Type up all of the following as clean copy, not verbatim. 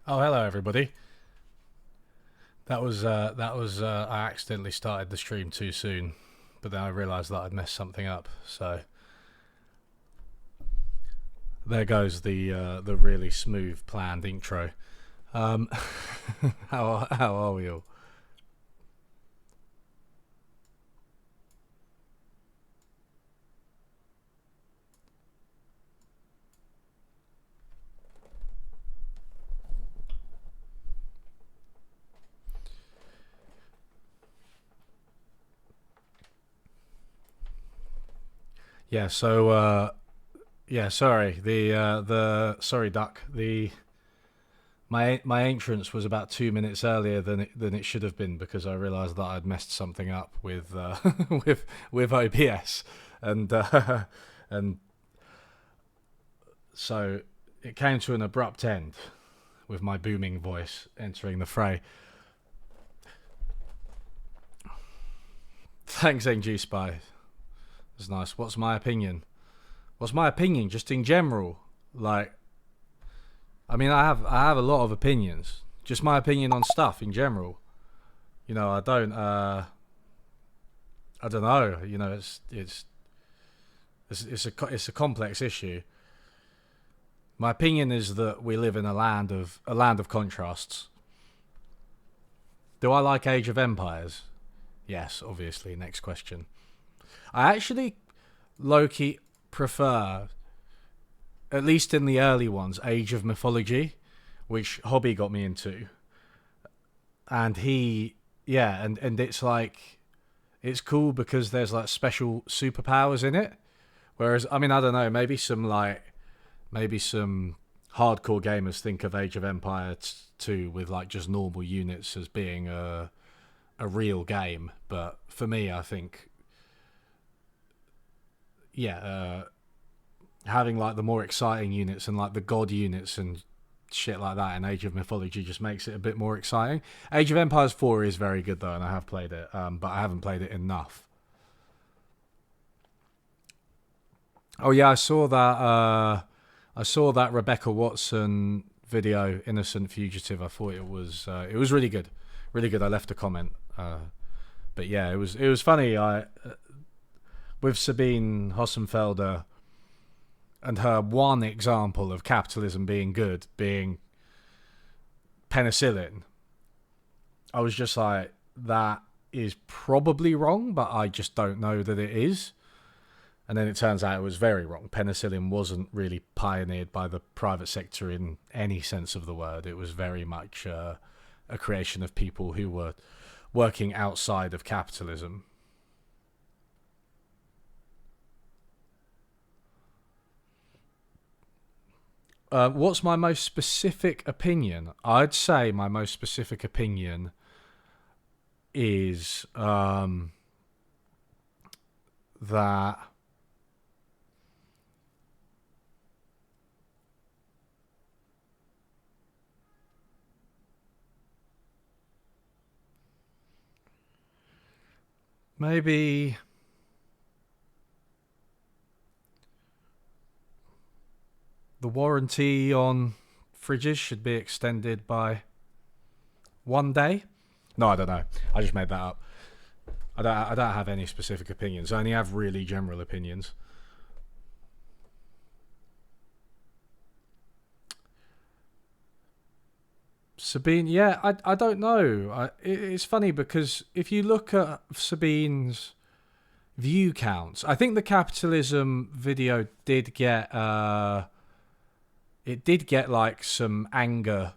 Oh, hello everybody. I accidentally started the stream too soon, but then I realised that I'd messed something up. So there goes the really smooth planned intro. Um, how are we all? Yeah. Sorry. The sorry, duck. The my entrance was about 2 minutes earlier than it should have been because I realised that I'd messed something up with with OBS, and and so it came to an abrupt end with my booming voice entering the fray. Thanks, NG Spy. It's nice. What's my opinion? What's my opinion, just in general? Like, I mean, I have a lot of opinions. Just my opinion on stuff in general. You know, I don't know. You know, it's a complex issue. My opinion is that we live in a land of contrasts. Do I like Age of Empires? Yes, obviously. Next question. I actually low-key prefer, at least in the early ones, Age of Mythology, which Hobby got me into. And and it's like, it's cool because there's like special superpowers in it. Whereas, I mean, I don't know, maybe some hardcore gamers think of Age of Empire 2 with like just normal units as being a real game. But for me, I think, yeah, having like the more exciting units and like the god units and shit like that in Age of Mythology just makes it a bit more exciting. Age of Empires 4 is very good though, and I have played it, but I haven't played it enough. Oh yeah, I saw that Rebecca Watson video, Innocent Fugitive. I thought it was really good, really good. I left a comment, but yeah, it was funny. I with Sabine Hossenfelder and her one example of capitalism being good being penicillin. I was just like, that is probably wrong, but I just don't know that it is. And then it turns out it was very wrong. Penicillin wasn't really pioneered by the private sector in any sense of the word. It was very much a creation of people who were working outside of capitalism. What's my most specific opinion? I'd say my most specific opinion is that maybe the warranty on fridges should be extended by 1 day. No, I don't know. I just made that up. I don't have any specific opinions. I only have really general opinions. Sabine, yeah, I don't know. It's funny because if you look at Sabine's view counts, I think the capitalism video did get like some anger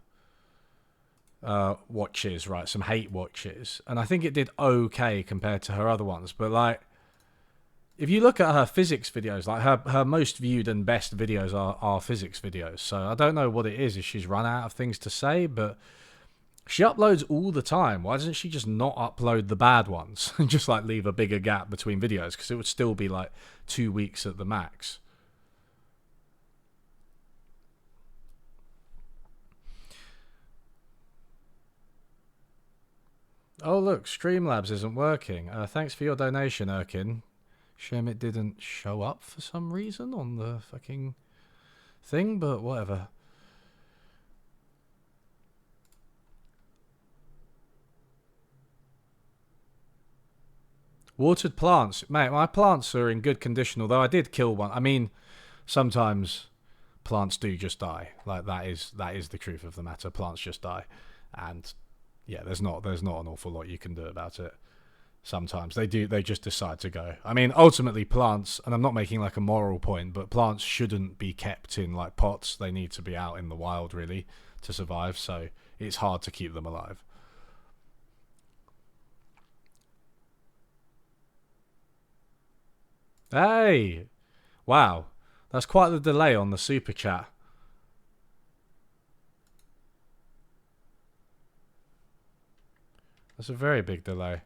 watches, right? Some hate watches, and I think it did okay compared to her other ones. But like, if you look at her physics videos, like her most viewed and best videos are physics videos. So I don't know what it is if she's run out of things to say, but she uploads all the time. Why doesn't she just not upload the bad ones and just like leave a bigger gap between videos? Because it would still be like 2 weeks at the max. Oh look, Streamlabs isn't working. Thanks for your donation, Erkin. Shame it didn't show up for some reason on the fucking thing, but whatever. Watered plants, mate. My plants are in good condition. Although I did kill one. I mean, sometimes plants do just die. Like that is the truth of the matter. Plants just die, and yeah, there's not an awful lot you can do about it. Sometimes they just decide to go. I mean, ultimately plants, and I'm not making like a moral point, but plants shouldn't be kept in like pots. They need to be out in the wild really to survive, so it's hard to keep them alive. Hey, wow, that's quite the delay on the super chat. That's a very big delay.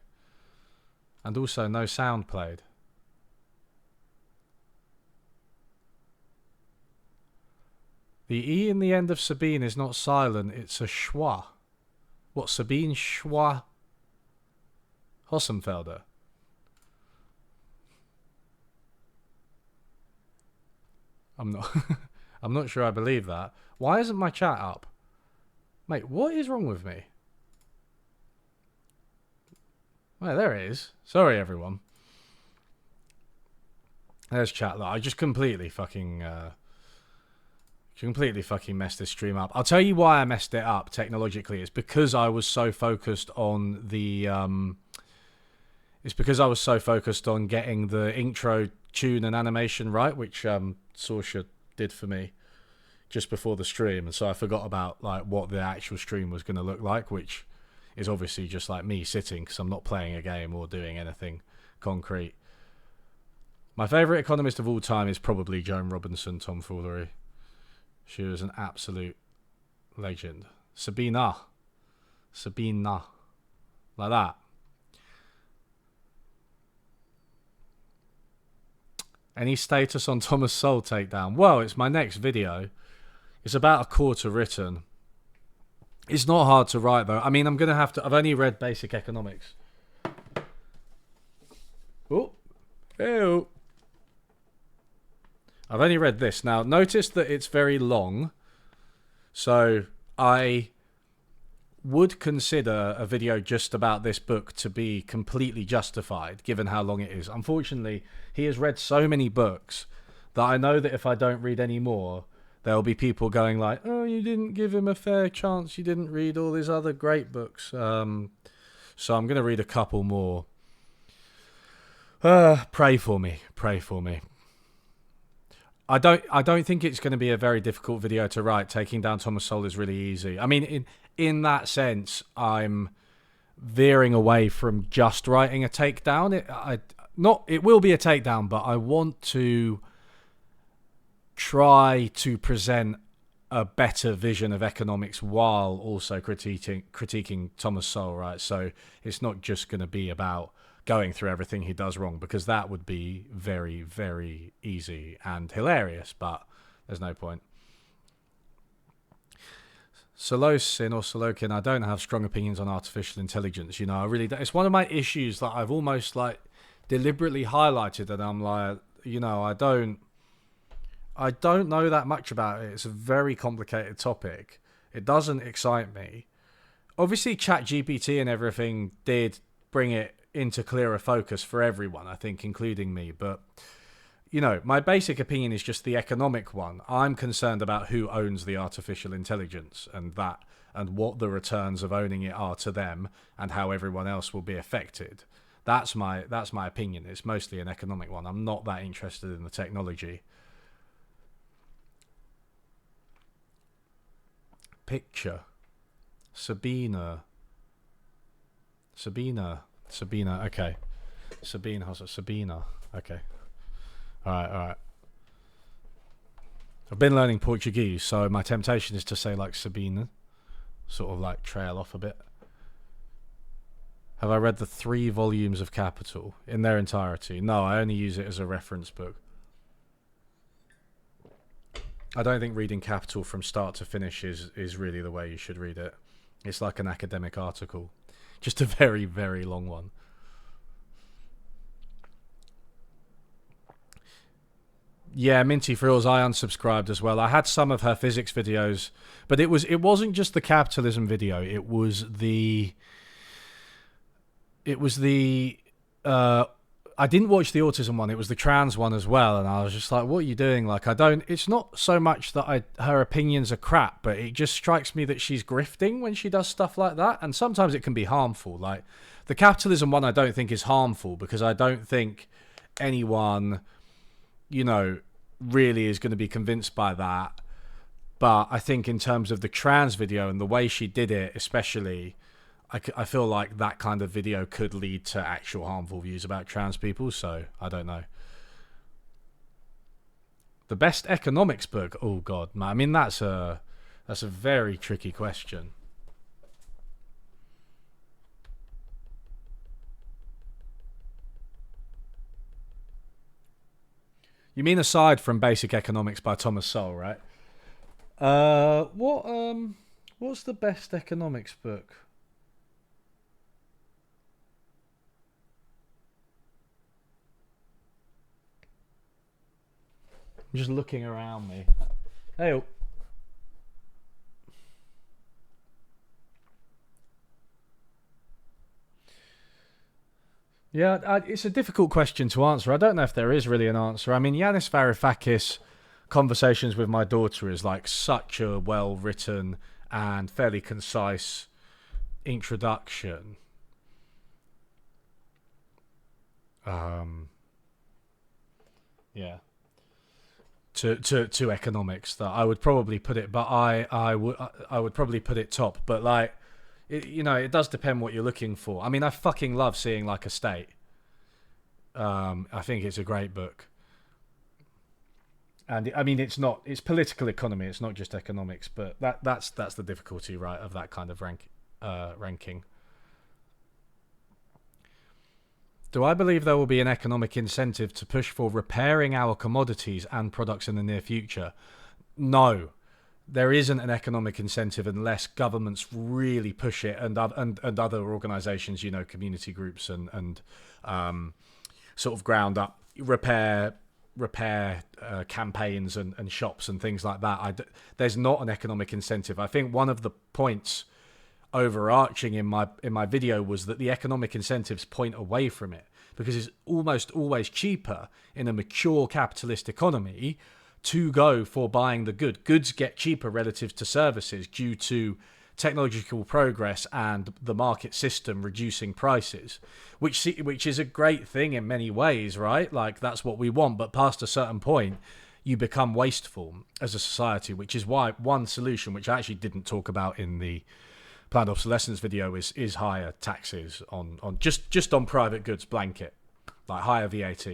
And also no sound played. The E in the end of Sabine is not silent, it's a schwa. What, Sabine Schwa Hossenfelder? I'm not I'm not sure I believe that. Why isn't my chat up? Mate, what is wrong with me? Well, there it is. Sorry, everyone. There's chat. Look, I just completely fucking messed this stream up. I'll tell you why I messed it up technologically. It's because I was so focused on the it's because I was so focused on getting the intro tune and animation right, which Sorsha did for me just before the stream, and so I forgot about like what the actual stream was going to look like, which is obviously just like me sitting because I'm not playing a game or doing anything concrete. My favourite economist of all time is probably Joan Robinson tomfoolery. She was an absolute legend. Sabina. Like that. Any status on Thomas Sowell takedown? Well, it's my next video. It's about a quarter written. It's not hard to write, though. I mean, I'm going to have to... I've only read basic economics. Oh. Ew. I've only read this. Now, notice that it's very long. So, I would consider a video just about this book to be completely justified, given how long it is. Unfortunately, he has read so many books that I know that if I don't read any more, there'll be people going like, oh, you didn't give him a fair chance. You didn't read all these other great books. So I'm going to read a couple more. Pray for me. Pray for me. I don't think it's going to be a very difficult video to write. Taking down Thomas Sowell is really easy. I mean, in that sense, I'm veering away from just writing a takedown. It will be a takedown, but I want to try to present a better vision of economics while also critiquing Thomas Sowell, right? So it's not just going to be about going through everything he does wrong, because that would be very, very easy and hilarious, but there's no point. Solosin or Solokin, I don't have strong opinions on artificial intelligence. You know, I really don't. It's one of my issues that I've almost like deliberately highlighted, and I'm like, you know, I don't know that much about it. It's a very complicated topic. It doesn't excite me. Obviously, ChatGPT and everything did bring it into clearer focus for everyone, I think, including me. But, you know, my basic opinion is just the economic one. I'm concerned about who owns the artificial intelligence and what the returns of owning it are to them and how everyone else will be affected. That's my opinion. It's mostly an economic one. I'm not that interested in the technology. Picture. Sabina. Okay. Sabina. Okay. Alright. I've been learning Portuguese, so my temptation is to say like Sabina. Sort of like trail off a bit. Have I read the 3 volumes of Capital in their entirety? No, I only use it as a reference book. I don't think reading Capital from start to finish is really the way you should read it. It's like an academic article. Just a very, very long one. Yeah, Minty Frills, I unsubscribed as well. I had some of her physics videos, but it wasn't just the capitalism video. It was the I didn't watch the autism one. It was the trans one as well, and I was just like, "What are you doing?" Like, I don't. It's not so much that her opinions are crap, but it just strikes me that she's grifting when she does stuff like that, and sometimes it can be harmful. Like the capitalism one, I don't think is harmful because I don't think anyone, really is going to be convinced by that. But I think in terms of the trans video and the way she did it, especially, I feel like that kind of video could lead to actual harmful views about trans people, so I don't know. The best economics book? Oh god, man. I mean that's a very tricky question. You mean aside from Basic Economics by Thomas Sowell, right? What's the best economics book? I'm just looking around me. Hey. Yeah, it's a difficult question to answer. I don't know if there is really an answer. I mean, Yanis Varoufakis' Conversations with My Daughter is like such a well-written and fairly concise introduction. Yeah. To economics that I would probably put it, but I would probably put it top. But like, it does depend what you're looking for. I mean, I fucking love Seeing Like a State. I think it's a great book, and I mean it's political economy. It's not just economics, but that's the difficulty, right, of that kind of ranking. Do I believe there will be an economic incentive to push for repairing our commodities and products in the near future? No, there isn't an economic incentive unless governments really push it, and other organisations, community groups and sort of ground up repair campaigns and shops and things like that. There's not an economic incentive. I think one of the points overarching in my video was that the economic incentives point away from it, because it's almost always cheaper in a mature capitalist economy to go for buying the good. Goods get cheaper relative to services due to technological progress and the market system reducing prices, which is a great thing in many ways, right? Like that's what we want, but past a certain point you become wasteful as a society, which is why one solution, which I actually didn't talk about in the planned obsolescence video, is higher taxes on just on private goods blanket, like higher VAT,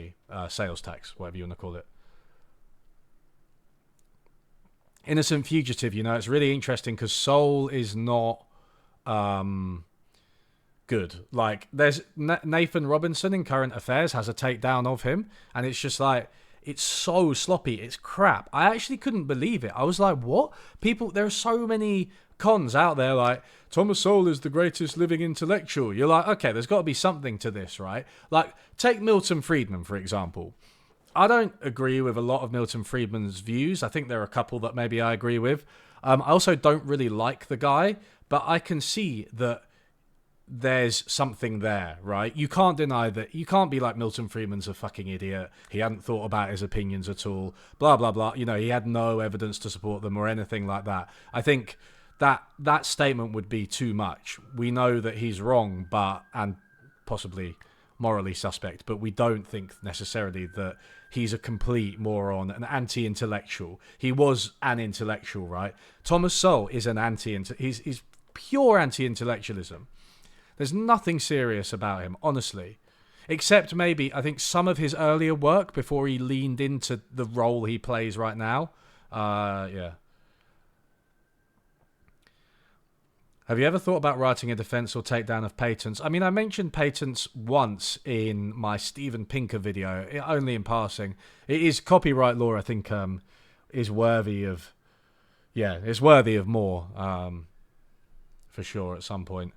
sales tax, whatever you want to call it. Innocent Fugitive, it's really interesting because Soul is not good. Like there's Nathan Robinson in Current Affairs has a takedown of him, and it's just like, it's so sloppy, it's crap. I actually couldn't believe it. I was like, what? There are so many cons out there, like Thomas Sowell is the greatest living intellectual. You're like, okay, there's got to be something to this, right? Like take Milton Friedman, for example. I don't agree with a lot of Milton Friedman's views. I think there are a couple that maybe I agree with. I also don't really like the guy, but I can see that there's something there, right? You can't deny that. You can't be like, Milton Friedman's a fucking idiot. He hadn't thought about his opinions at all. Blah, blah, blah. He had no evidence to support them or anything like that. I think that statement would be too much. We know that he's wrong, and possibly morally suspect, but we don't think necessarily that he's a complete moron, an anti-intellectual. He was an intellectual, right? Thomas Sowell is he's pure anti-intellectualism. There's nothing serious about him, honestly, except maybe I think some of his earlier work before he leaned into the role he plays right now. Yeah. Have you ever thought about writing a defense or takedown of patents? I mean, I mentioned patents once in my Steven Pinker video, only in passing. It is copyright law, I think, is worthy of... Yeah, it's worthy of more, for sure, at some point.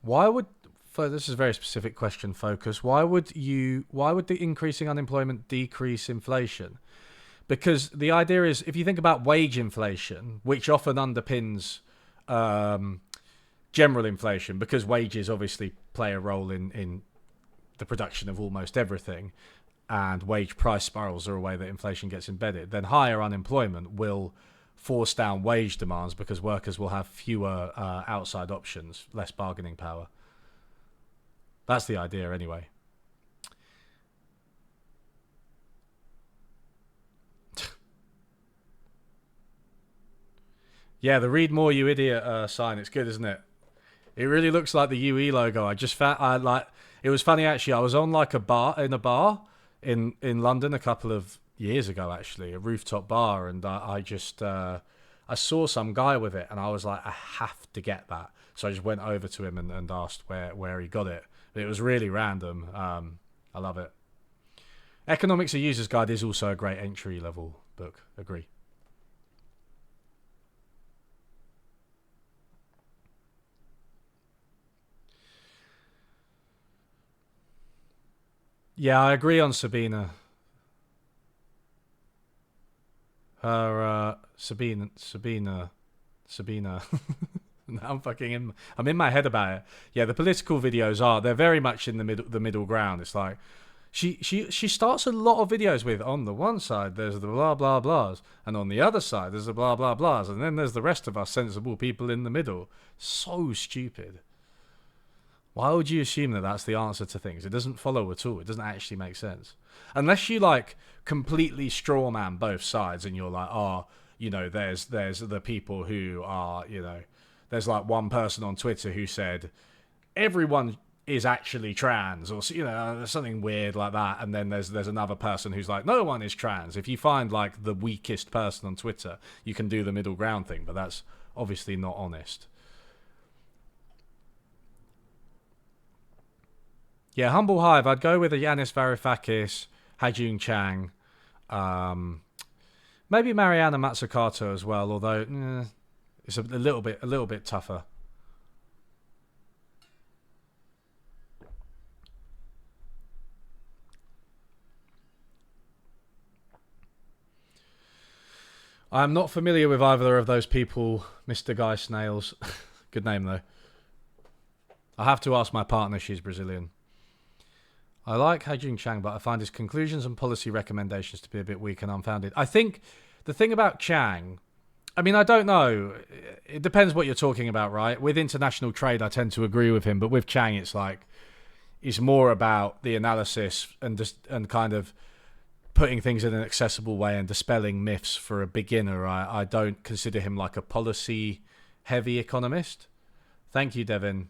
This is a very specific question, Focus. Why would the increasing unemployment decrease inflation? Because the idea is, if you think about wage inflation, which often underpins general inflation, because wages obviously play a role in the production of almost everything, and wage price spirals are a way that inflation gets embedded, then higher unemployment will force down wage demands because workers will have fewer outside options, less bargaining power. That's the idea anyway. Yeah, the "read more, you idiot" sign. It's good, isn't it? It really looks like the UE logo. I just found I like. It was funny actually. I was on like a bar in London a couple of years ago, actually, a rooftop bar, and I just I saw some guy with it, and I was like, I have to get that. So I just went over to him and asked where he got it. But it was really random. I love it. Economics: A User's Guide is also a great entry level book. Agree. Yeah, I agree on Sabina. Her Sabina. Now I'm fucking in. I'm in my head about it. Yeah, the political videos they're very much in the middle ground. It's like she starts a lot of videos with, on the one side there's the blah blah blahs, and on the other side there's the blah blah blahs, and then there's the rest of us sensible people in the middle. So stupid. Why would you assume that that's the answer to things? It doesn't follow at all. It doesn't actually make sense. Unless you like completely strawman both sides and you're like, oh, there's the people who are, there's like one person on Twitter who said everyone is actually trans, or there's something weird like that, and then there's another person who's like, no one is trans. If you find like the weakest person on Twitter, you can do the middle ground thing, but that's obviously not honest. Yeah, Humble Hive. I'd go with a Yanis Varoufakis, Hajun Chang, um, maybe Mariana Mazzucato as well. Although it's a little bit tougher. I'm not familiar with either of those people, Mr. Guy Snails. Good name though. I have to ask my partner. She's Brazilian. I like Hajun Chang, but I find his conclusions and policy recommendations to be a bit weak and unfounded. I think the thing about Chang, I mean, I don't know. It depends what you're talking about, right? With international trade, I tend to agree with him, but with Chang, it's more about the analysis and kind of putting things in an accessible way and dispelling myths for a beginner. I don't consider him like a policy heavy economist. Thank you, Devin.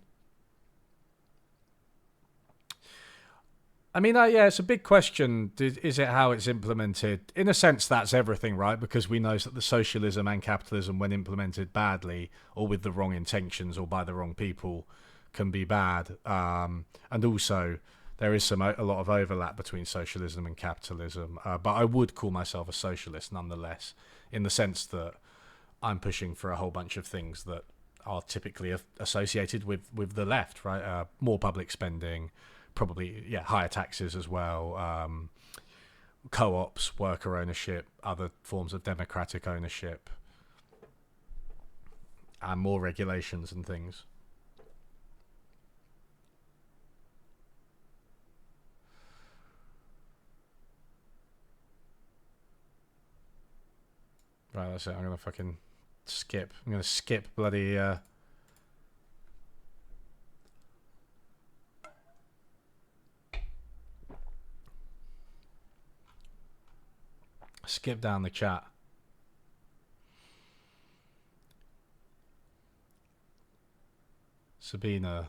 I mean, yeah, it's a big question. Is it how it's implemented? In a sense, that's everything, right? Because we know that the socialism and capitalism, when implemented badly or with the wrong intentions or by the wrong people, can be bad. And also, there is a lot of overlap between socialism and capitalism. But I would call myself a socialist nonetheless, in the sense that I'm pushing for a whole bunch of things that are typically associated with the left, right? More public spending, probably higher taxes as well, co-ops, worker ownership, other forms of democratic ownership, and more regulations and things. Right, that's it. I'm gonna fucking skip. I'm gonna skip bloody skip down the chat. Sabina.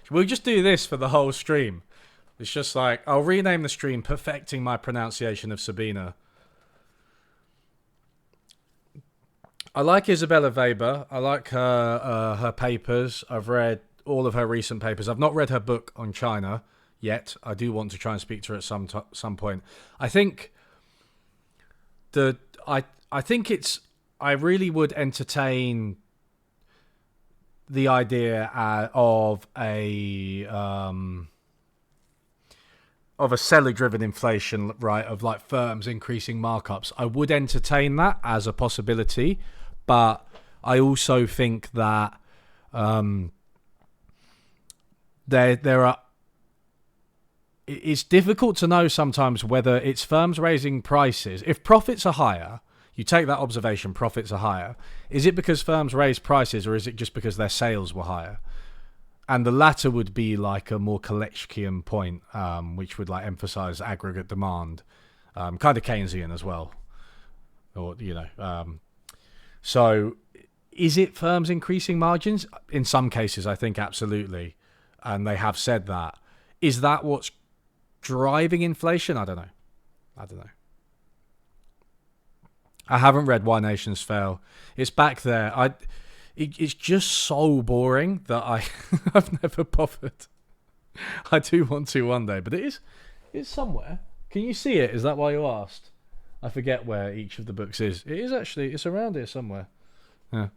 We'll just do this for the whole stream. It's just like, I'll rename the stream Perfecting My Pronunciation of Sabina. I like Isabella Weber. I like her papers. I've read all of her recent papers. I've not read her book on China yet. I do want to try and speak to her at some point. I think I think it's, I really would entertain the idea of of a seller-driven inflation, right? Of like firms increasing markups, I would entertain that as a possibility, but I also think that there are. It's difficult to know sometimes whether it's firms raising prices. If profits are higher, you take that observation, profits are higher. Is it because firms raise prices, or is it just because their sales were higher? And the latter would be like a more Kolechkian point, which would like emphasize aggregate demand, kind of Keynesian as well, or So, is it firms increasing margins? In some cases, I think absolutely, and they have said that. Is that what's driving inflation? I don't know. I haven't read Why Nations Fail. It's back there. It's just so boring that I've never bothered. I do want to one day, but it's somewhere. Can you see it? Is that why you asked? I forget where each of the books is. It is actually. It's around here somewhere. Yeah.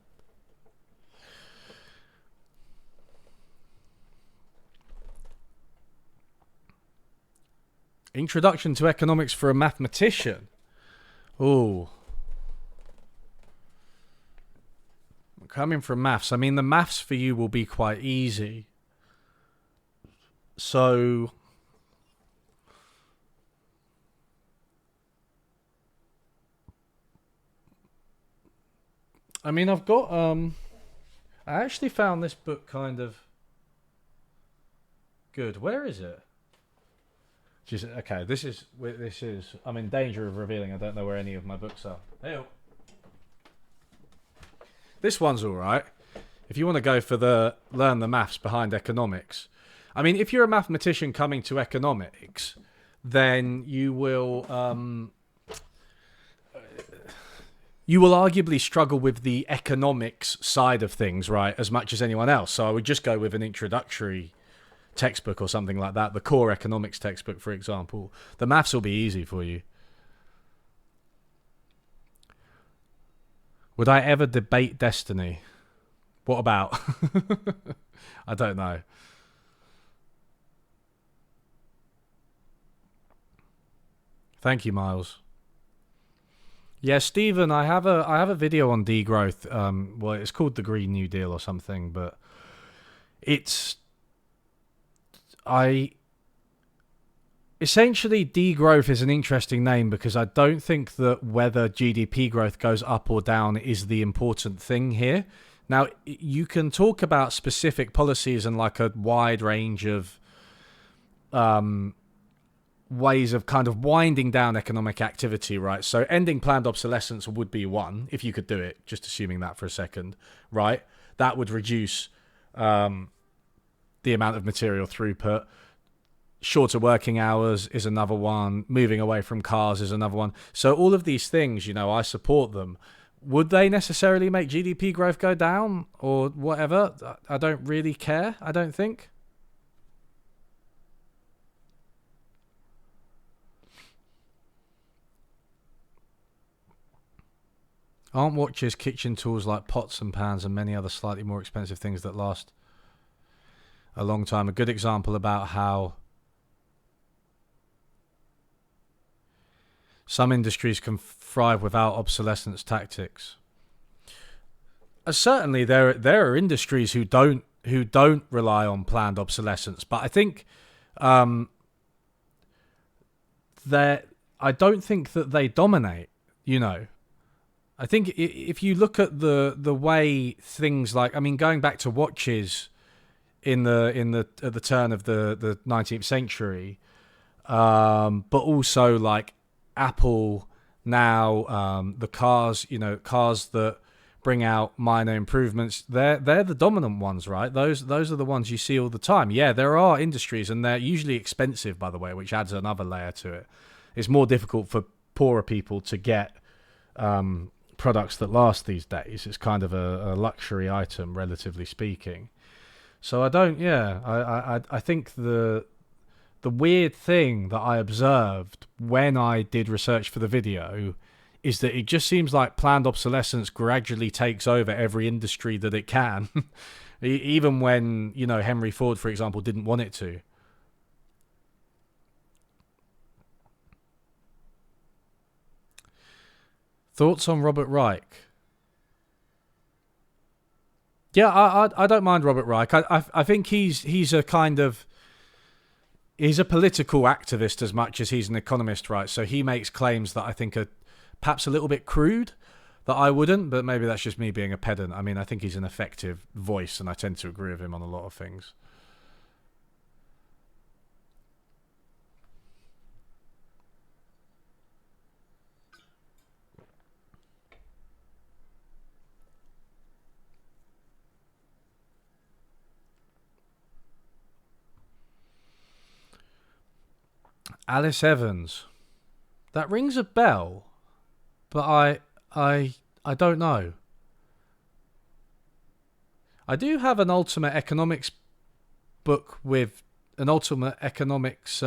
Introduction to Economics for a Mathematician. Ooh. Coming from maths, I mean, the maths for you will be quite easy. So, I mean, I've got, I actually found this book kind of good. Where is it? Okay, this is, I'm in danger of revealing I don't know where any of my books are. Hey. This one's all right. If you want to go for learn the maths behind economics. I mean, if you're a mathematician coming to economics, then you will arguably struggle with the economics side of things, right, as much as anyone else. So I would just go with an introductory textbook or something like that, the core economics textbook, for example. The maths will be easy for you. Would I ever debate destiny? What about? I don't know. Thank you, Miles. Yeah, Stephen, I have a video on degrowth. Well, it's called the Green New Deal or something, but essentially, degrowth is an interesting name because I don't think that whether GDP growth goes up or down is the important thing here. Now, you can talk about specific policies and like a wide range of ways of kind of winding down economic activity, right? So ending planned obsolescence would be one, if you could do it, just assuming that for a second, right? That would reduce the amount of material throughput. Shorter working hours is another one. Moving away from cars is another one. So all of these things, I support them. Would they necessarily make GDP growth go down or whatever? I don't really care, I don't think. Aren't watches kitchen tools like pots and pans and many other slightly more expensive things that last a long time? A good example about how some industries can thrive without obsolescence tactics. Certainly, there are industries who don't rely on planned obsolescence, but I think I don't think that they dominate. I think if you look at the way things like, I mean, going back to watches at the turn of the 19th century, but also like Apple now, the cars that bring out minor improvements, they're the dominant ones, right? Those are the ones you see all the time. Yeah, there are industries, and they're usually expensive, by the way, which adds another layer to it. It's more difficult for poorer people to get products that last these days. It's kind of a luxury item, relatively speaking. So I think the weird thing that I observed when I did research for the video is that it just seems like planned obsolescence gradually takes over every industry that it can, even when, Henry Ford, for example, didn't want it to. Thoughts on Robert Reich? Yeah, I don't mind Robert Reich. I think he's a kind of, he's a political activist as much as he's an economist, right? So he makes claims that I think are perhaps a little bit crude, that I wouldn't, but maybe that's just me being a pedant. I mean, I think he's an effective voice, and I tend to agree with him on a lot of things. Alice Evans. That rings a bell, but I don't know. I do have an ultimate economics book with an ultimate economics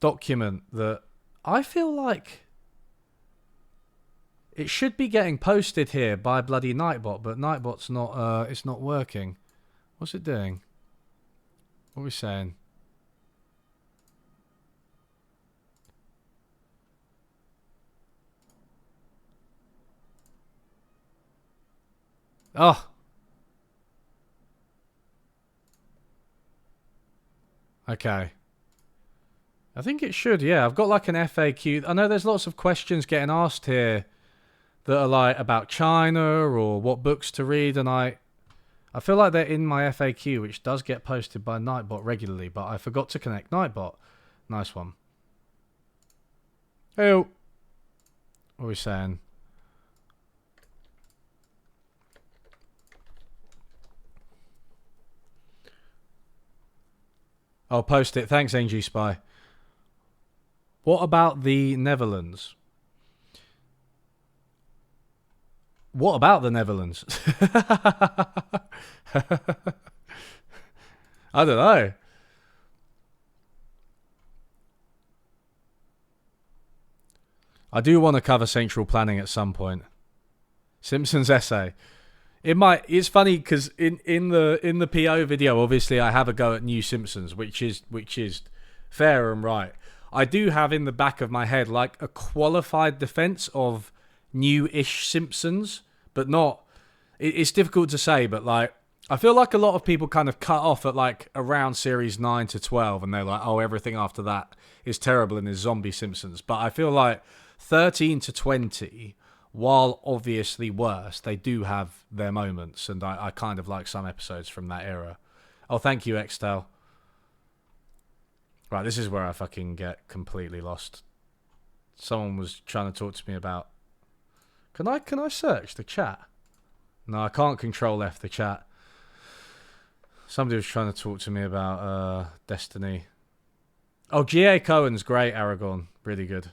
document that I feel like it should be getting posted here by bloody Nightbot, but Nightbot's not. It's not working. What's it doing? What are we saying? Oh. Okay. I think it should, yeah. I've got like an FAQ. I know there's lots of questions getting asked here that are like about China or what books to read, and I feel like they're in my FAQ, which does get posted by Nightbot regularly, but I forgot to connect Nightbot. Nice one. Oh. What are we saying? I'll post it. Thanks, NG Spy. What about the Netherlands? What about the Netherlands? I don't know. I do want to cover central planning at some point. Simpsons essay. It might. It's funny because in the PO video, obviously, I have a go at New Simpsons, which is fair and right. I do have in the back of my head like a qualified defense of new-ish Simpsons, but not. It's difficult to say, but like I feel like a lot of people kind of cut off at like around series 9 to 12, and they're like, oh, everything after that is terrible and is zombie Simpsons. But I feel like 13 to 20. While obviously worse, they do have their moments, and I kind of like some episodes from that era. Oh, thank you, Xtel. Right, this is where I fucking get completely lost. Someone was trying to talk to me about... Can I search the chat? No, I can't control F the chat. Somebody was trying to talk to me about Destiny. Oh, G.A. Cohen's great, Aragorn. Really good.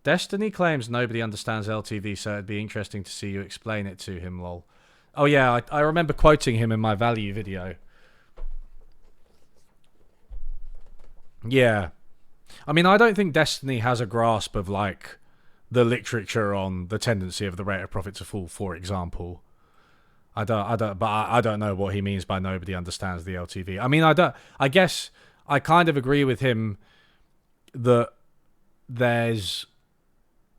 Destiny claims nobody understands LTV, so it'd be interesting to see you explain it to him, lol. Oh yeah, I remember quoting him in my value video. Yeah. I mean, I don't think Destiny has a grasp of, like, the literature on the tendency of the rate of profit to fall, for example. I don't know what he means by nobody understands the LTV. I mean, I guess I kind of agree with him that there's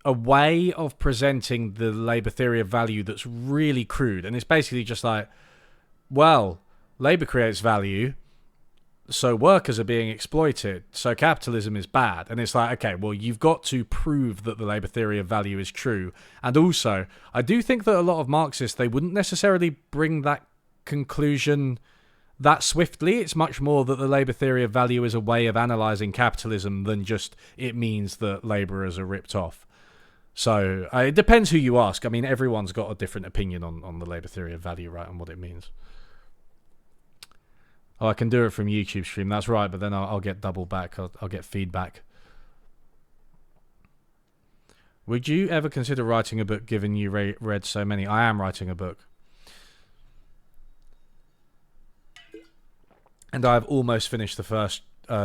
a way of presenting the Labour theory of value that's really crude. And it's basically just like, well, Labour creates value, so workers are being exploited, so capitalism is bad. And it's like, okay, well, you've got to prove that the Labour theory of value is true. And also, I do think that a lot of Marxists, they wouldn't necessarily bring that conclusion that swiftly. It's much more that the Labour theory of value is a way of analysing capitalism than just it means that labourers are ripped off. So it depends who you ask. I mean, everyone's got a different opinion on the Labour theory of value, right, and what it means. Oh, I can do it from YouTube stream. That's right, but then I'll get double back. I'll get feedback. Would you ever consider writing a book given you read so many? I am writing a book. And I've almost finished the first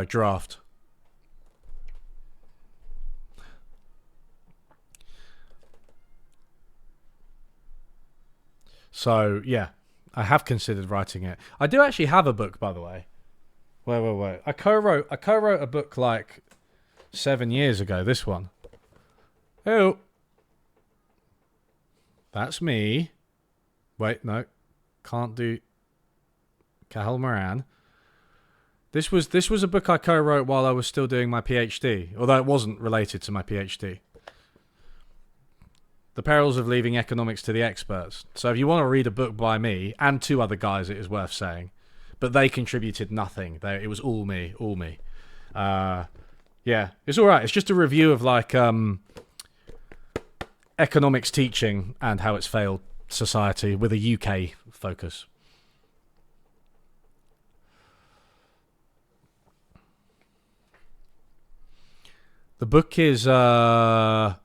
draft. So, yeah, I have considered writing it. I do actually have a book, by the way. Wait. I co-wrote a book like 7 years ago, this one. Oh. That's me. Wait, no. Can't do Cahal Moran. This was a book I co-wrote while I was still doing my PhD, although it wasn't related to my PhD. The Perils of Leaving Economics to the Experts. So if you want to read a book by me, and 2 other guys, it is worth saying, but they contributed nothing. It was all me. Yeah, it's all right. It's just a review of like economics teaching and how it's failed society with a UK focus. The book is the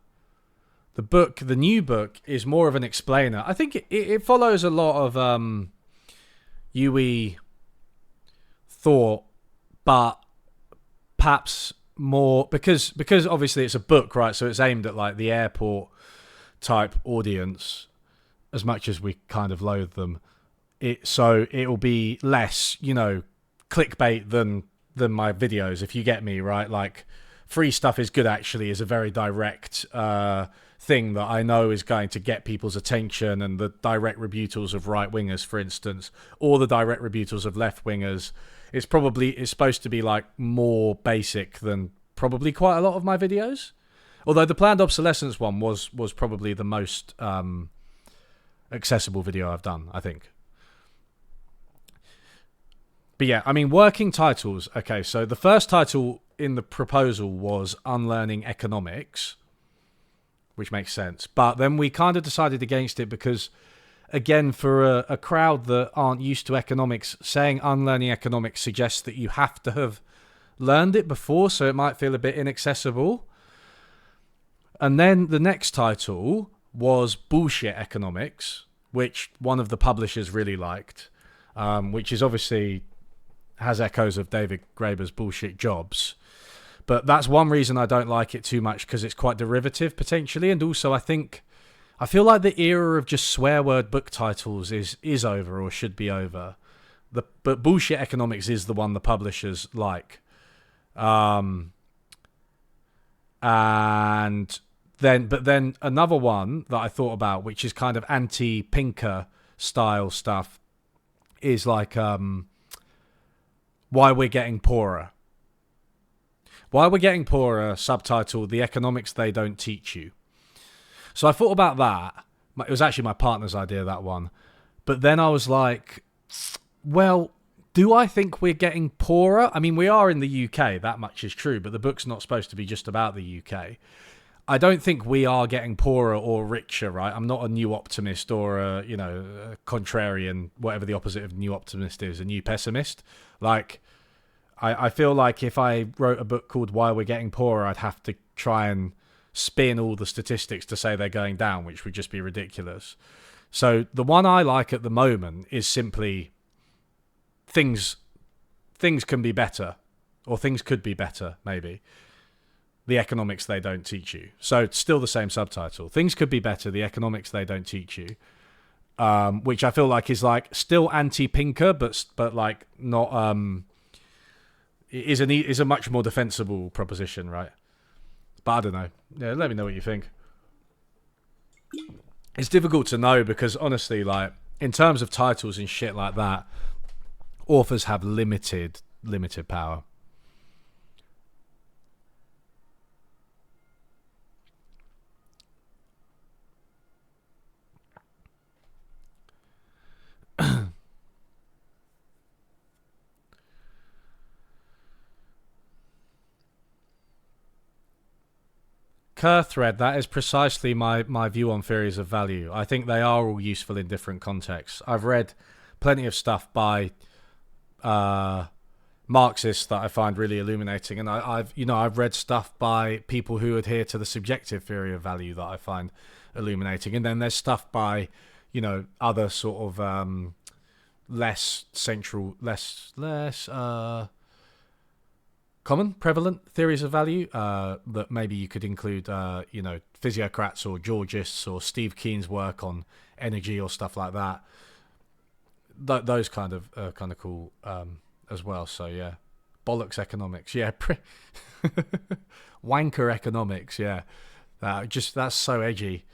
new book is more of an explainer. I think it follows a lot of UE thought, but perhaps more because obviously it's a book, right? So it's aimed at like the airport type audience, as much as we kind of loathe them. So it'll be less, clickbait than my videos, if you get me, right? Like, free stuff is good actually is a very direct thing that I know is going to get people's attention, and the direct rebutals of right wingers, for instance, or the direct rebutals of left wingers. It's supposed to be like more basic than probably quite a lot of my videos. Although the planned obsolescence one was probably the most accessible video I've done, I think. But yeah, I mean, working titles. Okay, so the first title in the proposal was Unlearning Economics, which makes sense. But then we kind of decided against it because, again, for a crowd that aren't used to economics, saying Unlearning Economics suggests that you have to have learned it before, so it might feel a bit inaccessible. And then the next title was Bullshit Economics, which one of the publishers really liked, which is obviously has echoes of David Graeber's Bullshit Jobs. But that's one reason I don't like it too much, because it's quite derivative potentially. And also I feel like the era of just swear word book titles is over, or should be over. But Bullshit Economics is the one the publishers like. And then another one that I thought about, which is kind of anti-Pinker style stuff, is like Why We're Getting Poorer. Why We're Getting Poorer, subtitle, The Economics They Don't Teach You. So I thought about that. It was actually my partner's idea, that one. But then I was like, well, do I think we're getting poorer? I mean, we are in the UK, that much is true, but the book's not supposed to be just about the UK. I don't think we are getting poorer or richer, right? I'm not a new optimist or a contrarian, whatever the opposite of new optimist is, a new pessimist. Like, I feel like if I wrote a book called Why We're Getting Poorer, I'd have to try and spin all the statistics to say they're going down, which would just be ridiculous. So the one I like at the moment is simply things can be better, or things could be better, maybe. The Economics They Don't Teach You. So it's still the same subtitle. Things could be better, the economics they don't teach you. Which I feel like is like still anti-Pinker, but like not is a much more defensible proposition, right? But I don't know. Yeah, let me know what you think. It's difficult to know because honestly, like in terms of titles and shit like that, authors have limited power. Thread, that is precisely my view on theories of value. I think they are all useful in different contexts. I've read plenty of stuff by Marxists that I find really illuminating, and I've read stuff by people who adhere to the subjective theory of value that I find illuminating, and then there's stuff by other sort of less central, less common, prevalent theories of value that maybe you could include, physiocrats or Georgists or Steve Keen's work on energy or stuff like that. Those kind of cool as well. So yeah, Bollocks economics, yeah. Wanker economics, yeah. That's so edgy.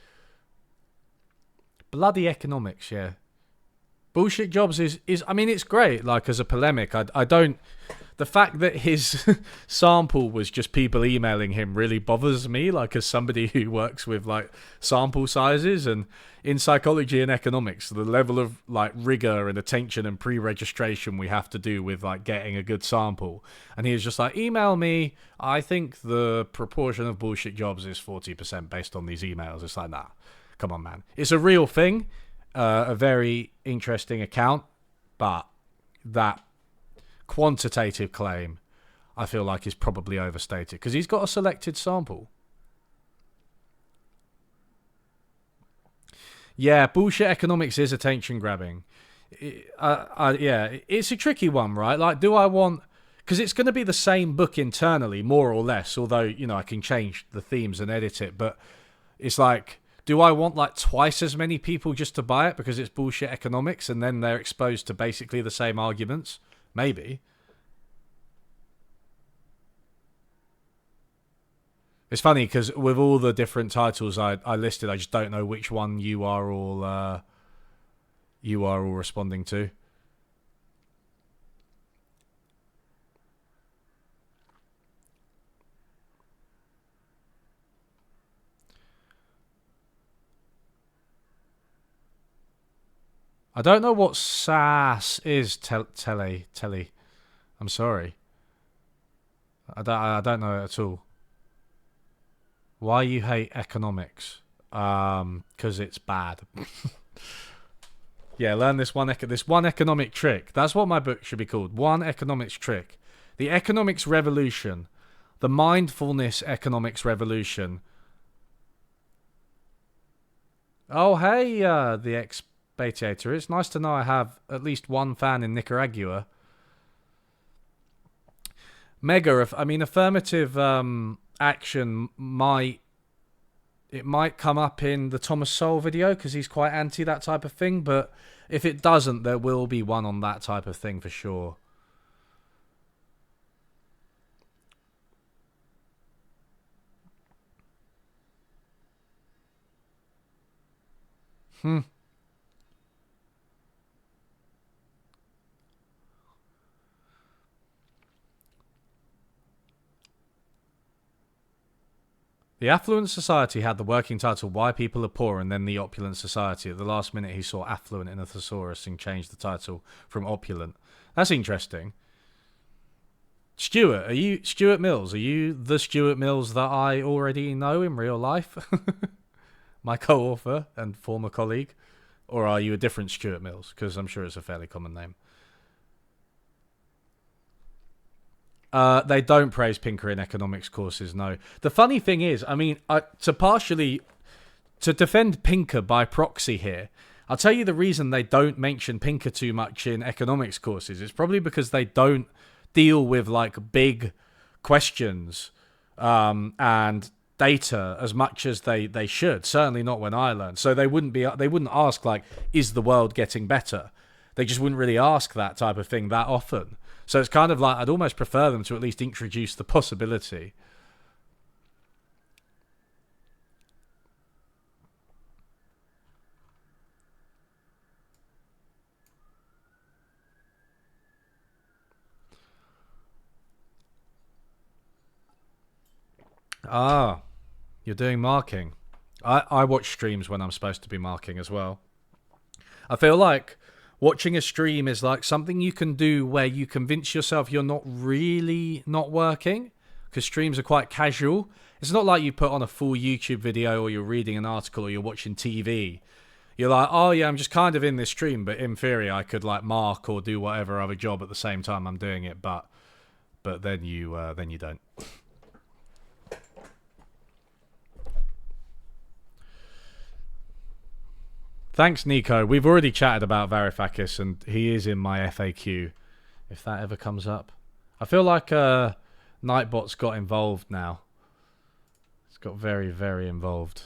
Bloody economics, yeah. Bullshit jobs is I mean, it's great, like, as a polemic. I don't... The fact that his sample was just people emailing him really bothers me, like, as somebody who works with, like, sample sizes. And in psychology and economics, the level of, like, rigor and attention and pre-registration we have to do with, like, getting a good sample. And he was just like, email me. I think the proportion of bullshit jobs is 40% based on these emails. It's like, nah, come on, man. It's a real thing, a very interesting account, but that quantitative claim I feel like is probably overstated because he's got a selected sample. Yeah, bullshit economics is attention grabbing. Yeah, it's a tricky one, right? Like, do I want... Because it's going to be the same book internally, more or less, although, you know, I can change the themes and edit it, but it's like, do I want, like, twice as many people just to buy it because it's bullshit economics and then they're exposed to basically the same arguments? Maybe. It's funny because with all the different titles I listed, I just don't know which one you are all responding to. I don't know what SAS is. Telly. I'm sorry. I don't know it at all. Why you hate economics? Because it's bad. Yeah, learn this one economic trick. That's what my book should be called. One economics trick. The economics revolution. The mindfulness economics revolution. Oh, hey, the Expatiator. It's nice to know I have at least one fan in Nicaragua. Mega, I mean, affirmative action might come up in the Thomas Sowell video because he's quite anti that type of thing, but if it doesn't, there will be one on that type of thing for sure. The affluent society had the working title Why People Are Poor, and then the opulent society. At the last minute, he saw affluent in a thesaurus and changed the title from opulent. That's interesting. Stuart Mills? Are you the Stuart Mills that I already know in real life? My co-author and former colleague? Or are you a different Stuart Mills? Because I'm sure it's a fairly common name. They don't praise Pinker in economics courses, no. The funny thing is, I mean, to defend Pinker by proxy here, I'll tell you the reason they don't mention Pinker too much in economics courses. It's probably because they don't deal with, like, big questions and data as much as they should. Certainly not when I learned. So they wouldn't ask, like, is the world getting better? They just wouldn't really ask that type of thing that often. So it's kind of like, I'd almost prefer them to at least introduce the possibility. Ah, you're doing marking. I watch streams when I'm supposed to be marking as well. I feel like watching a stream is like something you can do where you convince yourself you're not really not working, because streams are quite casual. It's not like you put on a full YouTube video or you're reading an article or you're watching TV. You're like, oh yeah, I'm just kind of in this stream, but in theory I could, like, mark or do whatever other job at the same time I'm doing it, but then you don't. Thanks, Nico. We've already chatted about Varoufakis, and he is in my FAQ, if that ever comes up. I feel like Nightbot's got involved now. It's got very, very involved.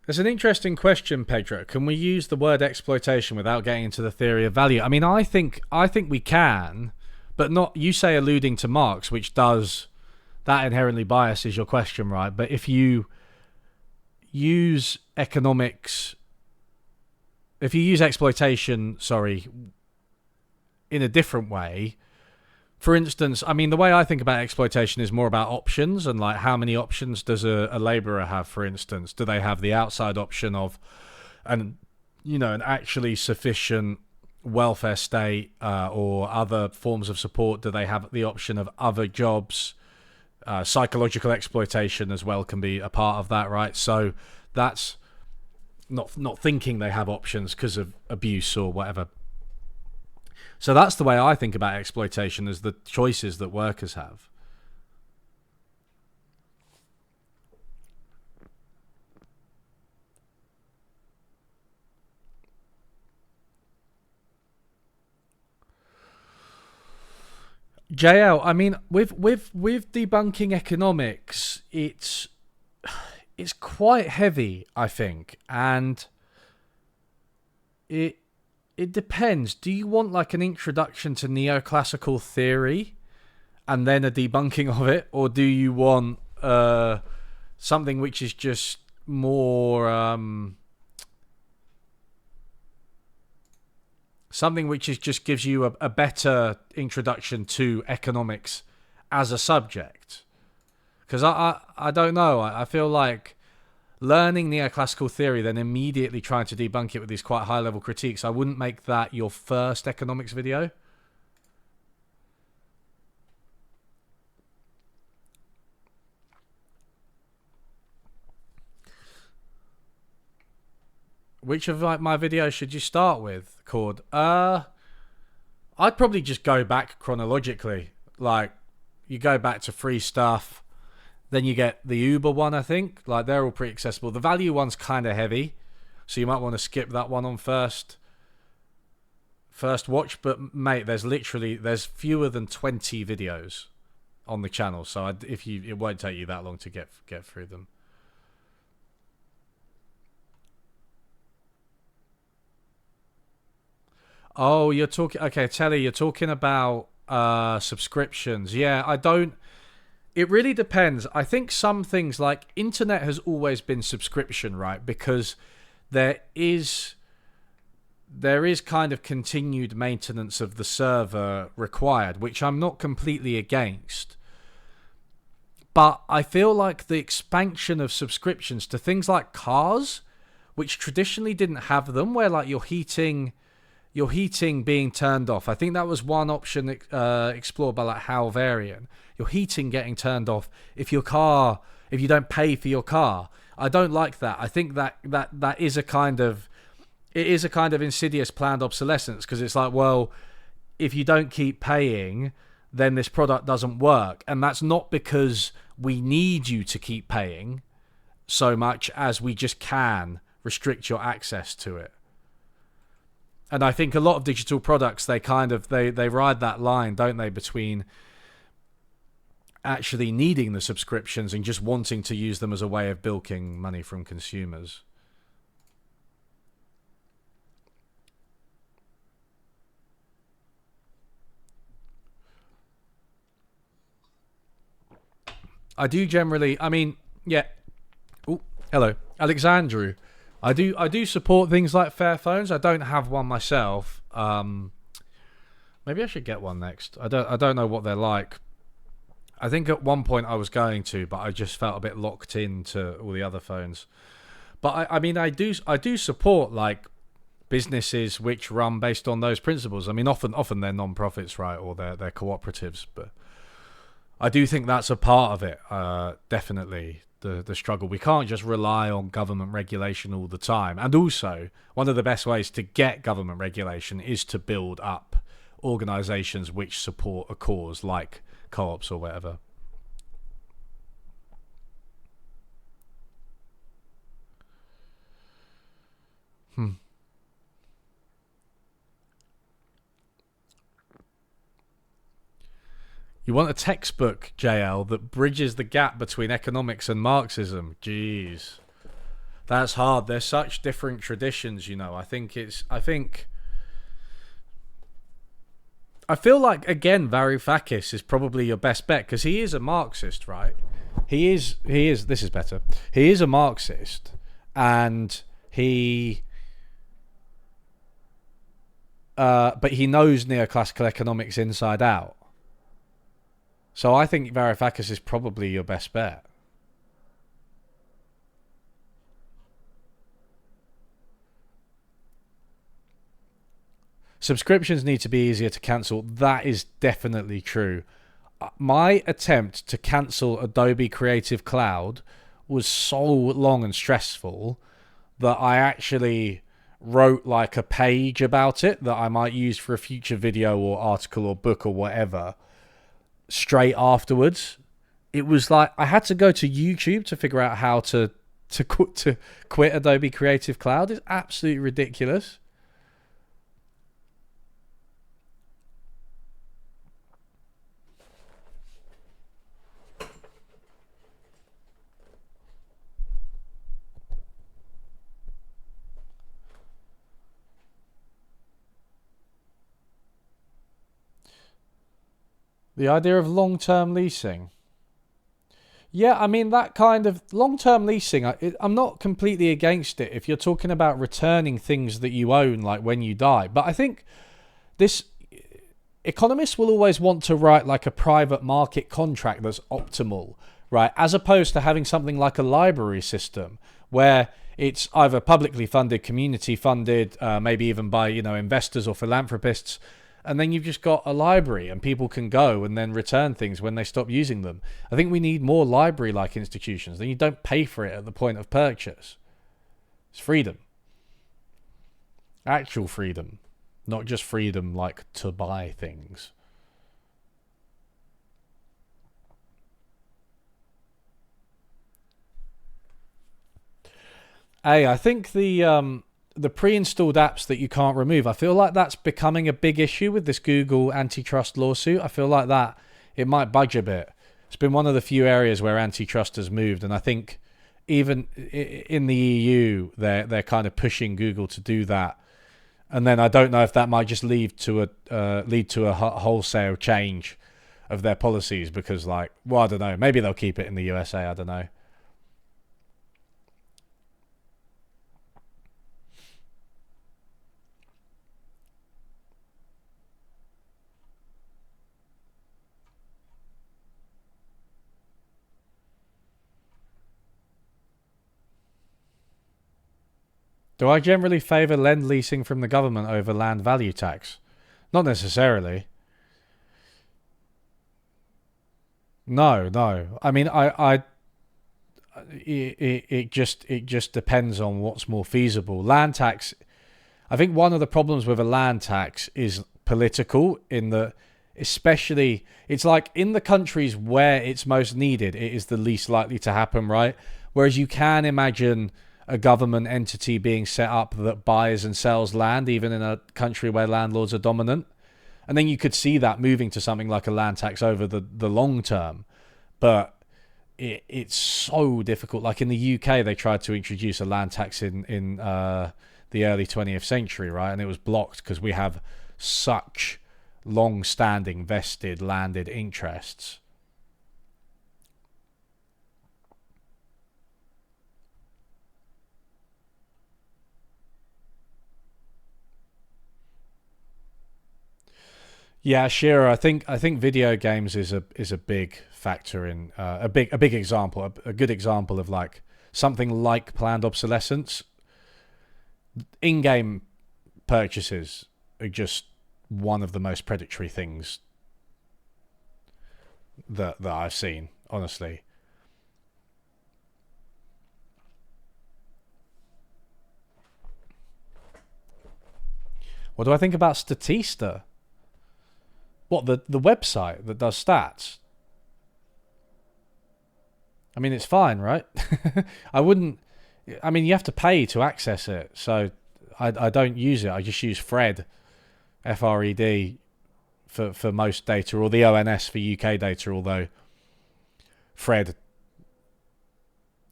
It's an interesting question, Pedro. Can we use the word exploitation without getting into the theory of value? I mean, I think we can, but not. You say alluding to Marx, which does that inherently biases your question, right? But if you use economics, if you use exploitation, sorry, in a different way. For instance, I mean, the way I think about exploitation is more about options and like how many options does a labourer have, for instance? Do they have the outside option of an actually sufficient welfare state or other forms of support? Do they have the option of other jobs? Psychological exploitation as well can be a part of that, right? So that's not thinking they have options because of abuse or whatever. So that's the way I think about exploitation, as the choices that workers have. JL, I mean, with debunking economics, it's quite heavy, I think, and it depends. Do you want like an introduction to neoclassical theory and then a debunking of it, or do you want something which is just more something which is just gives you a better introduction to economics as a subject? Because I don't know. I feel like learning neoclassical theory, then immediately trying to debunk it with these quite high-level critiques, I wouldn't make that your first economics video. Which of like my videos should you start with, Cord? I'd probably just go back chronologically. Like, you go back to free stuff, then you get the Uber one, I think. Like, they're all pretty accessible. The value one's kind of heavy, so you might want to skip that one on first watch. But mate, there's fewer than 20 videos on the channel, so it won't take you that long to get through them. Oh, you're talking. Okay, Telly, you're talking about subscriptions. Yeah, I don't. It really depends. I think some things like internet has always been subscription, right? Because there is kind of continued maintenance of the server required, which I'm not completely against. But I feel like the expansion of subscriptions to things like cars, which traditionally didn't have them, where like your heating being turned off. I think that was one option explored by like Halvarian. Your heating getting turned off if you don't pay for your car. I don't like that. I think that is a kind of insidious planned obsolescence, because it's like, well, if you don't keep paying, then this product doesn't work. And that's not because we need you to keep paying so much as we just can restrict your access to it. And I think a lot of digital products, they ride that line, don't they, between actually needing the subscriptions and just wanting to use them as a way of bilking money from consumers. I do generally, I mean, yeah. Oh, hello, Alexandru. I do support things like Fairphones. I don't have one myself. Maybe I should get one next. I don't know what they're like. I think at one point I was going to, but I just felt a bit locked into all the other phones. But I mean, I do support like businesses which run based on those principles. I mean, often they're non-profits, right, or they're cooperatives, but I do think that's a part of it. Definitely. The struggle. We can't just rely on government regulation all the time. And also, one of the best ways to get government regulation is to build up organisations which support a cause, like co-ops or whatever. You want a textbook, JL, that bridges the gap between economics and Marxism. Jeez. That's hard. There's such different traditions, you know. I feel like again Varoufakis is probably your best bet because he is a Marxist, right? He is this is better. He is a Marxist and he but he knows neoclassical economics inside out. So I think Varoufakis is probably your best bet. Subscriptions need to be easier to cancel. That is definitely true. My attempt to cancel Adobe Creative Cloud was so long and stressful that I actually wrote like a page about it that I might use for a future video or article or book or whatever straight afterwards. It was like I had to go to YouTube to figure out how to quit Adobe Creative Cloud. It's absolutely ridiculous. The idea of long-term leasing. Yeah, I mean, that kind of long-term leasing, I'm not completely against it if you're talking about returning things that you own, like when you die. But I think this economists will always want to write like a private market contract that's optimal, right? As opposed to having something like a library system where it's either publicly funded, community funded, maybe even by, you know, investors or philanthropists, and then you've just got a library and people can go and then return things when they stop using them. I think we need more library-like institutions. Then you don't pay for it at the point of purchase. It's freedom. Actual freedom. Not just freedom like to buy things. Hey, I think the pre-installed apps that you can't remove, I feel like that's becoming a big issue with this Google antitrust lawsuit. I feel like that it might budge a bit. It's been one of the few areas where antitrust has moved, and I think even in the EU, they're kind of pushing Google to do that. And then I don't know if that might just lead to a wholesale change of their policies because, like, well, I don't know. Maybe they'll keep it in the USA. I don't know. Do I generally favour land leasing from the government over land value tax? Not necessarily. No, no. I mean, it just depends on what's more feasible. Land tax. I think one of the problems with a land tax is political. In the especially, it's like in the countries where it's most needed, it is the least likely to happen, right? Whereas you can imagine a government entity being set up that buys and sells land, even in a country where landlords are dominant. And then you could see that moving to something like a land tax over the long term. But it's so difficult. Like in the UK, they tried to introduce a land tax in the early 20th century, right? And it was blocked because we have such long-standing vested landed interests. Yeah, sure. I think video games is a big factor in a big example, a good example of like something like planned obsolescence. In-game purchases are just one of the most predatory things that I've seen. Honestly, what do I think about Statista? What the website that does stats? I mean, it's fine, right? I wouldn't. I mean, you have to pay to access it, so I don't use it. I just use Fred, FRED, for most data, or the ONS for UK data. Although Fred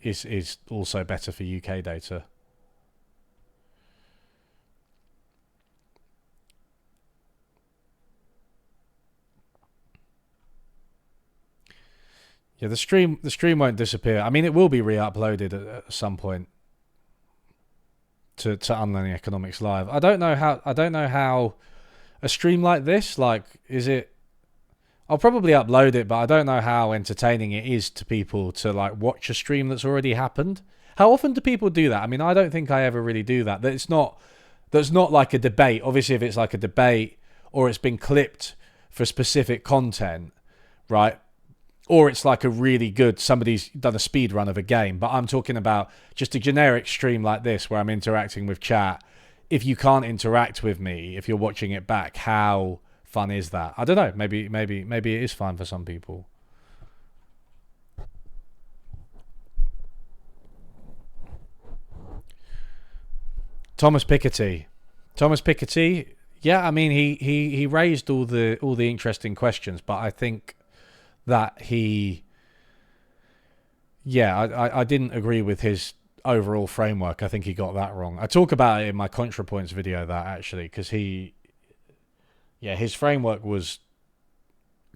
is also better for UK data. Yeah, the stream won't disappear. I mean, it will be re-uploaded at some point to Unlearning Economics Live. I don't know how a stream like this, like, is it? I'll probably upload it, but I don't know how entertaining it is to people to like watch a stream that's already happened. How often do people do that? I mean, I don't think I ever really do that. That's not like a debate. Obviously, if it's like a debate or it's been clipped for specific content, right? Or it's like a really good, somebody's done a speed run of a game. But I'm talking about just a generic stream like this where I'm interacting with chat. If you can't interact with me, if you're watching it back, how fun is that? I don't know. Maybe it is fun for some people. Thomas Piketty. Yeah, I mean he raised all the interesting questions, but I think that I didn't agree with his overall framework. I think he got that wrong. I talk about it in my ContraPoints video, that actually, because his framework was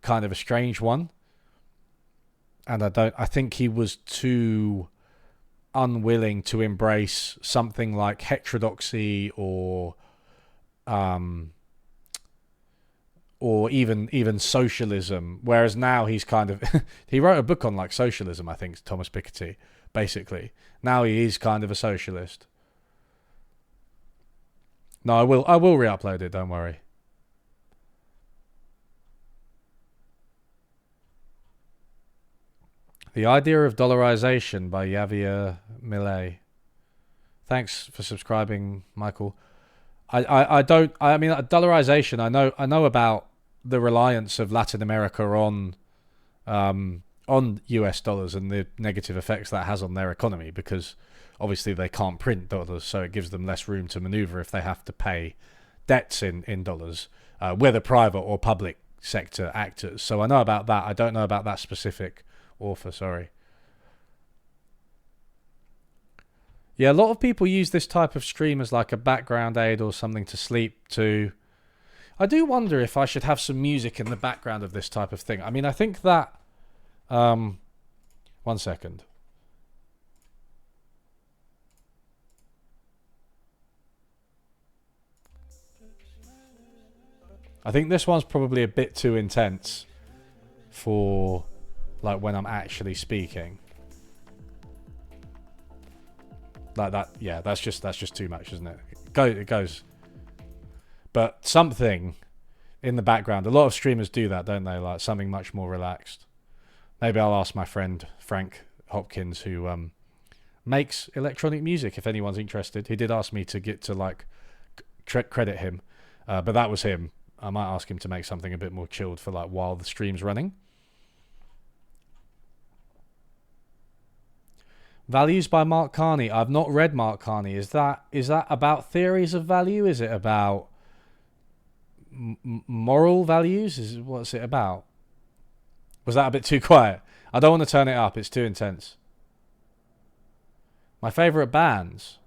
kind of a strange one, and I think he was too unwilling to embrace something like heterodoxy or even socialism, whereas now he's kind of he wrote a book on like socialism, I think, Thomas Piketty, basically. Now he is kind of a socialist. No, I will re-upload it, don't worry. The Idea of Dollarization by Javier Milei. Thanks for subscribing, Michael. I mean, dollarization, I know about the reliance of Latin America on US dollars and the negative effects that has on their economy, because obviously they can't print dollars, so it gives them less room to maneuver if they have to pay debts in dollars, whether private or public sector actors. So I know about that. I don't know about that specific author, sorry. Yeah, a lot of people use this type of stream as like a background aid or something to sleep to. I do wonder if I should have some music in the background of this type of thing. I mean, I think that... 1 second. I think this one's probably a bit too intense for like when I'm actually speaking. Like that, yeah, that's just too much, isn't it? It goes. But something in the background, a lot of streamers do that, don't they? Like something much more relaxed. Maybe I'll ask my friend Frank Hopkins, who makes electronic music, if anyone's interested. He did ask me to get to like credit him, but that was him. I might ask him to make something a bit more chilled for like while the stream's running. Values by Mark Carney. I've not read Mark Carney. Is that about theories of value? Is it about moral values? What's it about? Was that a bit too quiet? I don't want to turn it up. It's too intense. My favourite bands.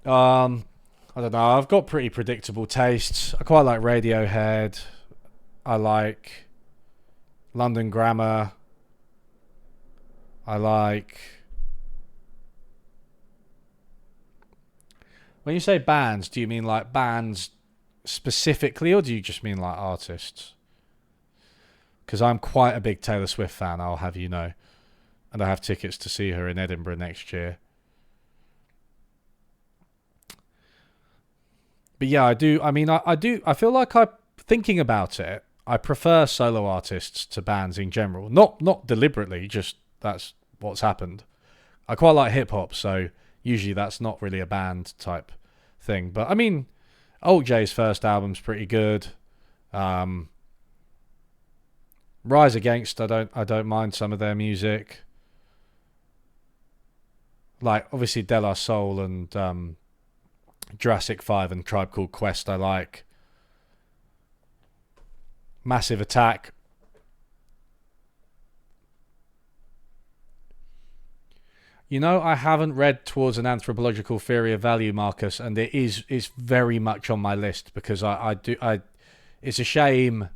I don't know. I've got pretty predictable tastes. I quite like Radiohead. I like London Grammar. I like... When you say bands, do you mean like bands specifically, or do you just mean like artists? Because I'm quite a big Taylor Swift fan, I'll have you know. And I have tickets to see her in Edinburgh next year. But yeah, I do. I mean, I do. I feel like thinking about it, I prefer solo artists to bands in general. Not deliberately, just that's what's happened. I quite like hip hop, so usually that's not really a band type thing. But I mean, Alt J's first album's pretty good. Rise Against, I don't mind some of their music. Like obviously De La Soul and Jurassic 5 and Tribe Called Quest I like. Massive Attack. You know, I haven't read Towards an Anthropological Theory of Value, Marcus, and it's very much on my list because it's a shame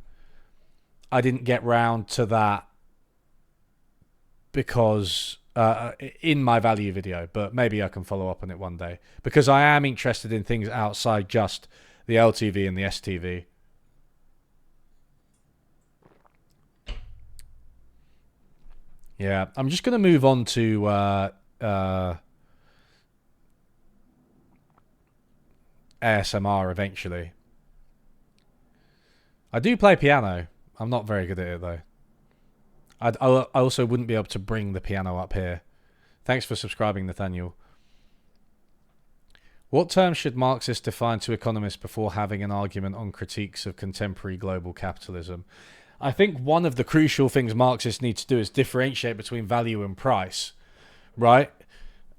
I didn't get round to that because in my value video, but maybe I can follow up on it one day because I am interested in things outside just the LTV and the STV. Yeah, I'm just going to move on to ASMR eventually. I do play piano. I'm not very good at it though. I also wouldn't be able to bring the piano up here. Thanks for subscribing, Nathaniel. What terms should Marxists define to economists before having an argument on critiques of contemporary global capitalism? I think one of the crucial things Marxists need to do is differentiate between value and price, right?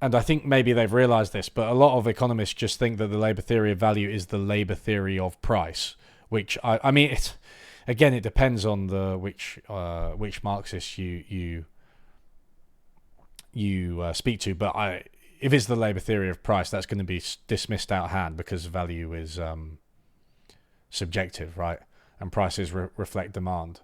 And I think maybe they've realized this, but a lot of economists just think that the labor theory of value is the labor theory of price, which I mean, it's, again, it depends on the which Marxists you speak to, but if it's the labor theory of price, that's going to be dismissed out of hand because value is subjective, right? And prices reflect demand.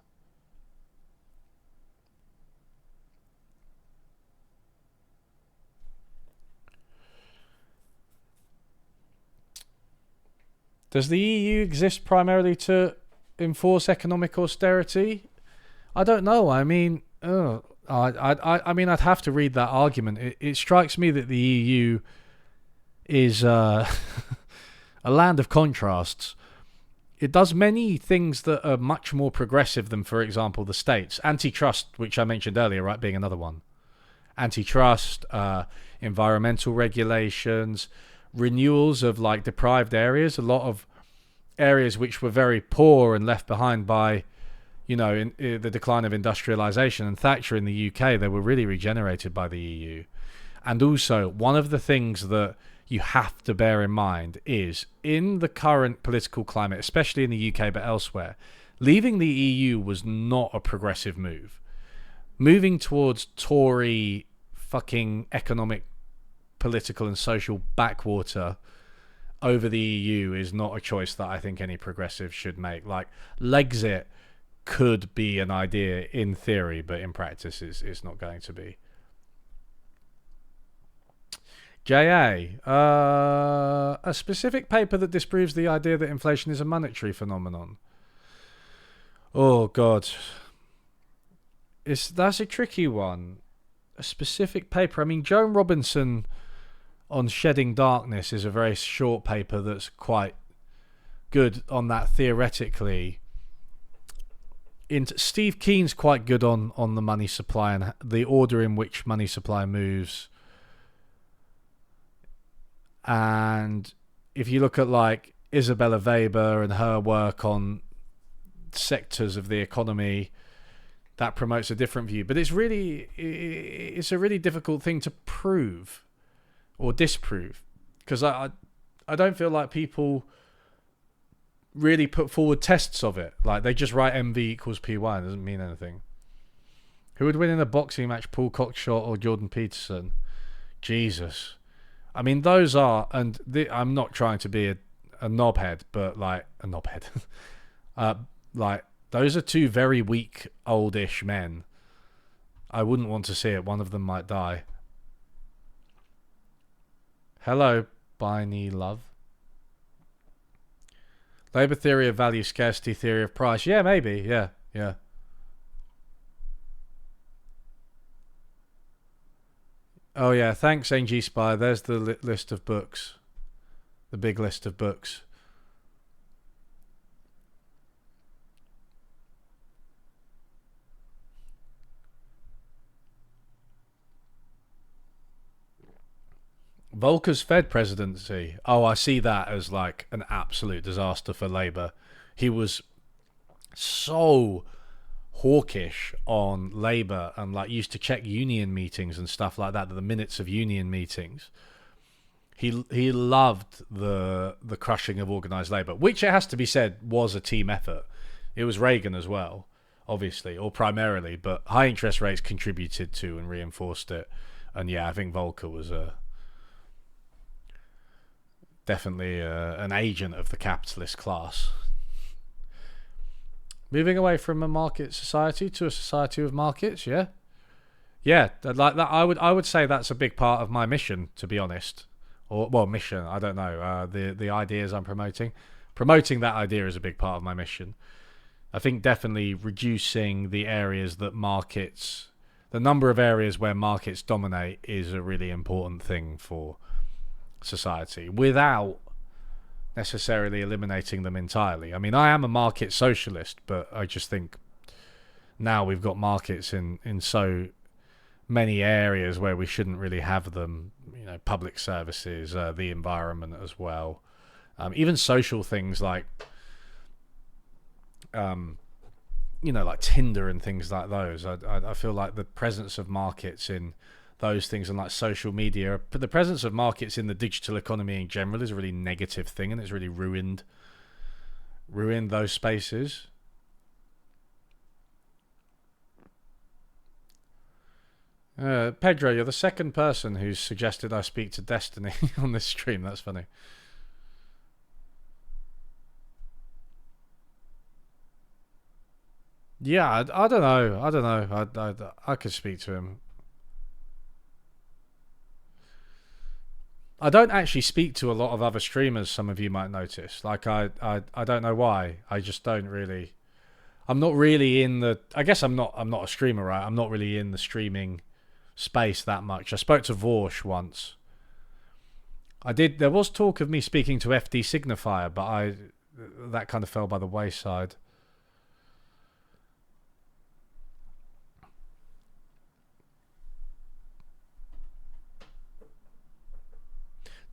Does the EU exist primarily to enforce economic austerity? I don't know. I mean, I mean, I'd have to read that argument. It strikes me that the EU is a land of contrasts. It does many things that are much more progressive than, for example, the States. Antitrust, which I mentioned earlier, right, being another one. Antitrust, environmental regulations, renewals of like deprived areas. A lot of areas which were very poor and left behind by, you know, in the decline of industrialization and Thatcher in the UK, they were really regenerated by the EU. And also, one of the things that you have to bear in mind is, in the current political climate, especially in the UK but elsewhere, leaving the EU was not a progressive move. Moving towards Tory fucking economic, political and social backwater over the EU is not a choice that I think any progressive should make. Like, Lexit could be an idea in theory, but in practice it's not going to be. JA, a specific paper that disproves the idea that inflation is a monetary phenomenon. Oh, God. That's a tricky one. A specific paper. I mean, Joan Robinson on Shedding Darkness is a very short paper that's quite good on that theoretically. Steve Keen's quite good on the money supply and the order in which money supply moves. And if you look at like Isabella Weber and her work on sectors of the economy, that promotes a different view. But it's a really difficult thing to prove or disprove, because I don't feel like people really put forward tests of it. Like, they just write MV equals PY. It doesn't mean anything. Who would win in a boxing match, Paul Cockshott or Jordan Peterson? Jesus. I mean, those are, and I'm not trying to be a knobhead, but like a knobhead. Like, those are two very weak, oldish men. I wouldn't want to see it. One of them might die. Hello, Biney Love. Labour theory of value, scarcity theory of price. Yeah, maybe. Yeah. Oh, yeah. Thanks, NG Spy. There's the list of books. The big list of books. Volker's Fed presidency. Oh, I see that as like an absolute disaster for Labour. He was so hawkish on Labour and like used to check union meetings and stuff like that, the minutes of union meetings. He loved the crushing of organised labour, which, it has to be said, was a team effort. It was Reagan as well, obviously, or primarily, but high interest rates contributed to and reinforced it. And yeah, I think Volcker was definitely an agent of the capitalist class. Moving away from a market society to a society with markets, yeah. Yeah, like that. I would say that's a big part of my mission, to be honest. Or well, mission. I don't know. The ideas I'm promoting that idea is a big part of my mission. I think definitely reducing the areas that markets, the number of areas where markets dominate, is a really important thing for society, without necessarily eliminating them entirely. I mean, I am a market socialist, but I just think now we've got markets in so many areas where we shouldn't really have them. You know, public services, the environment as well, even social things like, like Tinder and things like those. I feel like the presence of markets in those things and like social media, but the presence of markets in the digital economy in general is a really negative thing, and it's really ruined those spaces. Pedro, you're the second person who's suggested I speak to Destiny on this stream. That's funny. Yeah, I don't know. I don't know. I could speak to him. I don't actually speak to a lot of other streamers. Some of you might notice. Like I don't know why. I just don't really. I'm not really in the. I guess I'm not a streamer, right? I'm not really in the streaming space that much. I spoke to Vorsh once. I did. There was talk of me speaking to FD Signifier, but that kind of fell by the wayside.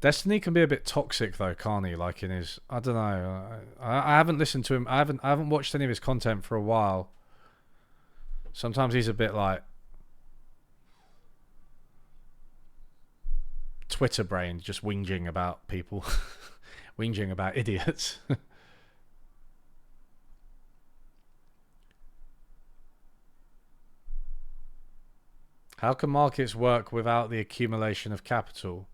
Destiny can be a bit toxic though, can't he? Like in his, I don't know. I haven't listened to him. I haven't watched any of his content for a while. Sometimes he's a bit like Twitter brain, just whinging about people, whinging about idiots. How can markets work without the accumulation of capital?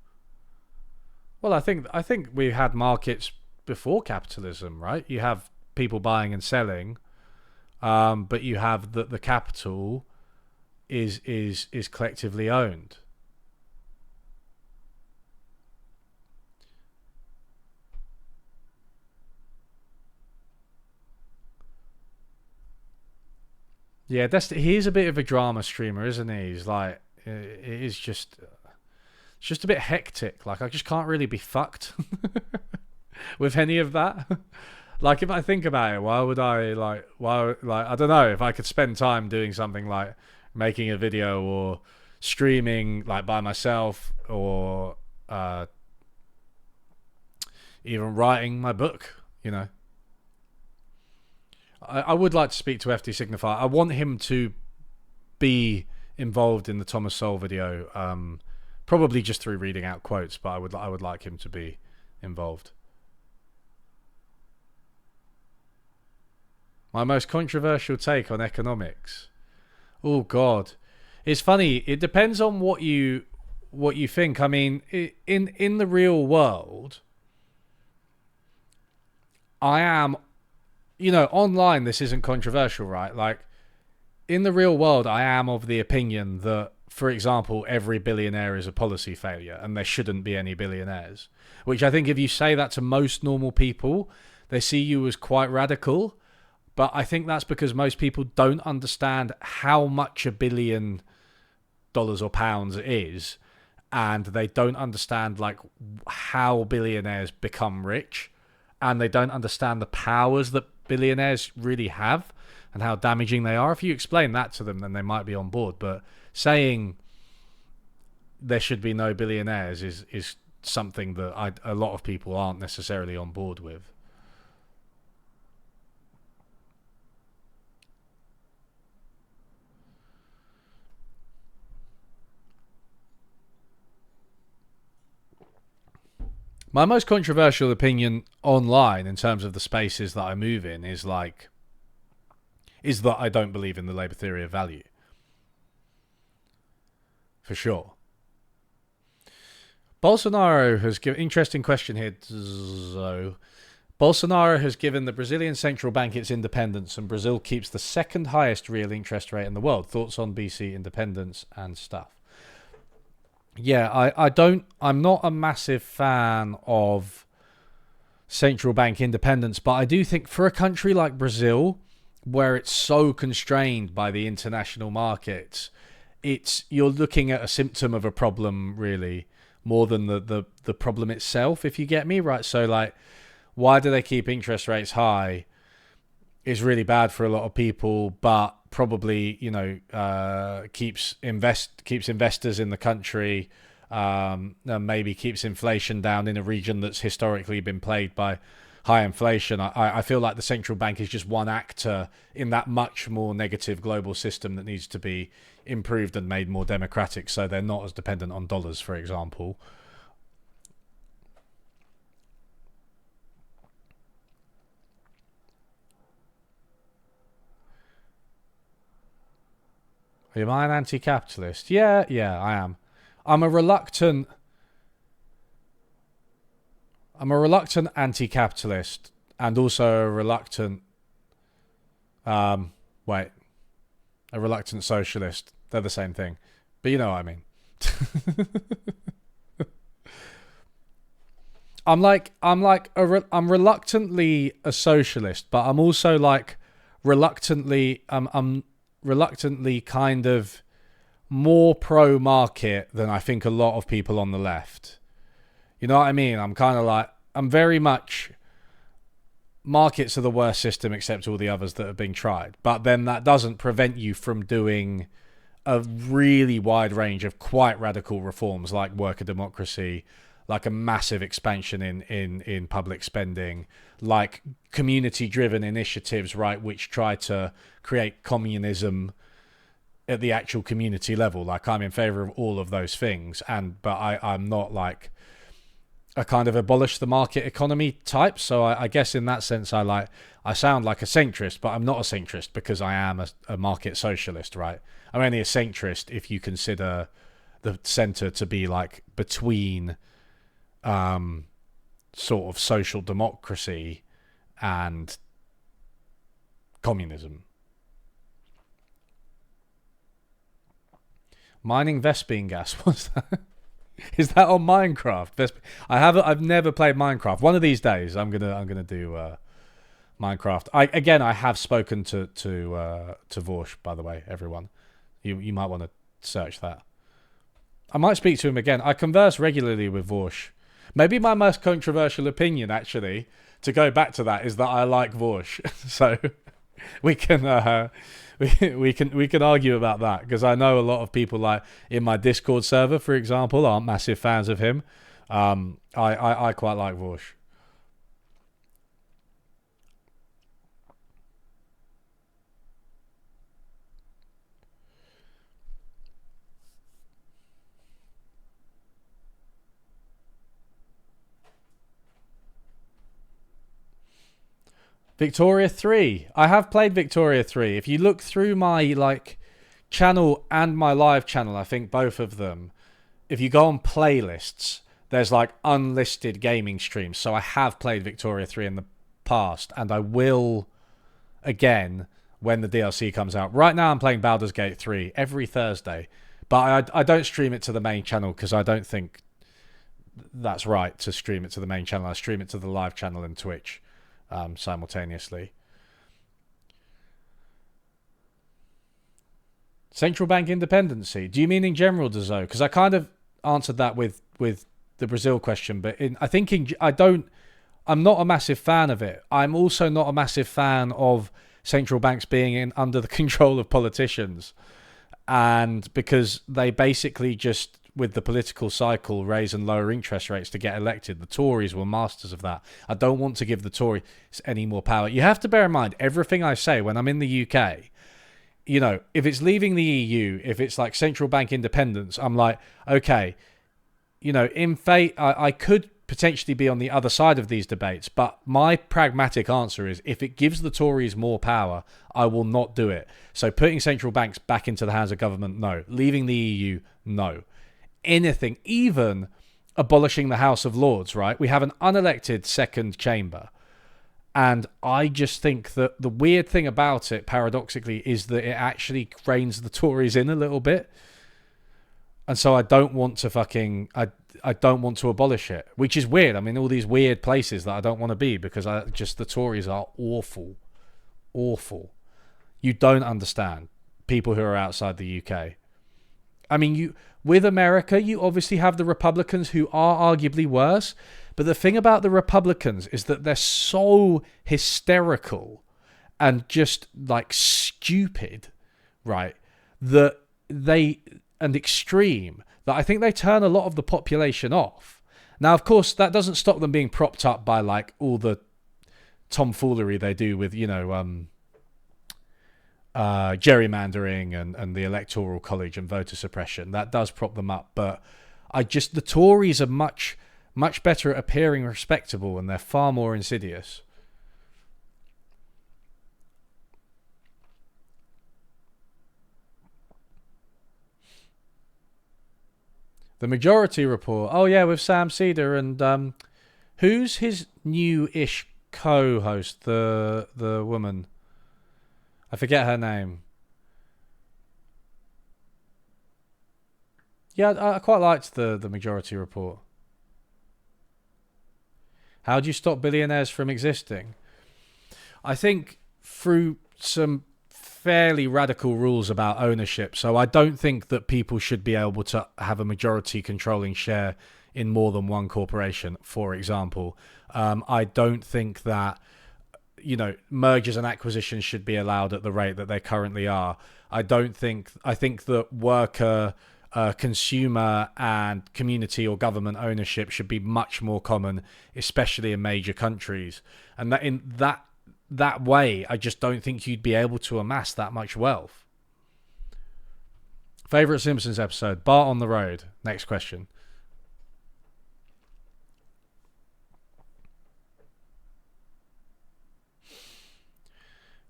Well, I think we had markets before capitalism, right? You have people buying and selling, but you have the capital is collectively owned. Yeah, he's a bit of a drama streamer, isn't he? He's like, it is just. It's just a bit hectic. Like, I just can't really be fucked with any of that. Like, if I think about it, why would I, I don't know, if I could spend time doing something like making a video or streaming, like, by myself, or even writing my book, you know. I would like to speak to FD Signifier. I want him to be involved in the Thomas Sowell video, probably just through reading out quotes, but I would like him to be involved. My most controversial take on economics. Oh God, it's funny. It depends on what you think. I mean, in the real world, I am, online. This isn't controversial, right? Like, in the real world, I am of the opinion that, for example, every billionaire is a policy failure and there shouldn't be any billionaires. Which I think if you say that to most normal people, they see you as quite radical. But I think that's because most people don't understand how much $1 billion or pounds is. And they don't understand like how billionaires become rich. And they don't understand the powers that billionaires really have and how damaging they are. If you explain that to them, then they might be on board. But saying there should be no billionaires is something that a lot of people aren't necessarily on board with. My most controversial opinion online in terms of the spaces that I move in is that I don't believe in the Labour theory of value. For sure. Bolsonaro has given interesting question here. So, Bolsonaro has given the Brazilian central bank its independence, and Brazil keeps the second highest real interest rate in the world. Thoughts on BC independence and stuff? Yeah, I'm not a massive fan of central bank independence, but I do think for a country like Brazil, where it's so constrained by the international markets, you're looking at a symptom of a problem really more than the problem itself, if you get me right. So like, why do they keep interest rates high? Is really bad for a lot of people, but probably keeps investors in the country, and maybe keeps inflation down in a region that's historically been plagued by high inflation. I feel like the central bank is just one actor in that much more negative global system that needs to be improved and made more democratic, so they're not as dependent on dollars, for example. Am I an anti-capitalist? Yeah, I am. I'm a reluctant anti-capitalist and also a reluctant wait, a reluctant socialist. They're the same thing, but you know what I mean. I'm reluctantly a socialist, but I'm also like I'm reluctantly kind of more pro market than I think a lot of people on the left. You know what I mean? I'm kind of like, I'm very much, markets are the worst system except all the others that have been tried. But then that doesn't prevent you from doing a really wide range of quite radical reforms like worker democracy, like a massive expansion in public spending, like community-driven initiatives, right, which try to create communism at the actual community level. Like, I'm in favor of all of those things, but I'm not like a kind of abolish the market economy type. So I guess in that sense, I sound like a centrist, but I'm not a centrist because I am a market socialist, right? I'm only a centrist if you consider the center to be like between sort of social democracy and communism. Mining Vespine gas, what's that? Is that on Minecraft? I've never played Minecraft. One of these days, I'm gonna do Minecraft. I have spoken to Vorsh, by the way, everyone. You might want to search that. I might speak to him again. I converse regularly with Vorsh. Maybe my most controversial opinion, actually, to go back to that, is that I like Vorsh. So we can we can argue about that, because I know a lot of people, like in my Discord server, for example, aren't massive fans of him. I quite like Vorsh. Victoria 3. I have played Victoria 3. If you look through my like channel and my live channel, I think both of them, if you go on playlists, there's like unlisted gaming streams. So I have played Victoria 3 in the past, and I will again when the DLC comes out. Right now I'm playing Baldur's Gate 3 every Thursday, but I don't stream it to the main channel because I don't think that's right to stream it to the main channel. I stream it to the live channel and Twitch simultaneously. Central bank independency. Do you mean in general, Dezo? Because I kind of answered that with the Brazil question, but I'm not a massive fan of it. I'm also not a massive fan of central banks being under the control of politicians, and because they basically just, with the political cycle, raise and lower interest rates to get elected. The Tories were masters of that. I don't want to give the Tories any more power. You have to bear in mind, everything I say when I'm in the UK, you know, if it's leaving the EU, if it's like central bank independence, I'm like, okay, you know, in fate, I could potentially be on the other side of these debates, but my pragmatic answer is, if it gives the Tories more power, I will not do it. So putting central banks back into the hands of government, no. Leaving the EU, no. Anything, even abolishing the House of Lords, right? We have an unelected second chamber. And I just think that the weird thing about it, paradoxically, is that it actually reins the Tories in a little bit. And so I don't want to I don't want to abolish it, which is weird. I mean, all these weird places that I don't want to be, because the Tories are awful. Awful. You don't understand people who are outside the UK. I mean, with America, you obviously have the Republicans who are arguably worse. But the thing about the Republicans is that they're so hysterical and just like stupid, right? And extreme, that I think they turn a lot of the population off. Now, of course, that doesn't stop them being propped up by like all the tomfoolery they do with, gerrymandering and the Electoral College and voter suppression. That does prop them up. But the Tories are much better at appearing respectable, and they're far more insidious. The Majority Report. Oh yeah, with Sam Cedar and who's his new-ish co-host? The woman. I forget her name. Yeah, I quite liked the Majority Report. How do you stop billionaires from existing? I think through some fairly radical rules about ownership. So I don't think that people should be able to have a majority controlling share in more than one corporation, for example. I don't think that, mergers and acquisitions should be allowed at the rate that they currently are. I think that worker, consumer and community or government ownership should be much more common, especially in major countries. And that in that way, I just don't think you'd be able to amass that much wealth. Favorite Simpsons episode? Bart on the road. Next question.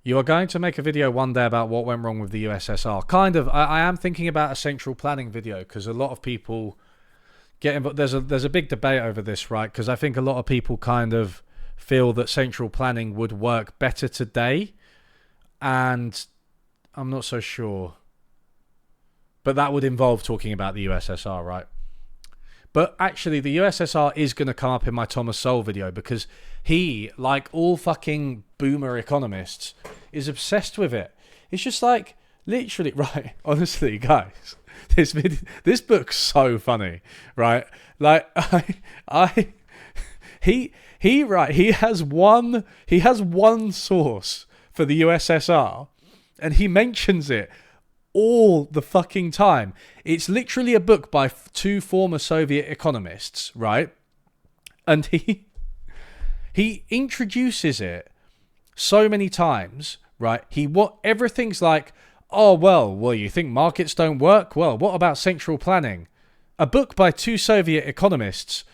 You are going to make a video one day about what went wrong with the USSR. Kind of. I am thinking about a central planning video, because a lot of people get involved. There's a big debate over this, right? Because I think a lot of people kind of feel that central planning would work better today, and I'm not so sure. But that would involve talking about the USSR, right? But actually, the USSR is going to come up in my Thomas Sowell video, because he, like all fucking boomer economists, is obsessed with it. It's just like, literally, right? Honestly, guys, this book's so funny, right? Like, he has one source for the USSR, and he mentions it all the fucking time. It's literally a book by two former Soviet economists, right? And he introduces it so many times, right? Everything's like, oh, well, you think markets don't work? Well, what about central planning? A book by two Soviet economists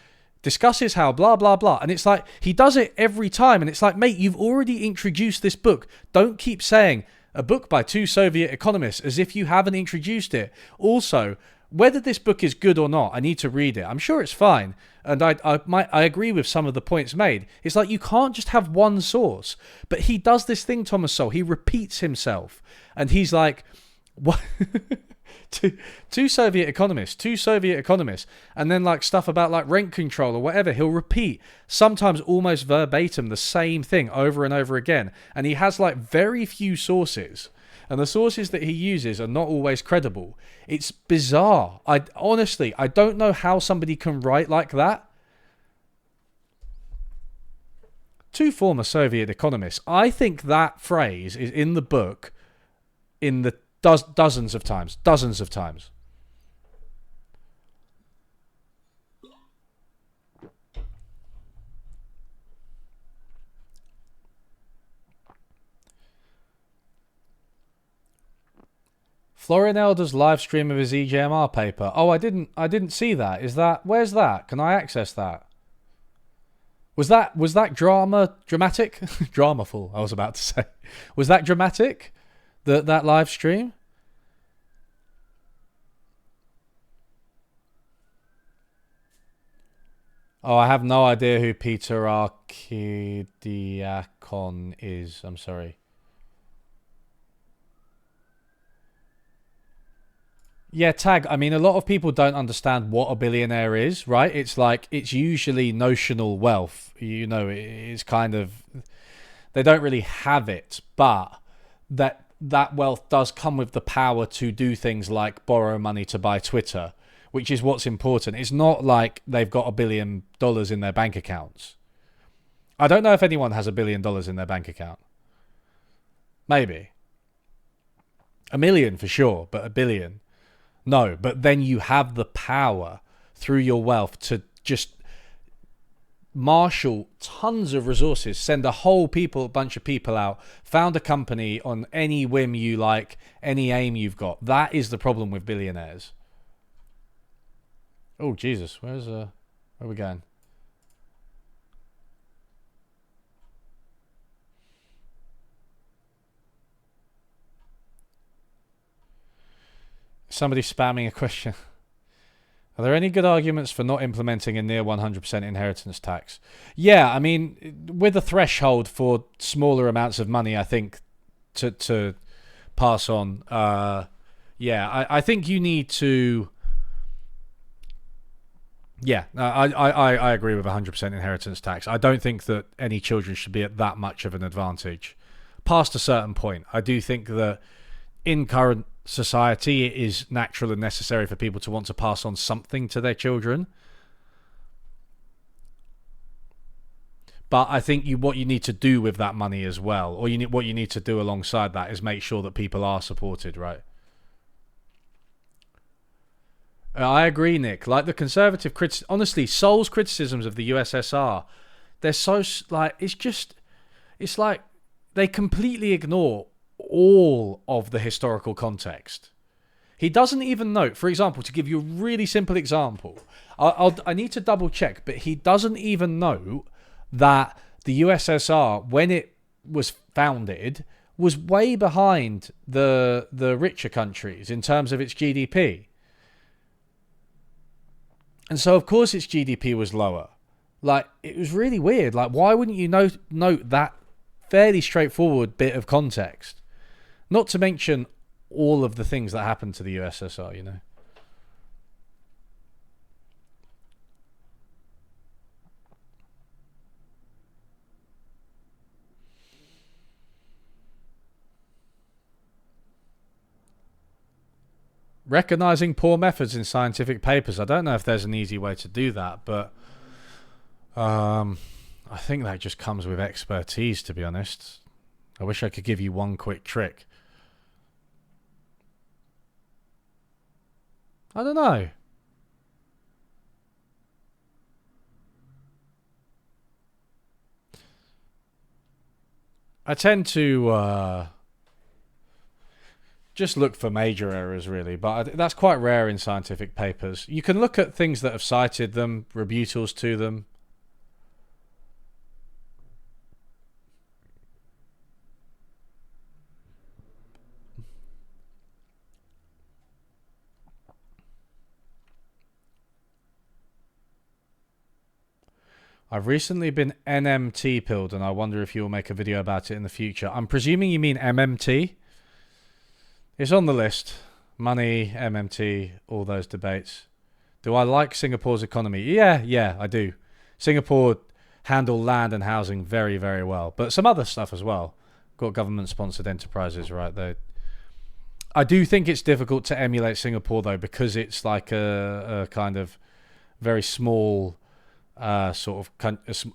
discusses how blah, blah, blah. And it's like, he does it every time. And it's like, mate, you've already introduced this book. Don't keep saying a book by two Soviet economists as if you haven't introduced it. Also, whether this book is good or not, I need to read it. I'm sure it's fine. And I agree with some of the points made. It's like, you can't just have one source. But he does this thing, Thomas Sowell. He repeats himself. And he's like, what? two Soviet economists. And then like stuff about like rent control or whatever. He'll repeat, sometimes almost verbatim, the same thing over and over again. And he has like very few sources. And the sources that he uses are not always credible. It's bizarre. I don't know how somebody can write like that. Two former Soviet economists. I think that phrase is in the book in the dozens of times. Florian Elder's live stream of his EJMR paper. Oh, I didn't see that. Where's that? Can I access that? Was that dramatic? Dramaful, I was about to say. Was that dramatic? That live stream? Oh, I have no idea who Peter Archidiakon is. I'm sorry. Yeah, tag. I mean, a lot of people don't understand what a billionaire is, right? It's like, it's usually notional wealth. You know, it's kind of, they don't really have it, but that wealth does come with the power to do things like borrow money to buy Twitter, which is what's important. It's not like they've got $1 billion in their bank accounts. I don't know if anyone has $1 billion in their bank account. Maybe. 1 million for sure, but 1 billion. No, but then you have the power through your wealth to just marshal tons of resources, send a bunch of people out, found a company on any whim you like, any aim you've got. That is the problem with billionaires. Oh, Jesus. Where are we going? Somebody spamming a question. Are there any good arguments for not implementing a near 100% inheritance tax? Yeah, I mean, with a threshold for smaller amounts of money, I think, to pass on. Yeah, I think you need to. Yeah, I agree with 100% inheritance tax. I don't think that any children should be at that much of an advantage. Past a certain point, I do think that in current society, it is natural and necessary for people to want to pass on something to their children. But I think what you need to do with that money as well, or what you need to do alongside that, is make sure that people are supported, right? I agree, Nick. Like the conservative honestly, Sol's criticisms of the USSR, they're so like it's like they completely ignore all of the historical context. He doesn't even note, for example, to give you a really simple example, I need to double check, but he doesn't even note that the USSR, when it was founded, was way behind the richer countries in terms of its GDP. And so, of course, its GDP was lower. Like, it was really weird. Like, why wouldn't you note that fairly straightforward bit of context? Not to mention all of the things that happened to the USSR, you know. Recognizing poor methods in scientific papers. I don't know if there's an easy way to do that, but I think that just comes with expertise, to be honest. I wish I could give you one quick trick. I don't know. I tend to just look for major errors, really, but that's quite rare in scientific papers. You can look at things that have cited them, rebuttals to them. I've recently been NMT pilled, and I wonder if you'll make a video about it in the future. I'm presuming you mean MMT? It's on the list. Money, MMT, all those debates. Do I like Singapore's economy? Yeah, I do. Singapore handle land and housing very, very well. But some other stuff as well. Got government-sponsored enterprises, right? I do think it's difficult to emulate Singapore, though, because it's like a kind of very small... a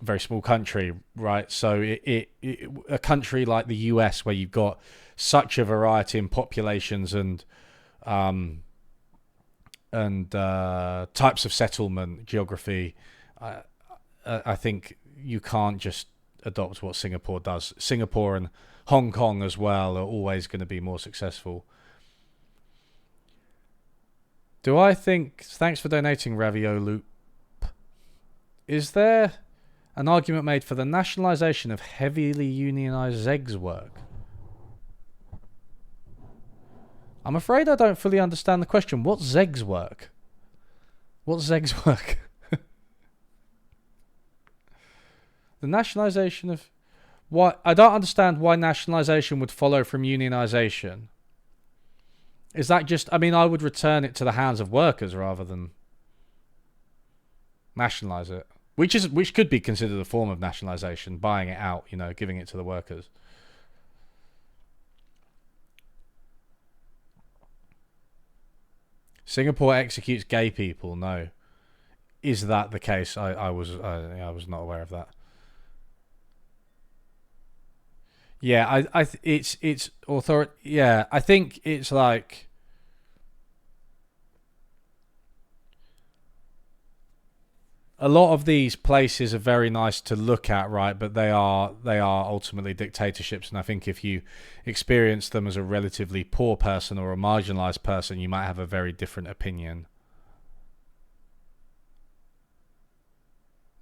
very small country, right? So a country like the US, where you've got such a variety in populations and types of settlement, geography, I think you can't just adopt what Singapore does. Singapore and Hong Kong as well are always going to be more successful. Do I think... Thanks for donating, Raviolo. Is there an argument made for the nationalisation of heavily unionised ZEGS work? I'm afraid I don't fully understand the question. What's ZEGS work? What's ZEGS work? The nationalisation of... Why? I don't understand why nationalisation would follow from unionisation. Is that just... I mean, I would return it to the hands of workers rather than nationalise it. Which could be considered a form of nationalisation, buying it out, you know, giving it to the workers. Singapore executes gay people. No. Is that the case? I was not aware of that. Yeah, it's author. Yeah, I think it's like a lot of these places are very nice to look at, right? But they are ultimately dictatorships, and I think if you experience them as a relatively poor person or a marginalized person, you might have a very different opinion.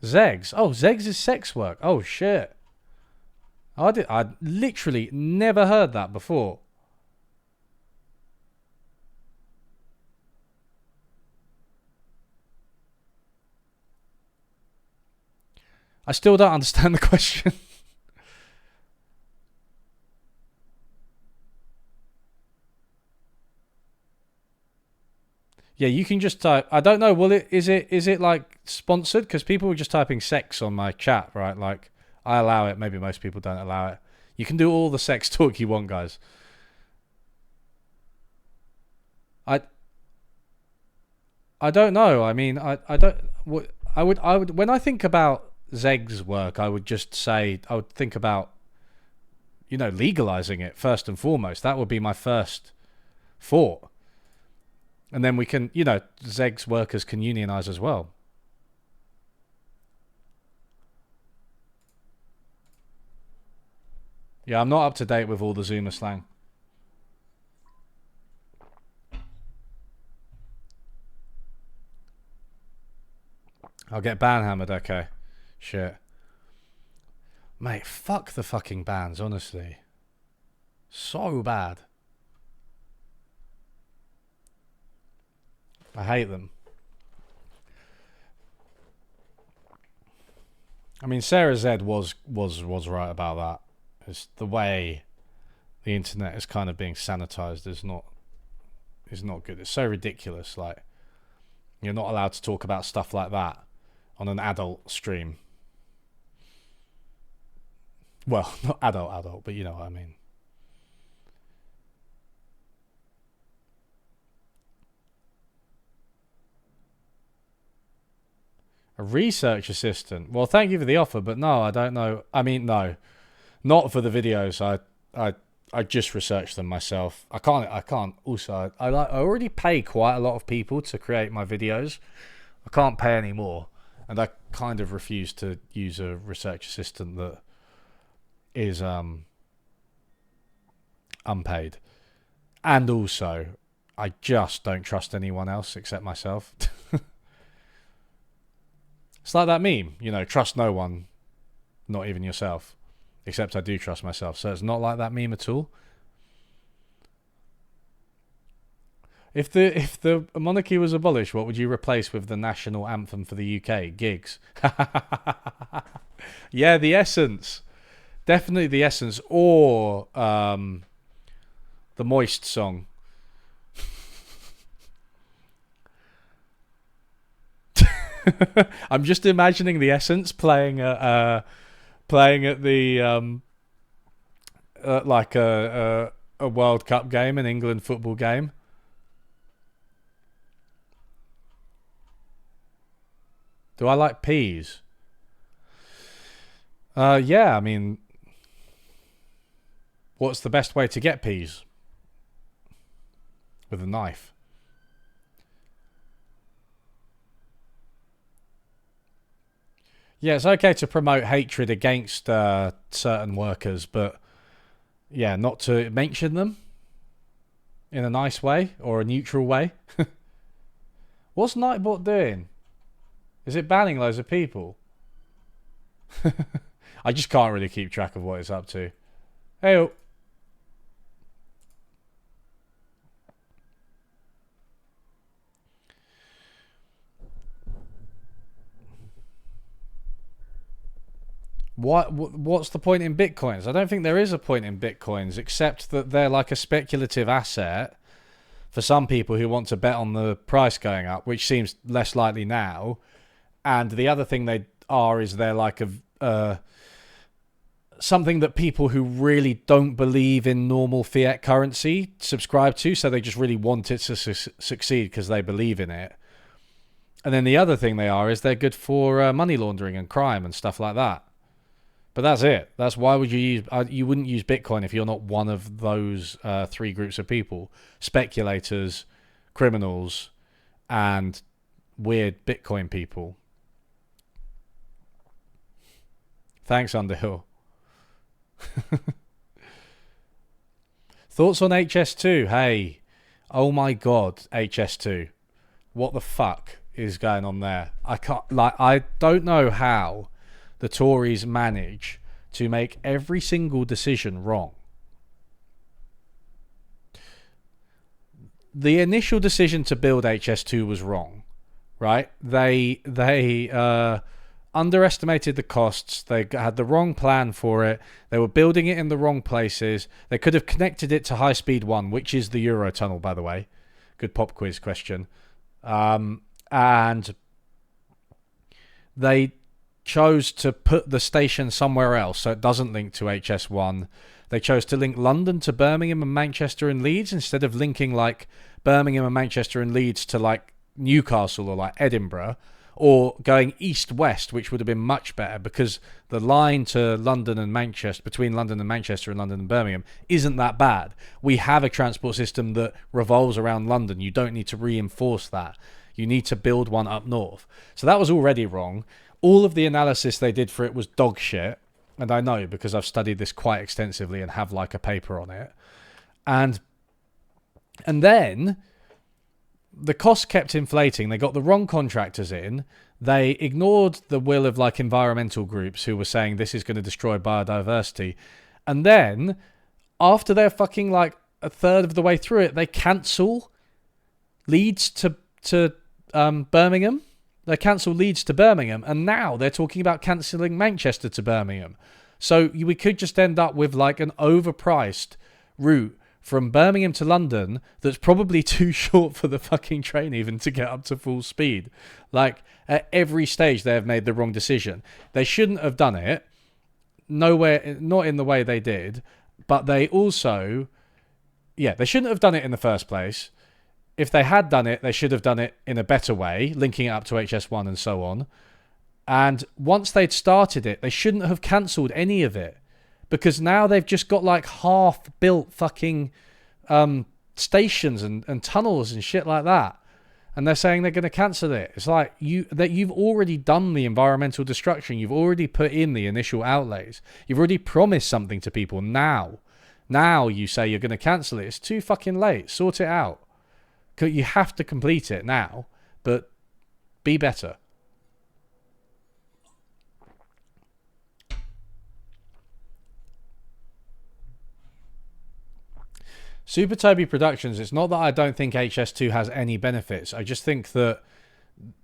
Zegs. Oh, Zegs is sex work. Oh shit. I literally never heard that before. I still don't understand the question. Yeah, you can just type. I don't know. Will it? Is it like sponsored? Because people were just typing sex on my chat, right? Like I allow it. Maybe most people don't allow it. You can do all the sex talk you want, guys. I I don't know. I mean, I don't. I would when I think about Zeg's work, I would just say I would think about legalizing it first and foremost. That would be my first thought, and then we can Zeg's workers can unionize as well. Yeah, I'm not up to date with all the Zoomer slang. I'll get banhammered. Okay, shit, mate. Fuck the fucking bans. Honestly, so bad. I hate them. I mean, Sarah Z was right about that. It's the way the internet is kind of being sanitized is not good. It's so ridiculous. Like you're not allowed to talk about stuff like that on an adult stream. Well, not adult, but you know what I mean. A research assistant. Well, thank you for the offer, but no, I don't know. I mean, no, not for the videos. I just research them myself. I can't. Also, I already pay quite a lot of people to create my videos. I can't pay any more, and I kind of refuse to use a research assistant that is unpaid. And also, I just don't trust anyone else except myself. It's like that meme, trust no one, not even yourself. Except I do trust myself, so it's not like that meme at all. If the monarchy was abolished, what would you replace with the national anthem for the UK? Gigs. Yeah, the Essence. Definitely the Essence. Or the Moist song. I'm just imagining the Essence playing at the like a World Cup game, an England football game. Do I like peas? Yeah, I mean, what's the best way to get peas? With a knife. Yeah, it's okay to promote hatred against certain workers, but yeah, not to mention them in a nice way or a neutral way. What's Nightbot doing? Is it banning loads of people? I just can't really keep track of what it's up to. Hey, What's the point in bitcoins? I don't think there is a point in bitcoins, except that they're like a speculative asset for some people who want to bet on the price going up, which seems less likely now. And the other thing they are is they're like something that people who really don't believe in normal fiat currency subscribe to, so they just really want it to succeed because they believe in it. And then the other thing they are is they're good for money laundering and crime and stuff like that. But that's it. That's why would you wouldn't use Bitcoin if you're not one of those three groups of people: speculators, criminals, and weird Bitcoin people. Thanks, Underhill. Thoughts on HS2? Hey, oh my god, HS2. What the fuck is going on there? I don't know how the Tories manage to make every single decision wrong. The initial decision to build HS2 was wrong, right? They underestimated the costs. They had the wrong plan for it. They were building it in the wrong places. They could have connected it to High Speed 1, which is the Eurotunnel, by the way. Good pop quiz question. And they chose to put the station somewhere else so it doesn't link to HS1. They chose to link London to Birmingham and Manchester and Leeds instead of linking like Birmingham and Manchester and Leeds to like Newcastle or like Edinburgh, or going east-west, which would have been much better because the line to London and Manchester, between London and Manchester and London and Birmingham, isn't that bad. We have a transport system that revolves around London. You don't need to reinforce that. You need to build one up north. So that was already wrong. All of the analysis they did for it was dog shit. And I know because I've studied this quite extensively and have like a paper on it. And then the costs kept inflating. They got the wrong contractors in. They ignored the will of like environmental groups who were saying this is going to destroy biodiversity. And then after they're fucking like a third of the way through it, they cancel Leeds to Birmingham. They cancel Leeds to Birmingham. And now they're talking about cancelling Manchester to Birmingham. So we could just end up with like an overpriced route from Birmingham to London that's probably too short for the fucking train even to get up to full speed. Like, at every stage they have made the wrong decision. They shouldn't have done it. Nowhere, not in the way they did. But they also, they shouldn't have done it in the first place. If they had done it, they should have done it in a better way, linking it up to HS1 and so on. And once they'd started it, they shouldn't have cancelled any of it. Because now they've just got like half-built fucking stations and tunnels and shit like that. And they're saying they're going to cancel it. It's like you've already done the environmental destruction. You've already put in the initial outlays. You've already promised something to people. Now you say you're going to cancel it. It's too fucking late. Sort it out. You have to complete it now. But be better. Super Toby Productions, it's not that I don't think HS2 has any benefits. I just think that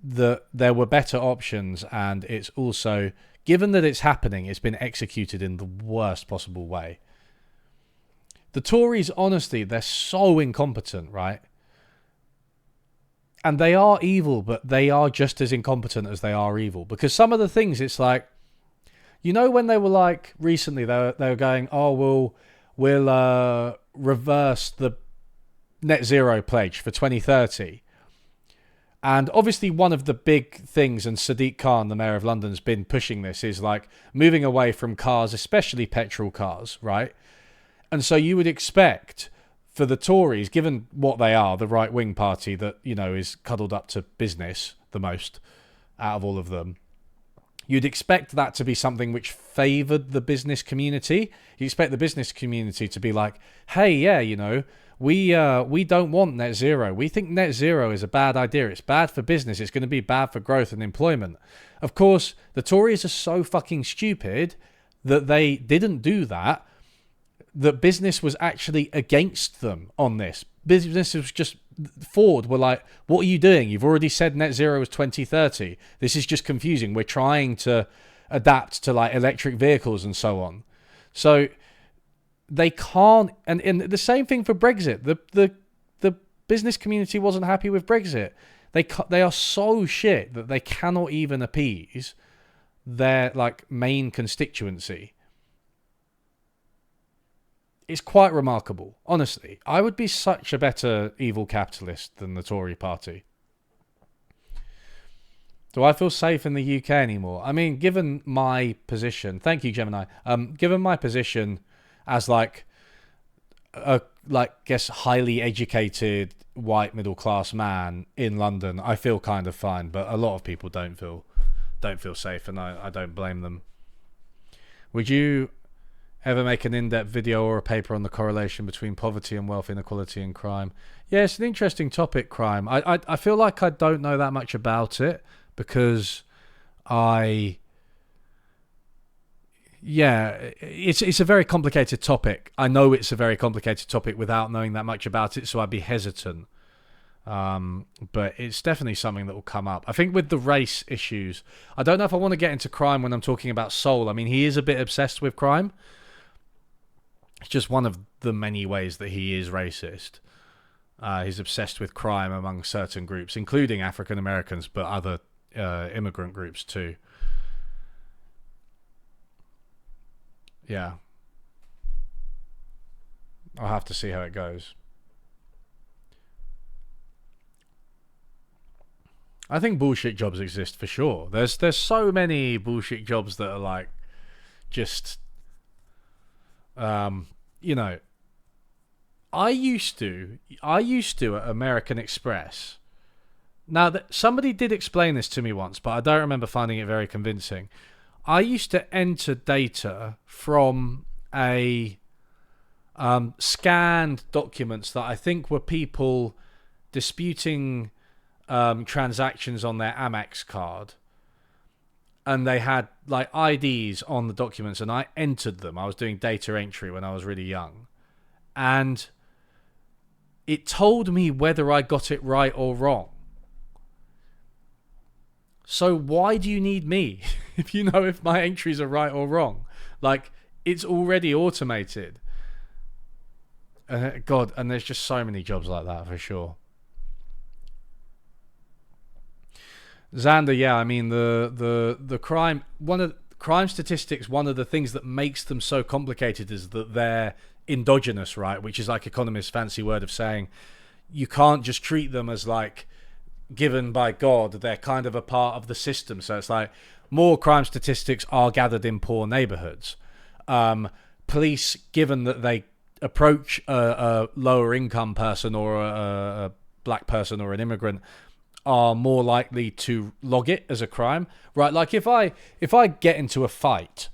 there were better options, and it's also, given that it's happening, it's been executed in the worst possible way. The Tories, honestly, they're so incompetent, right? And they are evil, but they are just as incompetent as they are evil. Because some of the things, it's like, you know when they were like, recently, they were going, oh, we'll reverse the net zero pledge for 2030. And obviously one of the big things, and Sadiq Khan, the mayor of London, has been pushing this, is like moving away from cars, especially petrol cars, right? And so you would expect for the Tories, given what they are, the right-wing party that, you know, is cuddled up to business the most out of all of them, you'd expect that to be something which favoured the business community. You expect the business community to be like, hey, yeah, you know, we don't want net zero. We think net zero is a bad idea. It's bad for business. It's going to be bad for growth and employment. Of course, the Tories are so fucking stupid that they didn't do that, that business was actually against them on this. Business was just... Ford were like, what are you doing? You've already said net zero is 2030. This is just confusing. We're trying to adapt to like electric vehicles and so on. So they can't, and the same thing for Brexit. The business community wasn't happy with Brexit. They are so shit that they cannot even appease their like main constituency. It's quite remarkable, honestly. I would be such a better evil capitalist than the Tory party. Do I feel safe in the UK anymore? I mean, given my position, thank you, Gemini. Given my position as like a guess highly educated white middle class man in London, I feel kind of fine. But a lot of people don't feel safe, and I don't blame them. Would you ever make an in-depth video or a paper on the correlation between poverty and wealth inequality and crime? Yeah, it's an interesting topic, crime. I feel like I don't know that much about it because it's a very complicated topic. I know it's a very complicated topic without knowing that much about it, so I'd be hesitant. But it's definitely something that will come up. I think with the race issues, I don't know if I want to get into crime when I'm talking about Soul. I mean, he is a bit obsessed with crime. It's just one of the many ways that he is racist. He's obsessed with crime among certain groups, including African Americans, but other immigrant groups too. Yeah. I'll have to see how it goes. I think bullshit jobs exist for sure. There's so many bullshit jobs that are like just you know, I used to at American Express. Now that somebody did explain this to me once, but I don't remember finding it very convincing. I used to enter data from a scanned documents that I think were people disputing transactions on their Amex card, and they had like IDs on the documents, and I entered them. I was doing data entry when I was really young, and it told me whether I got it right or wrong. So why do you need me if you know if my entries are right or wrong? Like, it's already automated. God, and there's just so many jobs like that for sure. Xander, yeah, I mean the crime crime statistics, one of the things that makes them so complicated is that they're endogenous, right? Which is like economists' fancy word of saying you can't just treat them as like given by God. They're kind of a part of the system. So it's like more crime statistics are gathered in poor neighborhoods. Police, given that they approach a lower income person or a black person or an immigrant, are more likely to log it as a crime, right? Like if I get into a fight,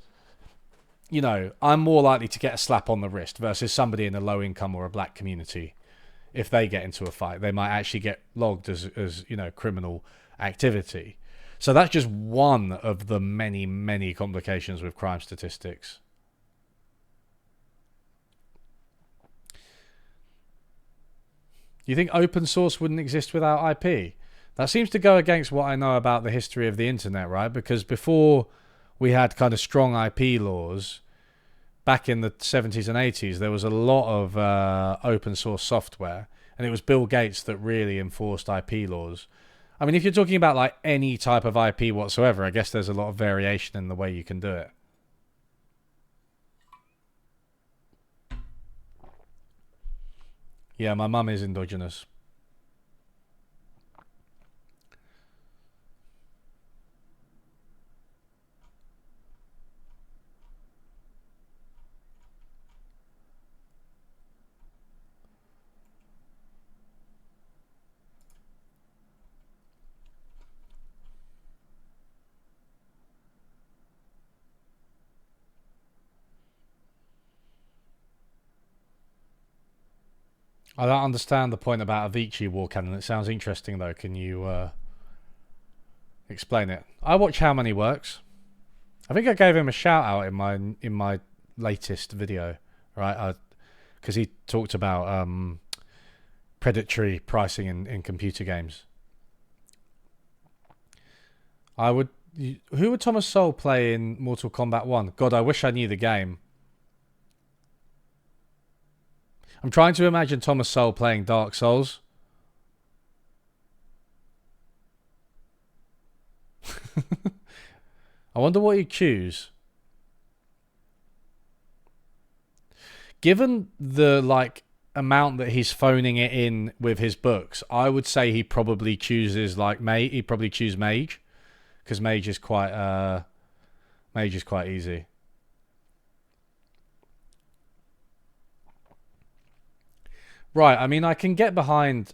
you know, I'm more likely to get a slap on the wrist versus somebody in a low income or a black community. If they get into a fight, they might actually get logged as you know, criminal activity. So that's just one of the many, many complications with crime statistics. You think open source wouldn't exist without IP? That seems to go against what I know about the history of the internet, right? Because before we had kind of strong IP laws, back in the 70s and 80s, there was a lot of open source software, and it was Bill Gates that really enforced IP laws. I mean, if you're talking about like any type of IP whatsoever, I guess there's a lot of variation in the way you can do it. Yeah, my mum is endogenous. I don't understand the point about Avicii war cannon. It sounds interesting though. Can you explain it? I watch How Many Works. I think I gave him a shout out in my latest video, right? Because he talked about predatory pricing in computer games. I would Who would Thomas Sowell play in Mortal Kombat 1? God, I wish I knew the game. I'm trying to imagine Thomas Sowell playing Dark Souls. I wonder what he'd choose. Given the amount that he's phoning it in with his books, I would say he probably chooses he'd probably choose Mage, because Mage is quite easy. Right, I mean I can get behind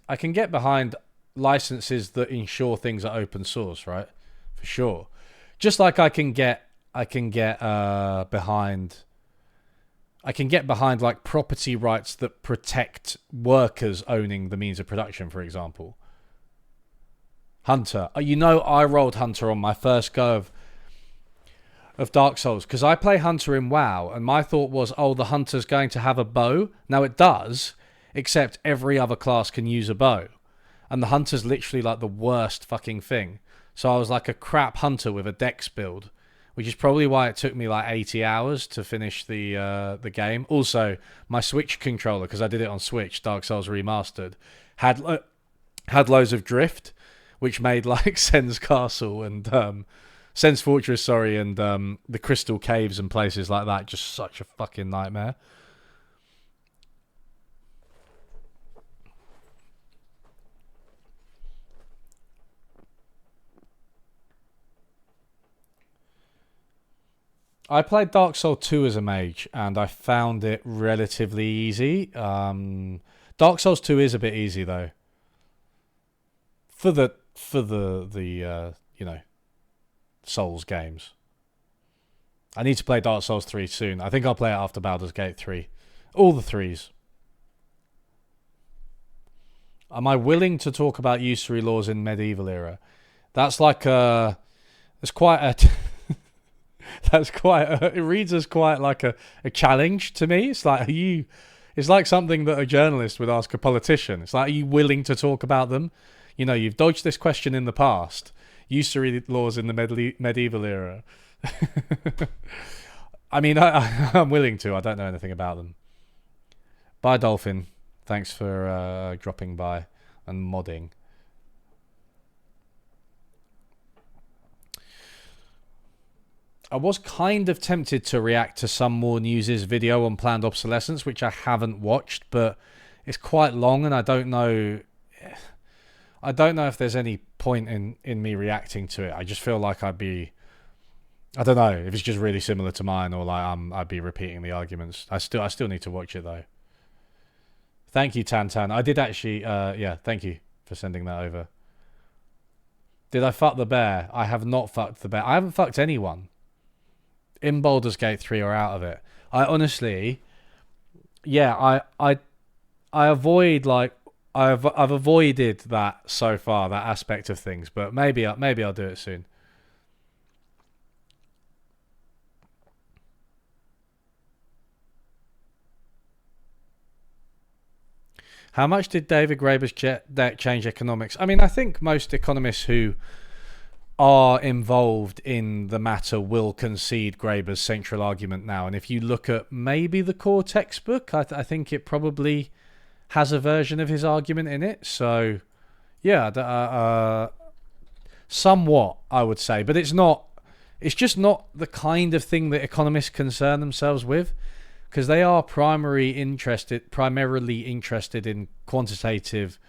licenses that ensure things are open source, right? For sure. Just like I can get behind like property rights that protect workers owning the means of production, for example. Hunter. I rolled Hunter on my first go of Dark Souls because I play Hunter in WoW, and my thought was, oh, the Hunter's going to have a bow. Now it does, except every other class can use a bow. And the Hunter's literally like the worst fucking thing. So I was like a crap Hunter with a dex build, which is probably why it took me like 80 hours to finish the game. Also, my Switch controller, because I did it on Switch, Dark Souls Remastered, had loads of drift, which made like Sen's Castle and Sen's Fortress, and the Crystal Caves and places like that just such a fucking nightmare. I played Dark Souls 2 as a mage, and I found it relatively easy. Dark Souls 2 is a bit easy though, for the Souls games. I need to play Dark Souls 3 soon. I think I'll play it after Baldur's Gate 3. All the threes. Am I willing to talk about usury laws in medieval era? That's like a... It's quite a... it reads as quite like a challenge to me. It's like, it's like something that a journalist would ask a politician. It's like, are you willing to talk about them? You've dodged this question in the past. Usury laws in the medieval era. I mean, I'm willing to. I don't know anything about them. Bye, Dolphin. Thanks for dropping by and modding. I was kind of tempted to react to some more News' video on planned obsolescence, which I haven't watched, but it's quite long, and I don't know if there's any point in me reacting to it. I just feel like I don't know if it's just really similar to mine, or like I'd be repeating the arguments. I still need to watch it though. Thank you, Tantan. I did actually. Thank you for sending that over. Did I fuck the bear? I have not fucked the bear. I haven't fucked anyone. In Baldur's Gate 3 or out of it. I honestly, I avoid I've avoided that so far, that aspect of things, but maybe I'll do it soon. How much did David Graeber's debt change economics? I mean, I think most economists who are involved in the matter will concede Graeber's central argument now. And if you look at maybe the core textbook, I think it probably has a version of his argument in it. So, yeah, somewhat, I would say. But it's just not the kind of thing that economists concern themselves with, because they are primarily interested in quantitative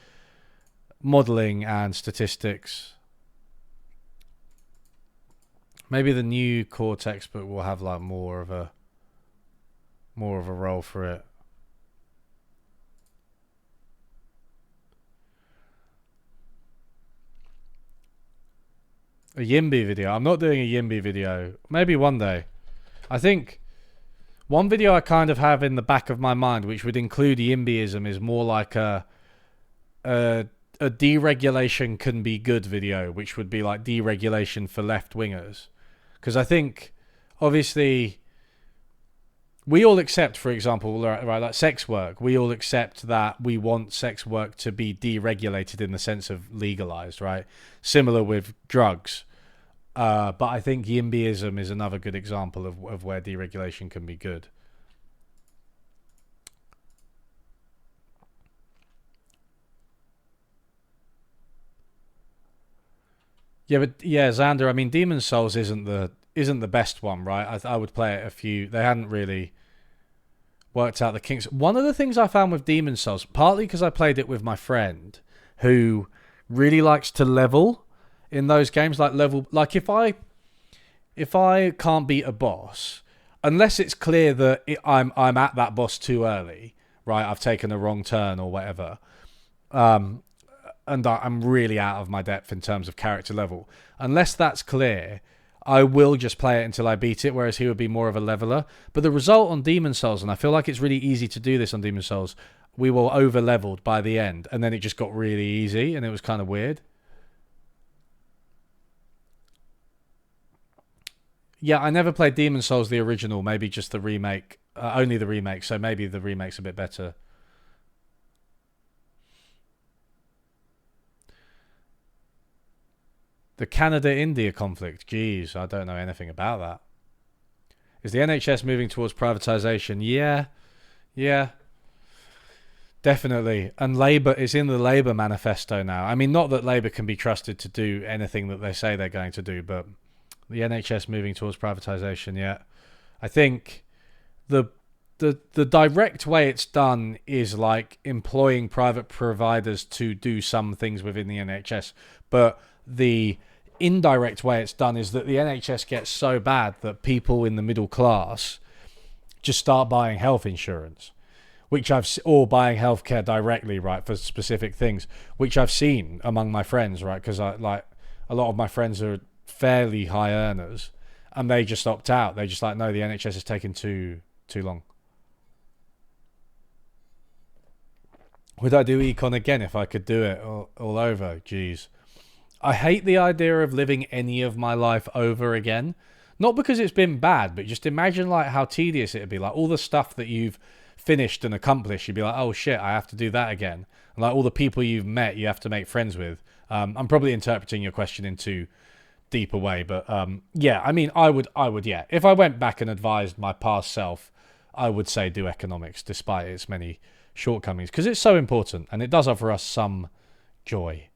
modeling and statistics. Maybe the new core textbook will have like more of a role for it. A Yimby video. I'm not doing a Yimby video. Maybe one day. I think one video I kind of have in the back of my mind, which would include Yimbyism, is more like a deregulation can be good video, which would be like deregulation for left wingers. Because I think, obviously, we all accept, for example, right, like sex work. We all accept that we want sex work to be deregulated in the sense of legalized, right? Similar with drugs. But I think YIMBYism is another good example of where deregulation can be good. Yeah, but yeah, Xander. I mean, Demon Souls isn't the best one, right? I would play it a few. They hadn't really worked out the kinks. One of the things I found with Demon Souls, partly because I played it with my friend, who really likes to level in those games, like if I can't beat a boss, unless it's clear that I'm at that boss too early, right? I've taken a wrong turn or whatever. And I'm really out of my depth in terms of character level. Unless that's clear, I will just play it until I beat it, whereas he would be more of a leveler. But the result on Demon Souls, and I feel like it's really easy to do this on Demon Souls, we were over-leveled by the end, and then it just got really easy, and it was kind of weird. Yeah, I never played Demon Souls, the original, maybe just the remake, only the remake, so maybe the remake's a bit better. The Canada-India conflict. Jeez, I don't know anything about that. Is the NHS moving towards privatisation? Yeah. Yeah. Definitely. And Labour is in the Labour manifesto now. I mean, not that Labour can be trusted to do anything that they say they're going to do, but the NHS moving towards privatisation, yeah. I think the the direct way it's done is like employing private providers to do some things within the NHS, but the indirect way it's done is that the NHS gets so bad that people in the middle class just start buying health insurance, or buying healthcare directly, right, for specific things, which I've seen among my friends, right, because I like a lot of my friends are fairly high earners, and they just opt out. They just like, no, the NHS is taking too long. Would I do econ again if I could do it all over? Jeez. I hate the idea of living any of my life over again. Not because it's been bad, but just imagine like how tedious it'd be. Like all the stuff that you've finished and accomplished, you'd be like, oh shit, I have to do that again. And like all the people you've met, you have to make friends with. I'm probably interpreting your question in too deep a way, but yeah, I mean, I would, yeah. If I went back and advised my past self, I would say do economics, despite its many shortcomings, because it's so important and it does offer us some joy.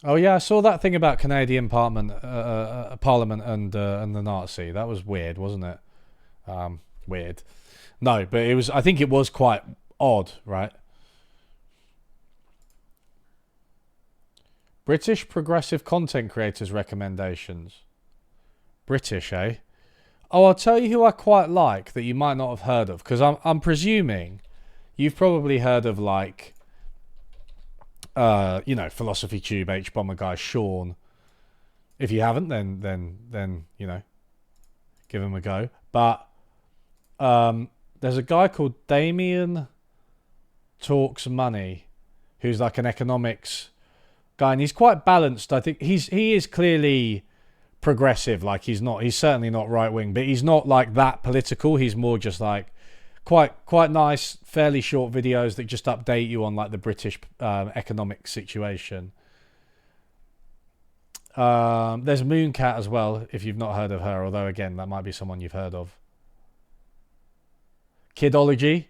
Oh yeah, I saw that thing about Canadian Parliament and the Nazi. That was weird, wasn't it? Weird. No, but it was. I think it was quite odd, right? British progressive content creators recommendations. British, eh? Oh, I'll tell you who I quite like that you might not have heard of, because I'm presuming you've probably heard of like Philosophy Tube, H Bomber guy, Sean. If you haven't, then give him a go. But there's a guy called Damien Talks Money, who's like an economics guy, and he's quite balanced. I think he is clearly progressive. Like he's certainly not right wing, but he's not like that political. He's more just like quite nice, fairly short videos that just update you on like the British economic situation. There's Mooncat as well, if you've not heard of her, although again that might be someone you've heard of. Kidology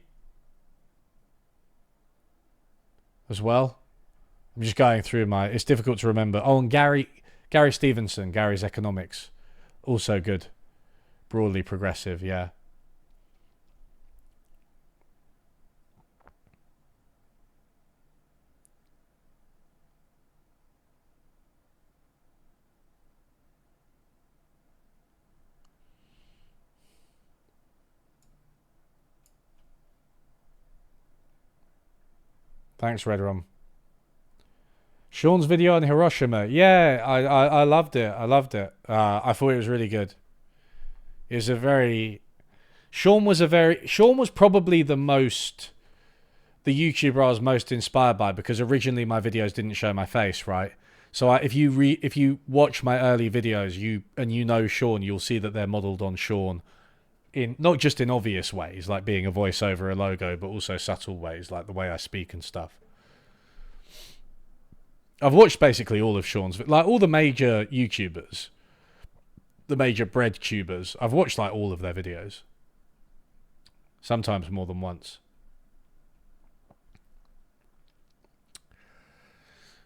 as well. I'm just going through it's difficult to remember. Oh, and Gary Stevenson, Gary's Economics, also good, broadly progressive, yeah. Thanks, Redrum. Sean's video on Hiroshima. Yeah, I loved it. I loved it. I thought it was really good. It was Sean was probably the YouTuber I was most inspired by, because originally my videos didn't show my face, right? So if you watch my early videos, you know Sean, you'll see that they're modelled on Sean in not just in obvious ways, like being a voice over a logo, but also subtle ways, like the way I speak and stuff. I've watched basically all of Sean's, like all the major YouTubers, the major bread tubers. I've watched like all of their videos, sometimes more than once.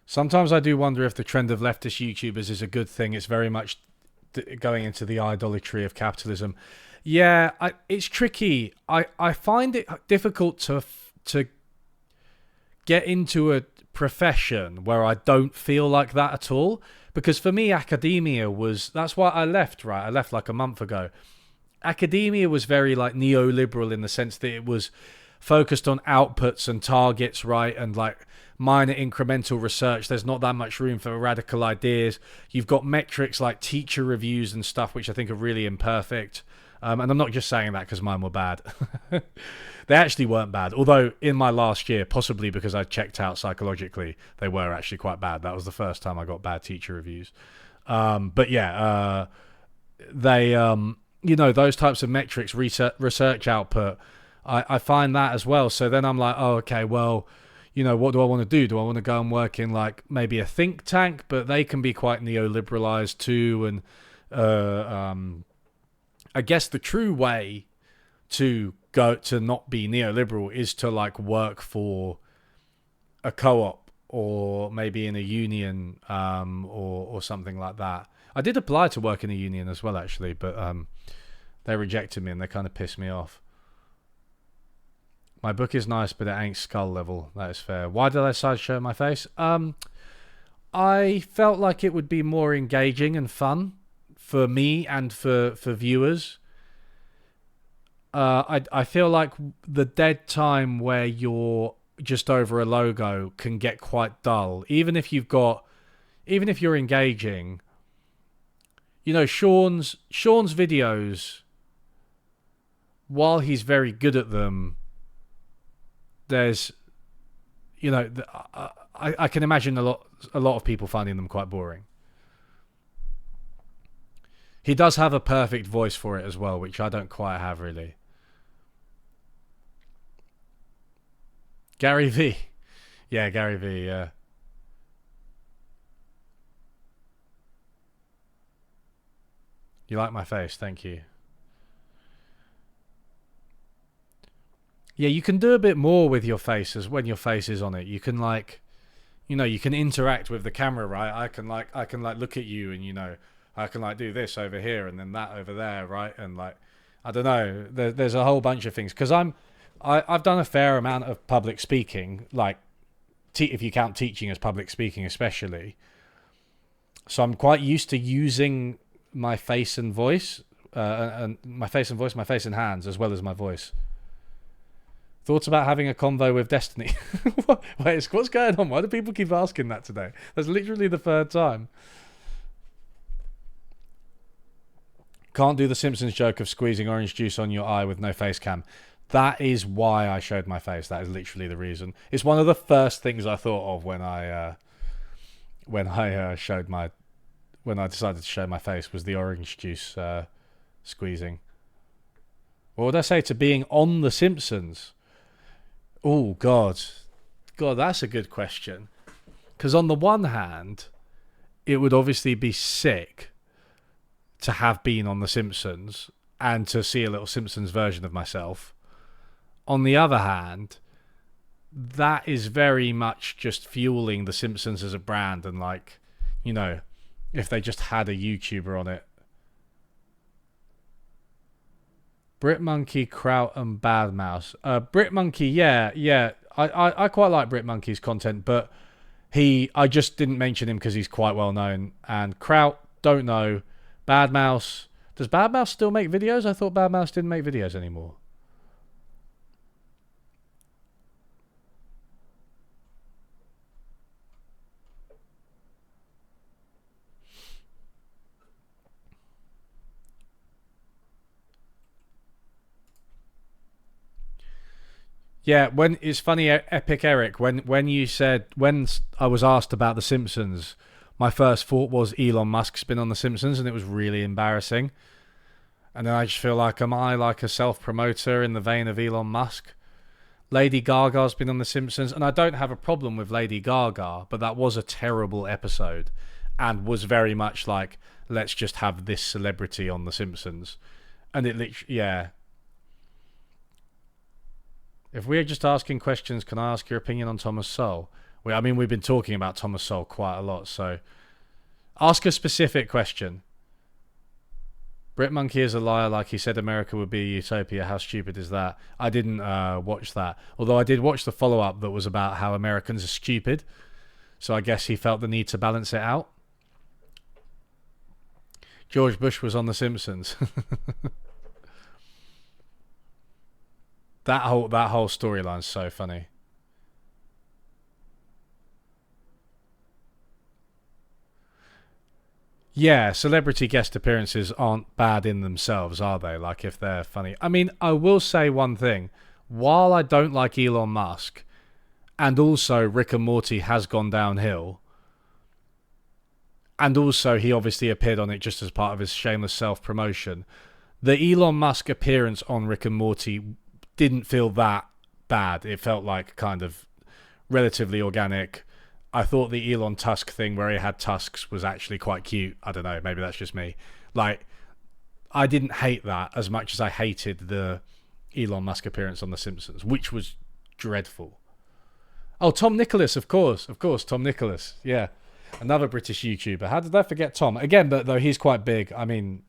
Sometimes I do wonder if the trend of leftist YouTubers is a good thing. It's very much going into the idolatry of capitalism. Yeah, it's tricky. I find it difficult to get into a profession where I don't feel like that at all. Because for me, academia that's why I left, right? I left like a month ago. Academia was very like neoliberal in the sense that it was focused on outputs and targets, right? And like minor incremental research. There's not that much room for radical ideas. You've got metrics like teacher reviews and stuff, which I think are really imperfect. And I'm not just saying that because mine were bad. They actually weren't bad. Although in my last year, possibly because I checked out psychologically, they were actually quite bad. That was the first time I got bad teacher reviews. But yeah, they, those types of metrics, research output, I find that as well. So then I'm like, oh, okay, well, what do I want to do? Do I want to go and work in like maybe a think tank? But they can be quite neoliberalized too. And I guess the true way to go to not be neoliberal is to like work for a co-op or maybe in a union or something like that. I did apply to work in a union as well, actually, but they rejected me and they kind of pissed me off. My book is nice, but it ain't skull level. That is fair. Why did I decide to show my face? I felt like it would be more engaging and fun for me and for viewers. I feel like the dead time where you're just over a logo can get quite dull. Even if you're engaging, Sean's videos, while he's very good at them, there's, I can imagine a lot of people finding them quite boring. He does have a perfect voice for it as well, which I don't quite have really. Gary V. Yeah, Gary V, yeah. You like my face, thank you. Yeah, you can do a bit more with your face as when your face is on it. You can like, you can interact with the camera, right? I can look at you and I can like do this over here and then that over there, right? And like, I don't know. There's a whole bunch of things because I've done a fair amount of public speaking, like if you count teaching as public speaking, especially. So I'm quite used to using my face and voice, my face and hands, as well as my voice. Thoughts about having a convo with Destiny? Wait, what's going on? Why do people keep asking that today? That's literally the third time. Can't do the Simpsons joke of squeezing orange juice on your eye with no face cam. That is why I showed my face. That is literally the reason. It's one of the first things I thought of when I decided to show my face was the orange juice squeezing. What would I say to being on the Simpsons? Oh God, that's a good question. Because on the one hand, it would obviously be sick to have been on the Simpsons and to see a little Simpsons version of myself. On the other hand, that is very much just fueling the Simpsons as a brand and like, if they just had a YouTuber on it. Britmonkey, Kraut, and Badmouse. Britmonkey, yeah. I quite like Britmonkey's content, but I just didn't mention him because he's quite well known. And Kraut, don't know. Badmouse, does Badmouse still make videos? I thought Badmouse didn't make videos anymore. Yeah, it's funny, Epic Eric, when I was asked about The Simpsons, my first thought was Elon Musk's been on The Simpsons, and it was really embarrassing. And then I just feel like, am I like a self-promoter in the vein of Elon Musk? Lady Gaga's been on The Simpsons, and I don't have a problem with Lady Gaga, but that was a terrible episode and was very much like, let's just have this celebrity on The Simpsons. And it literally, yeah. If we're just asking questions, can I ask your opinion on Thomas Sowell? I mean, we've been talking about Thomas Sowell quite a lot, so ask a specific question. Brit Monkey is a liar, like he said America would be a utopia. How stupid is that? I didn't watch that. Although I did watch the follow-up that was about how Americans are stupid. So I guess he felt the need to balance it out. George Bush was on The Simpsons. That whole storyline's so funny. Yeah, celebrity guest appearances aren't bad in themselves, are they? Like, if they're funny. I mean, I will say one thing. While I don't like Elon Musk, and also Rick and Morty has gone downhill, and also he obviously appeared on it just as part of his shameless self-promotion, the Elon Musk appearance on Rick and Morty didn't feel that bad. It felt like kind of relatively organic. I thought the Elon Tusk thing where he had tusks was actually quite cute. I don't know, maybe that's just me. Like, I didn't hate that as much as I hated the Elon Musk appearance on The Simpsons, which was dreadful. Oh, Tom Nicholas, of course, Tom Nicholas, yeah. Another British YouTuber. How did I forget Tom? Again, but though he's quite big. I mean,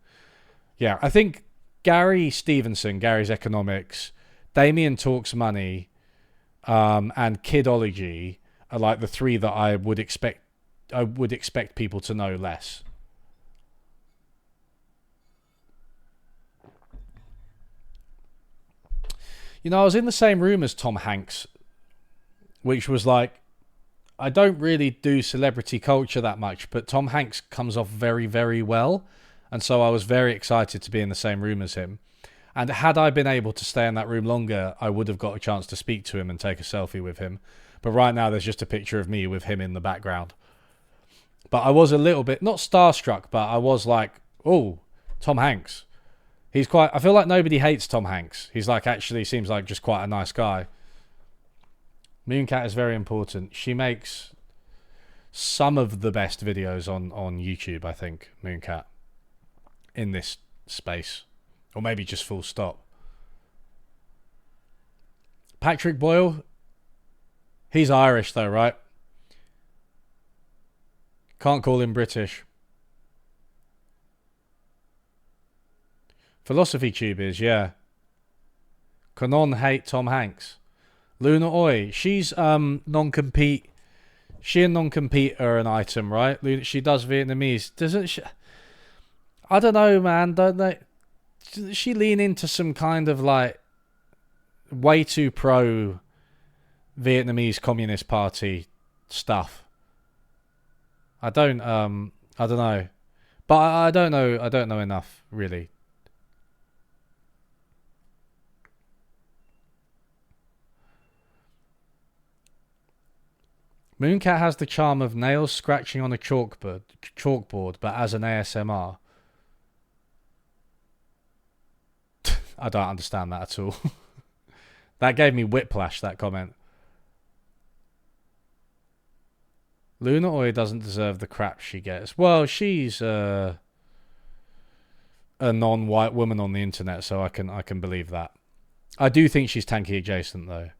yeah, I think Gary Stevenson, Gary's Economics, Damien Talks Money, and Kidology are like the three that I would expect people to know less. You know, I was in the same room as Tom Hanks, which was like, I don't really do celebrity culture that much, but Tom Hanks comes off very, very well. And so I was very excited to be in the same room as him. And had I been able to stay in that room longer, I would have got a chance to speak to him and take a selfie with him. But right now, there's just a picture of me with him in the background. But I was a little bit, not starstruck, but I was like, oh, Tom Hanks. He's quite, I feel like nobody hates Tom Hanks. He's like, actually seems like just quite a nice guy. Mooncat is very important. She makes some of the best videos on YouTube, I think, Mooncat, in this space. Or maybe just full stop. Patrick Boyle, he's Irish though, right? Can't call him British. Philosophy Tube is, yeah. Canon hate Tom Hanks. Luna Oi, she's non-compete. She and non-compete are an item, right? She does Vietnamese. Doesn't she? I don't know, man. Don't they? Does she lean into some kind of like way too pro Vietnamese Communist Party stuff? I don't know. But I don't know enough, really. Mooncat has the charm of nails scratching on a chalkboard, but as an ASMR. I don't understand that at all. That gave me whiplash, that comment. Luna Oi doesn't deserve the crap she gets. Well, she's a non-white woman on the internet, so I can believe that. I do think she's tanky adjacent, though.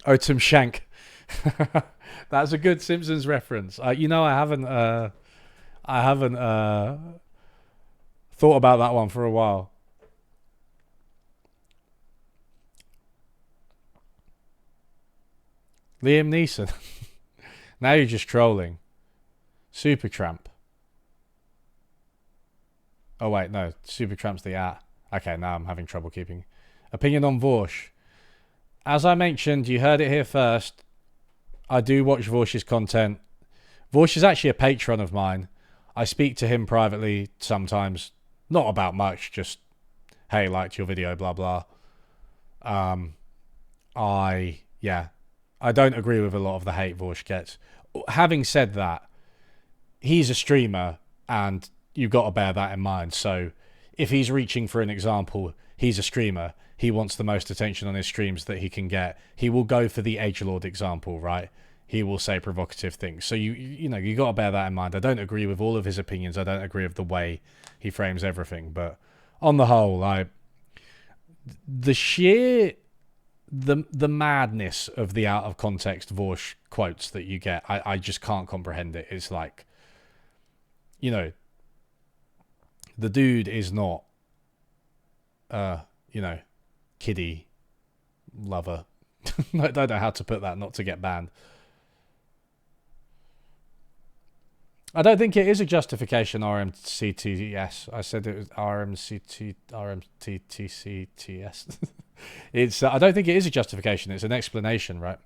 Otum Shank. That's a good Simpsons reference. You know, I haven't thought about that one for a while. Liam Neeson. Now you're just trolling. Supertramp. Oh wait, no. Supertramp's the at. Okay, now I'm having trouble keeping. Opinion on Vorsh. As I mentioned, you heard it here first. I do watch Vorsh's content. Vorsh is actually a patron of mine. I speak to him privately sometimes. Not about much, just, hey, liked your video, blah, blah. I don't agree with a lot of the hate Vorsh gets. having said that, he's a streamer, and you've got to bear that in mind. So if he's reaching for an example, he's a streamer. He wants the most attention on his streams that he can get. He will go for the edgelord example, right? He will say provocative things. So you know, you got to bear that in mind. I don't agree with all of his opinions. I don't agree with the way he frames everything, but on the whole, the sheer the madness of the out of context Vorsh quotes that you get, I just can't comprehend it. It's like, you know, the dude is not you know, kiddie lover. I don't know how to put that not to get banned. I don't think it is a justification, RMCTS. I said it was RMTTCTS. It's. I don't think it is a justification. It's an explanation, right?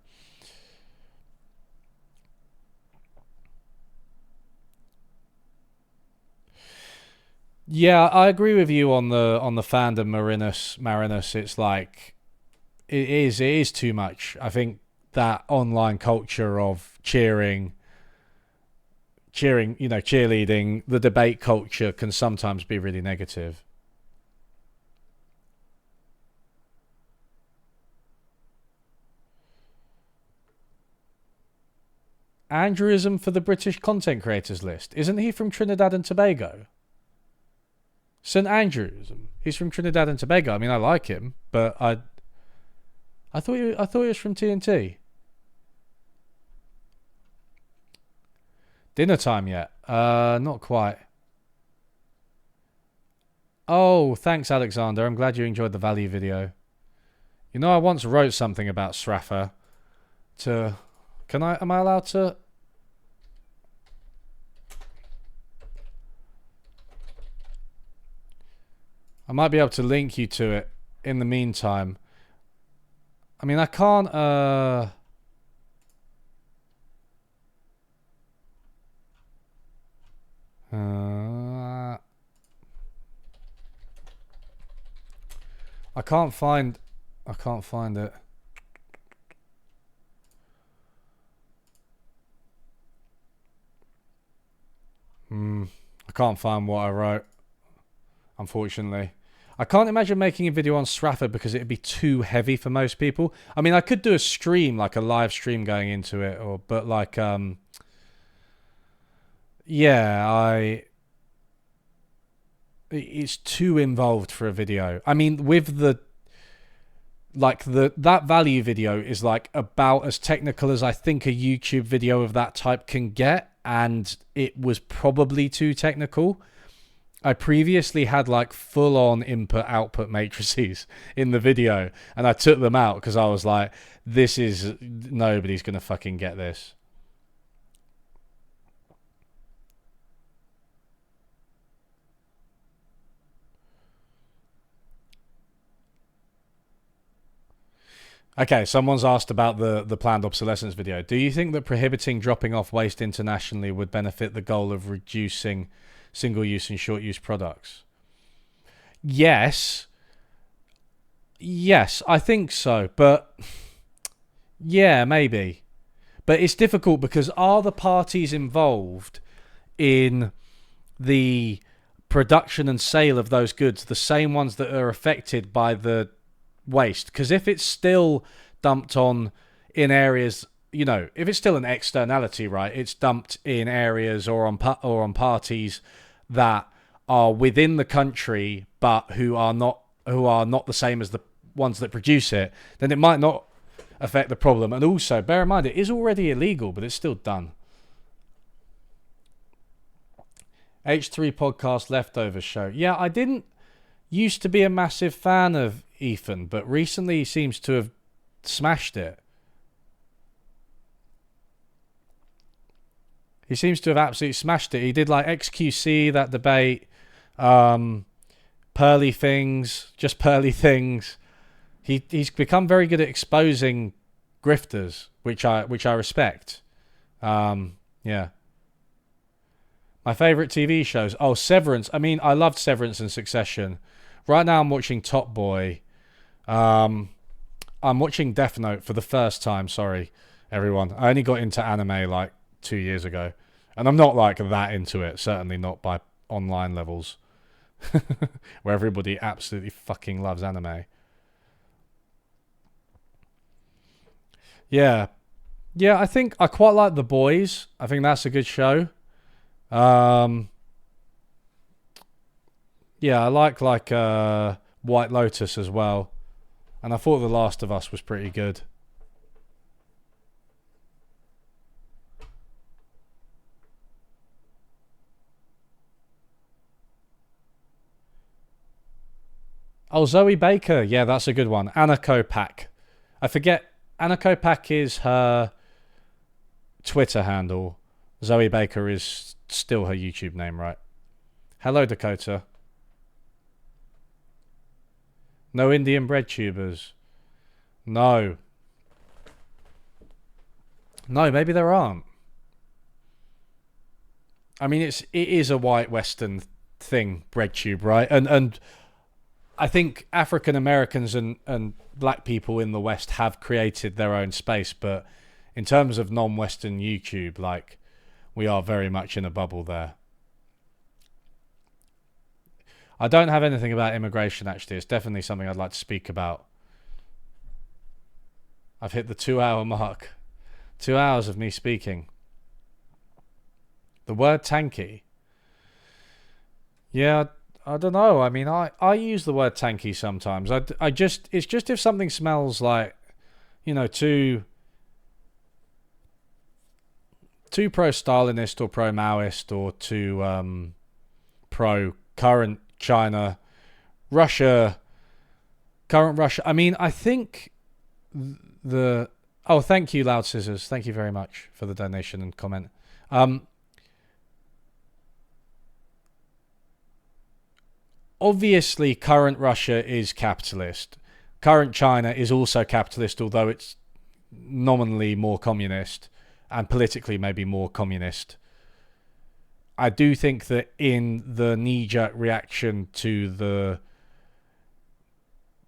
Yeah, I agree with you on the fandom Marinus. It's like it is too much. I think that online culture of cheering, you know, cheerleading, the debate culture can sometimes be really negative. Andrewism for the British content creators list. Isn't he from Trinidad and Tobago? St. Andrewism. He's from Trinidad and Tobago. I mean, I like him, but I thought he was from TNT. Dinner time yet? Not quite. Oh, thanks, Alexander. I'm glad you enjoyed the value video. You know, I once wrote something about Sraffa. Am I allowed to? I might be able to link you to it in the meantime. I mean, I can't, I can't find it. I can't find what I wrote, unfortunately. I can't imagine making a video on Sraffa because it'd be too heavy for most people. I mean, I could do a stream, like a live stream going into it, but like, yeah, it's too involved for a video. I mean, with that value video is like about as technical as I think a YouTube video of that type can get, and it was probably too technical. I previously had like full-on input-output matrices in the video, and I took them out because I was like, nobody's going to fucking get this. Okay, someone's asked about the planned obsolescence video. Do you think that prohibiting dropping off waste internationally would benefit the goal of reducing single-use and short-use products? Yes, I think so, but yeah, maybe. But it's difficult because are the parties involved in the production and sale of those goods the same ones that are affected by the waste? Because if it's still dumped on in areas, you know, if it's still an externality, right, it's dumped in areas or on parties that are within the country but who are not the same as the ones that produce it, then it might not affect the problem. And also bear in mind, it is already illegal, but it's still done. H3 podcast leftovers show. Yeah, I didn't used to be a massive fan of Ethan, but recently he seems to have smashed it. He seems to have absolutely smashed it. He did like XQC, that debate, pearly things, just pearly things. He's become very good at exposing grifters, which I respect. Yeah. My favourite TV shows. Oh, Severance. I mean, I loved Severance and Succession. Right now I'm watching Top Boy. I'm watching Death Note for the first time. Sorry, everyone. I only got into anime like 2 years ago. And I'm not like that into it, certainly not by online levels, where everybody absolutely fucking loves anime. Yeah. Yeah, I think I quite like The Boys. I think that's a good show. Um, yeah, I like White Lotus as well. And I thought The Last of Us was pretty good. Oh, Zoe Baker. Yeah, that's a good one. Anna Kopak. I forget. Anna Kopak is her Twitter handle. Zoe Baker is still her YouTube name, right? Hello, Dakota. No Indian bread tubers. No. No, maybe there aren't. I mean, it is a white Western thing, bread tube, right? And I think African Americans and black people in the West have created their own space, but in terms of non-Western YouTube, like, we are very much in a bubble there. I don't have anything about immigration, actually. It's definitely something I'd like to speak about. I've hit the 2 hour mark. 2 hours of me speaking. The word tanky. Yeah, I don't know. I mean, I use the word tanky sometimes. I just, it's just if something smells like, too pro-Stalinist or pro-Maoist or too pro-current China, Russia, current Russia. I mean, I think oh, thank you, Loud Scissors. Thank you very much for the donation and comment. Obviously, current Russia is capitalist. Current China is also capitalist, although it's nominally more communist and politically maybe more communist. I do think that in the knee-jerk reaction to the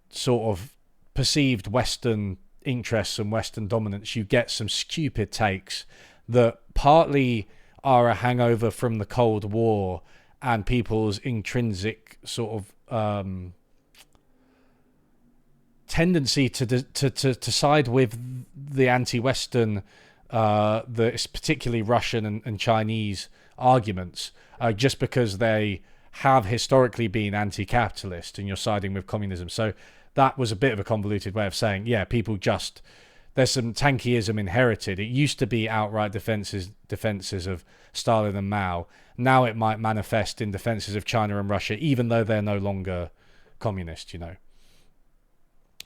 sort of perceived Western interests and Western dominance, you get some stupid takes that partly are a hangover from the Cold War and people's intrinsic sort of tendency to side with the anti-Western, the particularly Russian and Chinese arguments, just because they have historically been anti-capitalist and you're siding with communism. So that was a bit of a convoluted way of saying, yeah, people just, there's some tankyism inherited. It used to be outright defenses of Stalin and Mao. Now it might manifest in defenses of China and Russia, even though they're no longer communist,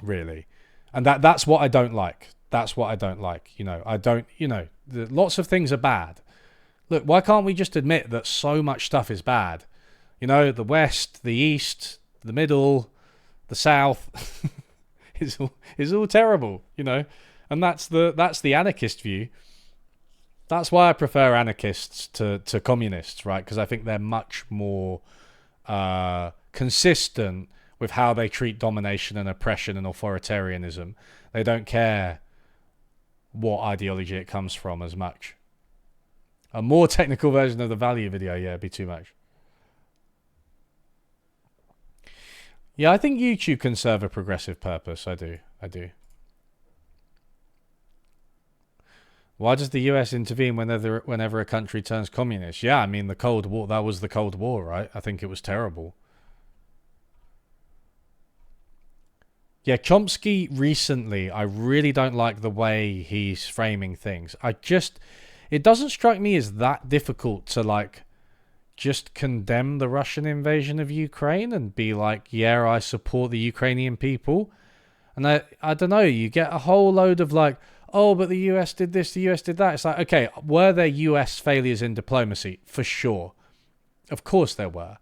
really. And that's what I don't like. That's what I don't like. I don't, lots of things are bad. Look, why can't we just admit that so much stuff is bad? The West, the East, the Middle, the South is all terrible, and that's the anarchist view. That's why I prefer anarchists to communists, right? Because I think they're much more consistent with how they treat domination and oppression and authoritarianism. They don't care what ideology it comes from as much. A more technical version of the value video, yeah, it'd be too much. Yeah, I think YouTube can serve a progressive purpose. I do. Why does the US intervene whenever a country turns communist? Yeah, I mean, the Cold War, that was the Cold War, right? I think it was terrible. Yeah, Chomsky recently, I really don't like the way he's framing things. It doesn't strike me as that difficult to just condemn the Russian invasion of Ukraine and be like, yeah, I support the Ukrainian people. And I don't know, you get a whole load of oh, but the US did this, the US did that. It's like, okay, were there US failures in diplomacy? For sure. Of course there were.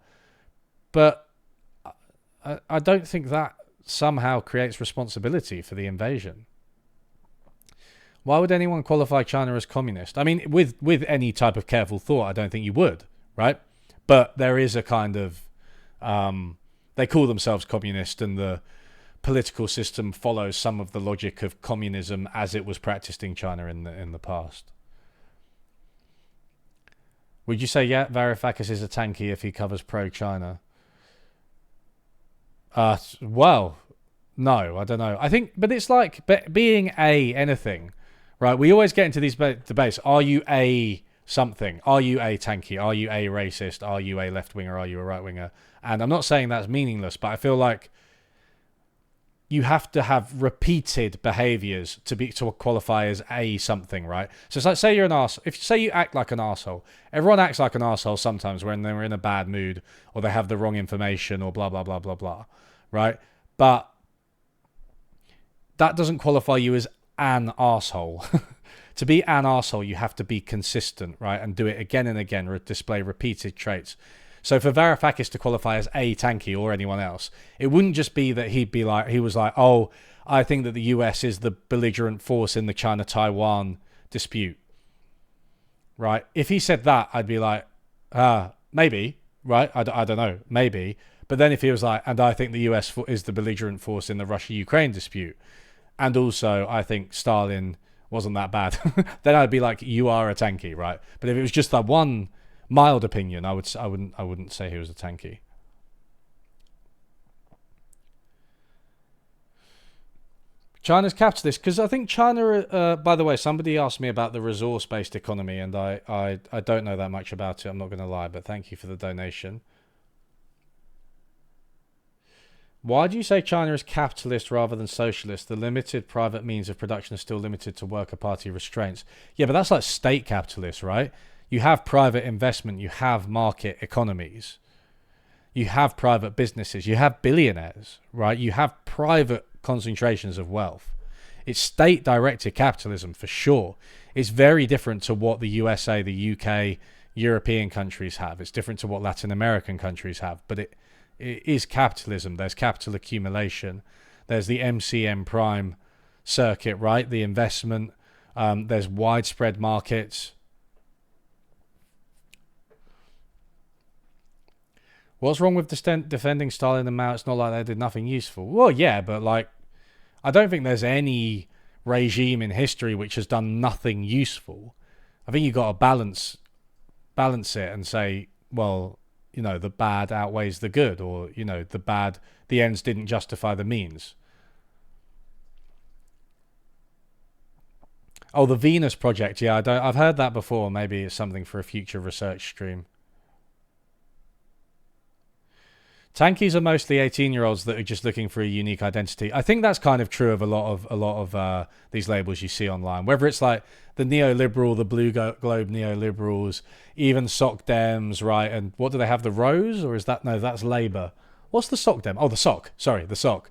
But I don't think that somehow creates responsibility for the invasion. Why would anyone qualify China as communist? I mean, with any type of careful thought, I don't think you would, right? But there is a kind of... they call themselves communist, and the political system follows some of the logic of communism as it was practiced in China in the past. Would you say, yeah, Varoufakis is a tanky if he covers pro-China? Well, no, I don't know. I think, but it's like being a anything, right? We always get into these debates. Are you a something? Are you a tanky? Are you a racist? Are you a left winger? Are you a right winger? And I'm not saying that's meaningless, but I feel like you have to have repeated behaviors to qualify as a something, right? So it's like, say you're an arse. If say you act like an arsehole, everyone acts like an arsehole sometimes when they're in a bad mood or they have the wrong information or blah blah blah blah blah, right? But that doesn't qualify you as an arsehole. To be an arsehole, you have to be consistent, right, and do it again and again, display repeated traits. So for Varoufakis to qualify as a tanky or anyone else, it wouldn't just be that he was like, oh, I think that the US is the belligerent force in the China-Taiwan dispute, right? If he said that, I'd be like, maybe, right? I don't know, maybe. But then if he was like, and I think the US is the belligerent force in the Russia-Ukraine dispute, and also I think Stalin wasn't that bad, then I'd be like, you are a tanky, right? But if it was just that one mild opinion, I wouldn't say he was a tanky. China's capitalist, because I think China. By the way, somebody asked me about the resource-based economy, and I don't know that much about it. I'm not going to lie, but thank you for the donation. Why do you say China is capitalist rather than socialist? The limited private means of production is still limited to worker party restraints. Yeah, but that's like state capitalist, right? You have private investment, you have market economies, you have private businesses, you have billionaires, right? You have private concentrations of wealth. It's state-directed capitalism for sure. It's very different to what the USA, the UK, European countries have. It's different to what Latin American countries have, but it is capitalism. There's capital accumulation. There's the MCM prime circuit, right? The investment. There's widespread markets. What's wrong with defending Stalin and Mao? It's not like they did nothing useful. Well, yeah, but like, I don't think there's any regime in history which has done nothing useful. I think you got to balance it and say, well, you know, the bad outweighs the good, or, you know, the ends didn't justify the means. Oh, the Venus Project. Yeah, I've heard that before. Maybe it's something for a future research stream. Tankies are mostly 18-year-olds that are just looking for a unique identity. I think that's kind of true of a lot of these labels you see online. Whether it's like the neoliberal, the blue globe neoliberals, even Soc Dems, right? And what do they have? The Rose, or is that no? That's Labour. What's the Soc Dem? Oh, the Soc. Sorry, the Soc.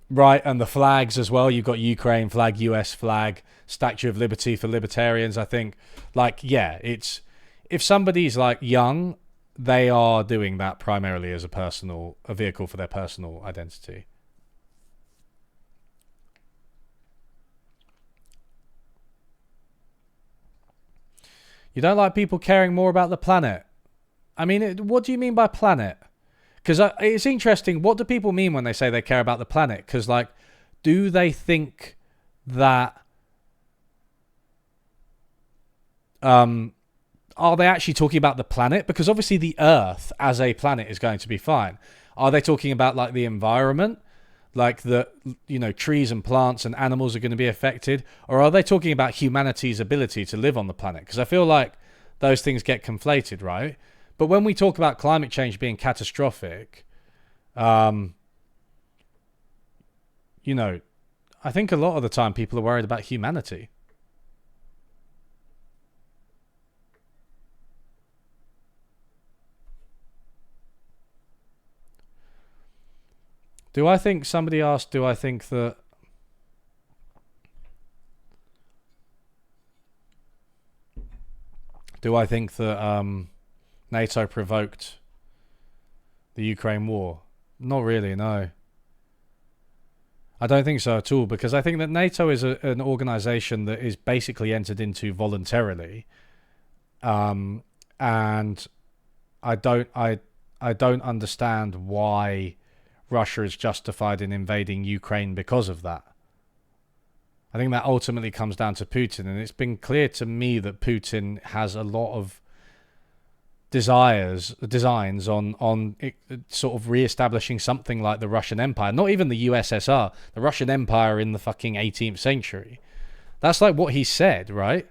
Right, and the flags as well. You've got Ukraine flag, US flag, Statue of Liberty for libertarians. I think, like, yeah, it's if somebody's like young, they are doing that primarily as a vehicle for their personal identity. You don't like people caring more about the planet? I mean, what do you mean by planet? Because it's interesting. What do people mean when they say they care about the planet? Because, like, do they think that are they actually talking about the planet? Because obviously the Earth as a planet is going to be fine. Are they talking about like the environment? Like the, you know, trees and plants and animals are going to be affected? Or are they talking about humanity's ability to live on the planet? Because I feel like those things get conflated, right? But when we talk about climate change being catastrophic, you know, I think a lot of the time people are worried about humanity. Somebody asked, do I think that NATO provoked the Ukraine war? Not really, no. I don't think so at all, because I think that NATO is an organization that is basically entered into voluntarily, and I don't understand why Russia is justified in invading Ukraine because of that. I think that ultimately comes down to Putin, and it's been clear to me that Putin has a lot of designs on it, sort of re-establishing something like the Russian Empire, not even the USSR, the Russian Empire in the fucking 18th century. That's like what he said, right?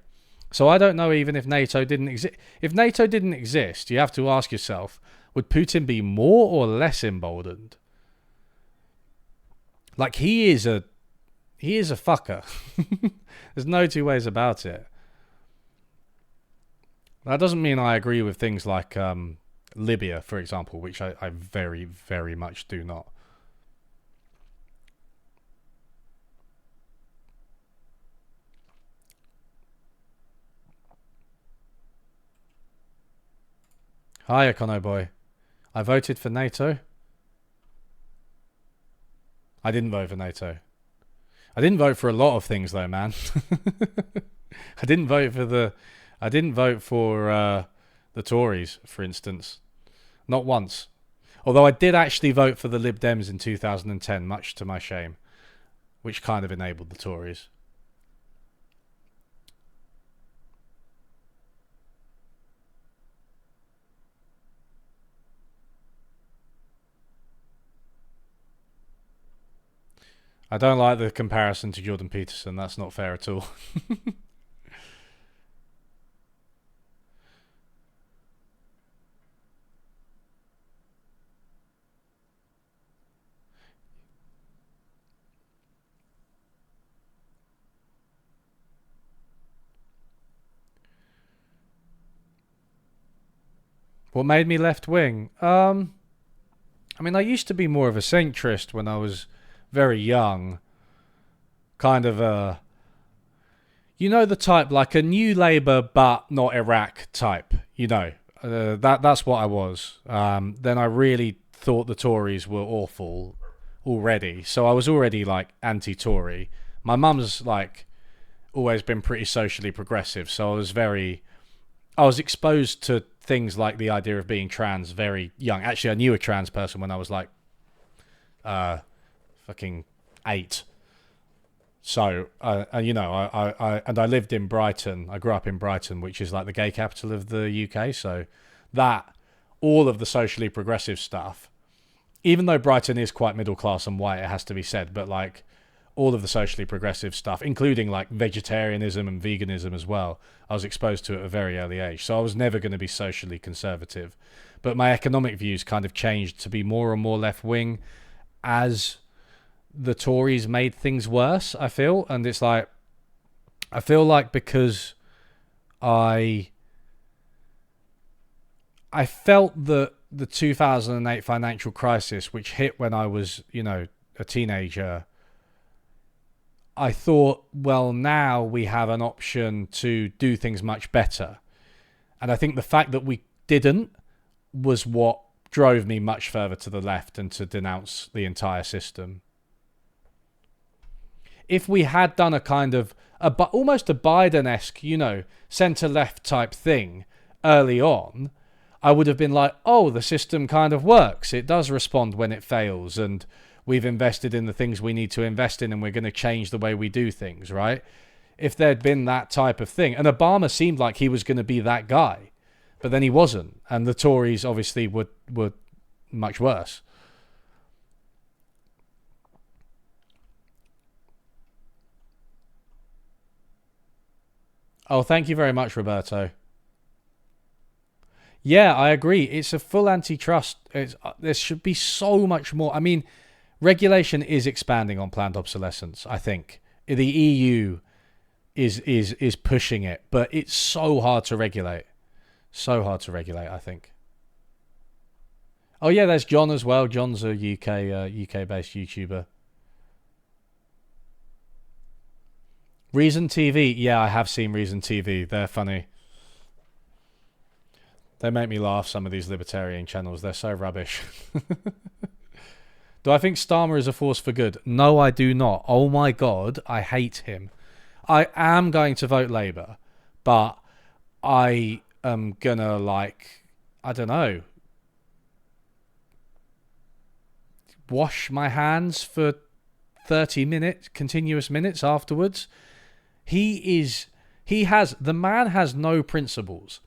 So I don't know even if NATO didn't exist. If NATO didn't exist, you have to ask yourself, would Putin be more or less emboldened? Like, he is a fucker. There's no two ways about it. That doesn't mean I agree with things like Libya, for example, which I very, very much do not. Hi, Econo Boy. I voted for NATO. I didn't vote for NATO. I didn't vote for a lot of things, though, man. I didn't vote for the Tories, for instance. Not once. Although I did actually vote for the Lib Dems in 2010, much to my shame, which kind of enabled the Tories. I don't like the comparison to Jordan Peterson. That's not fair at all. What made me left wing? I mean, I used to be more of a centrist when I was very young. Kind of a, the type, like a New Labour but not Iraq type. That's what I was. Then I really thought the Tories were awful already, so I was already like anti-Tory. My mum's like always been pretty socially progressive, so I was exposed to things like the idea of being trans very young. Actually, I knew a trans person when I was like fucking 8. So, I lived in Brighton. I grew up in Brighton, which is like the gay capital of the UK. So that, all of the socially progressive stuff, even though Brighton is quite middle class and white, it has to be said, but like all of the socially progressive stuff, including like vegetarianism and veganism as well, I was exposed to at a very early age. So I was never going to be socially conservative. But my economic views kind of changed to be more and more left-wing as the Tories made things worse, I feel. And it's like, I feel like because I felt that the 2008 financial crisis, which hit when I was, a teenager, I thought, well, now we have an option to do things much better. And I think the fact that we didn't was what drove me much further to the left and to denounce the entire system. If we had done a kind of, almost a Biden-esque, centre-left type thing early on, I would have been like, oh, the system kind of works. It does respond when it fails, and we've invested in the things we need to invest in, and we're going to change the way we do things, right? If there'd been that type of thing. And Obama seemed like he was going to be that guy, but then he wasn't. And the Tories obviously were much worse. Oh, thank you very much, Roberto. Yeah, I agree. It's a full antitrust. There should be so much more. I mean, regulation is expanding on planned obsolescence, I think. The EU is pushing it, but it's so hard to regulate. So hard to regulate, I think. Oh yeah, there's John as well. John's a UK based YouTuber. Reason TV. Yeah, I have seen Reason TV. They're funny. They make me laugh, some of these libertarian channels. They're so rubbish. Do I think Starmer is a force for good? No, I do not. Oh my God, I hate him. I am going to vote Labour, but I am gonna, I don't know, wash my hands for 30 continuous minutes afterwards. The man has no principles.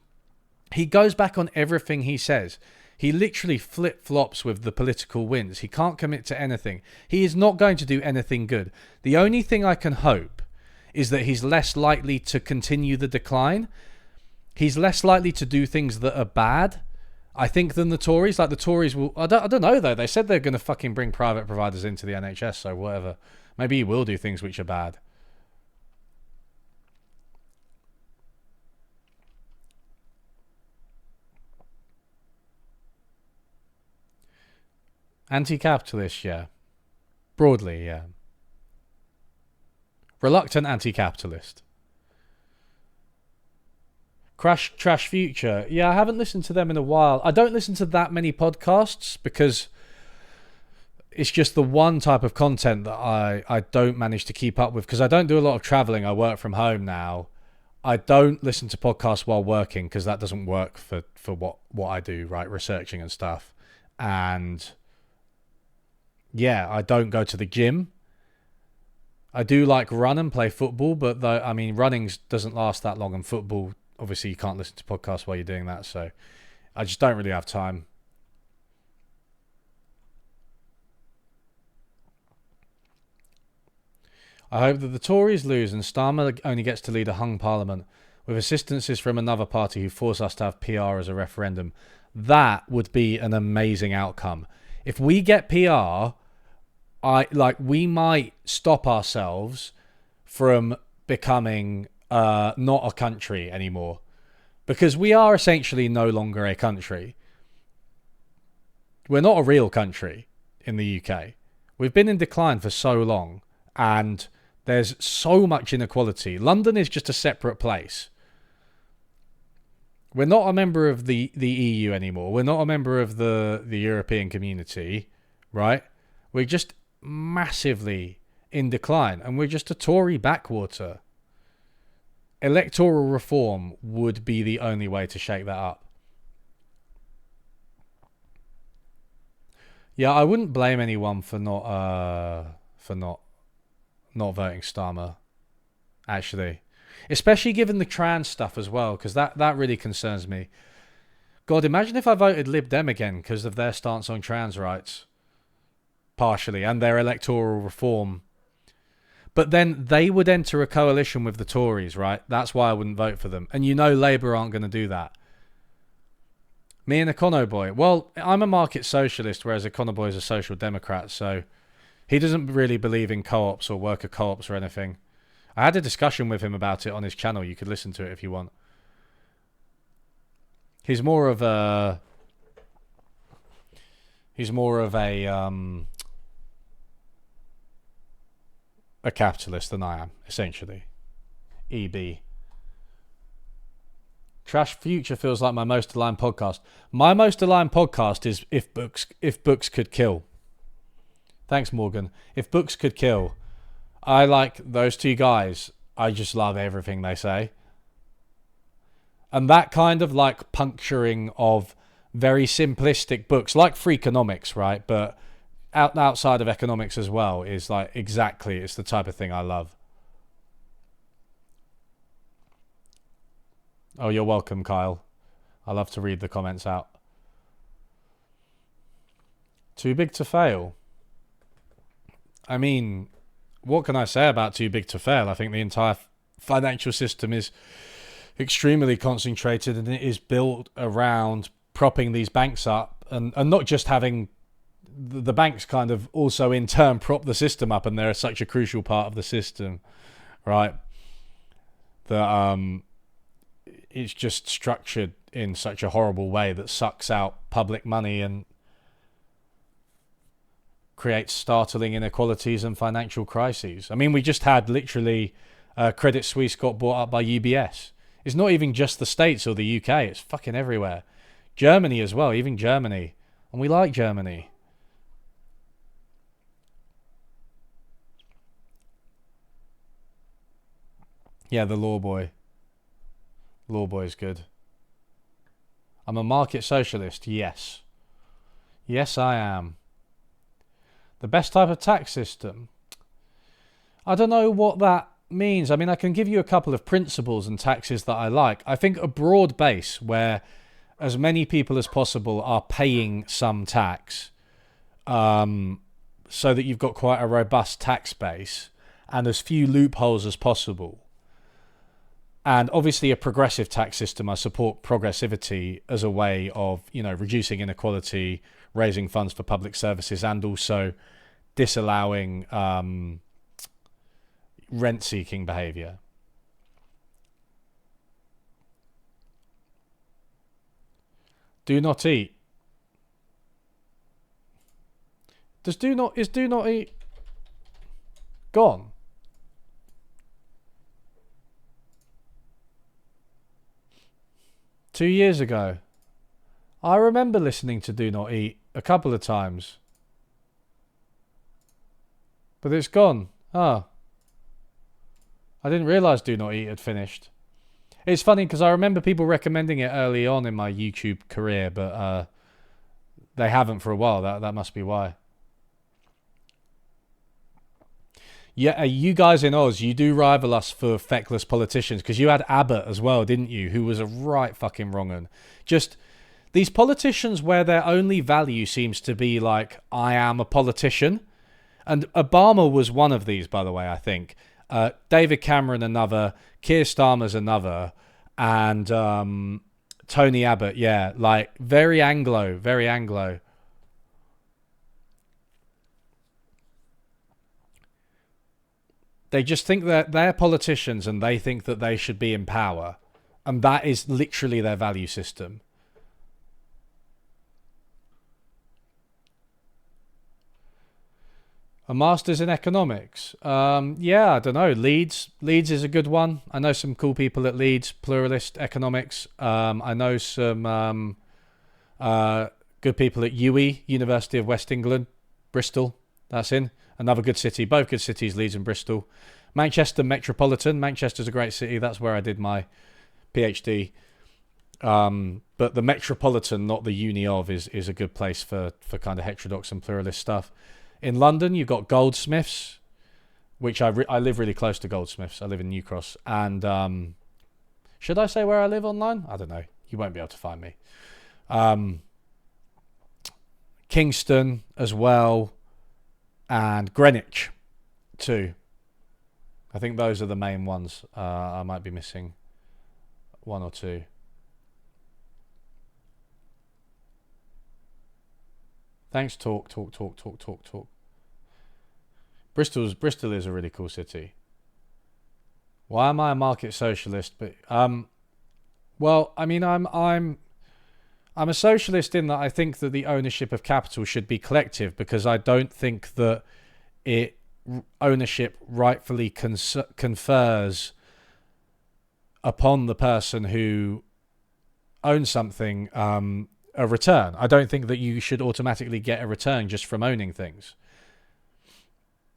He goes back on everything he says. He literally flip-flops with the political winds. He can't commit to anything. He is not going to do anything good. The only thing I can hope is that he's less likely to continue the decline. He's less likely to do things that are bad, I think, than the Tories. Like, the Tories will... I don't know, though. They said they're going to fucking bring private providers into the NHS, so whatever. Maybe he will do things which are bad. Anti-capitalist, yeah. Broadly, yeah. Reluctant anti-capitalist. Trash Future. Yeah, I haven't listened to them in a while. I don't listen to that many podcasts because it's just the one type of content that I don't manage to keep up with, because I don't do a lot of traveling. I work from home now. I don't listen to podcasts while working because that doesn't work for what I do, right? Researching and stuff. And yeah, I don't go to the gym. I do like run and play football, but running doesn't last that long, and football, obviously you can't listen to podcasts while you're doing that, so I just don't really have time. I hope that the Tories lose and Starmer only gets to lead a hung parliament with assistances from another party who force us to have PR as a referendum. That would be an amazing outcome. If we get PR, we might stop ourselves from becoming not a country anymore, because we are essentially no longer a country. We're not a real country in the UK. We've been in decline for so long, and there's so much inequality. London is just a separate place. We're not a member of the EU anymore. We're not a member of the European community, right? We're just massively in decline, and we're just a Tory backwater. Electoral reform would be the only way to shake that up. Yeah, I wouldn't blame anyone for not voting Starmer, actually. Especially given the trans stuff as well, because that really concerns me. God, imagine if I voted Lib Dem again because of their stance on trans rights. Partially, and their electoral reform. But then they would enter a coalition with the Tories, right? That's why I wouldn't vote for them. And Labour aren't going to do that. Me and Econo Boy. Well, I'm a market socialist, whereas Econo Boy is a social democrat, so he doesn't really believe in co-ops or worker co-ops or anything. I had a discussion with him about it on his channel. You could listen to it if you want. He's more of a capitalist than I am, essentially. EB. Trash Future feels like my most aligned podcast. My most aligned podcast is If Books Could Kill. Thanks, Morgan. If Books Could Kill. I like those two guys. I just love everything they say. And that kind of like puncturing of very simplistic books, like Freakonomics, right? But outside of economics as well, is like exactly, it's the type of thing I love. Oh, you're welcome, Kyle. I love to read the comments out. Too big to fail. I mean, what can I say about too big to fail? I think the entire financial system is extremely concentrated, and it is built around propping these banks up, and not just having the banks kind of also in turn prop the system up, and they're such a crucial part of the system, right? That it's just structured in such a horrible way that sucks out public money and creates startling inequalities and financial crises. I mean, we just had literally Credit Suisse got bought up by UBS. It's not even just the States or the UK, it's fucking everywhere. Germany as well, even Germany. And we like Germany. Yeah, the Law Boy. Law Boy's good. I'm a market socialist, yes. Yes, I am. The best type of tax system? I don't know what that means. I mean, I can give you a couple of principles and taxes that I like. I think a broad base where as many people as possible are paying some tax, so that you've got quite a robust tax base and as few loopholes as possible. And obviously a progressive tax system, I support progressivity as a way of, reducing inequality, raising funds for public services, and also disallowing rent-seeking behaviour. Do not eat. Is do not eat gone? Two years ago. I remember listening to Do Not Eat a couple of times. But it's gone. I didn't realise Do Not Eat had finished. It's funny because I remember people recommending it early on in my YouTube career, but they haven't for a while. That must be why. Yeah, you guys in Oz, you do rival us for feckless politicians, because you had Abbott as well, didn't you? Who was a right fucking wrong'un. Just these politicians where their only value seems to be like, I am a politician. And Obama was one of these, by the way, I think. David Cameron another, Keir Starmer's another, and Tony Abbott, yeah, like very Anglo, very Anglo. They just think that they're politicians and they think that they should be in power. And that is literally their value system. A master's in economics. Yeah, I don't know. Leeds is a good one. I know some cool people at Leeds, pluralist economics. I know some good people at UWE, University of West England, Bristol. That's in. Another good city. Both good cities, Leeds and Bristol. Manchester Metropolitan. Manchester's a great city. That's where I did my PhD. But the Metropolitan, not the uni of, is a good place for kind of heterodox and pluralist stuff. In London, you've got Goldsmiths, which I live really close to Goldsmiths. I live in New Cross. And should I say where I live online? I don't know. You won't be able to find me. Kingston as well. And Greenwich too. I think those are the main ones. I might be missing one or two. Thanks, talk. Bristol is a really cool city. Why am I a market socialist? But well, I mean, I'm a socialist in that I think that the ownership of capital should be collective, because I don't think that ownership rightfully confers upon the person who owns something a return. I don't think that you should automatically get a return just from owning things.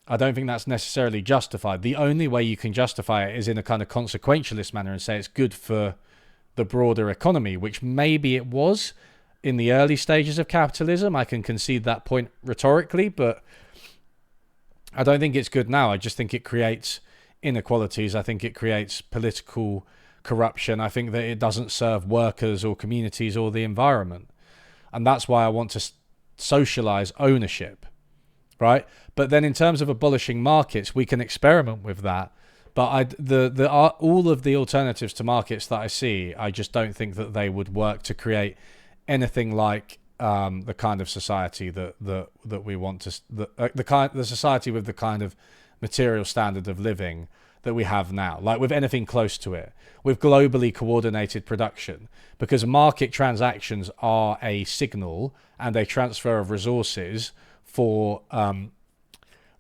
I don't think that's necessarily justified. The only way you can justify it is in a kind of consequentialist manner and say it's good for the broader economy, which maybe it was in the early stages of capitalism. I can concede that point rhetorically, but I don't think it's good now. I just think it creates inequalities. I think it creates political corruption. I think that it doesn't serve workers or communities or the environment. And that's why I want to socialize ownership, right? But then in terms of abolishing markets, we can experiment with that. But all of the alternatives to markets that I see, I just don't think that they would work to create anything like the kind of society that we want to, the society with the kind of material standard of living that we have now, like with anything close to it, with globally coordinated production, because market transactions are a signal and a transfer of resources for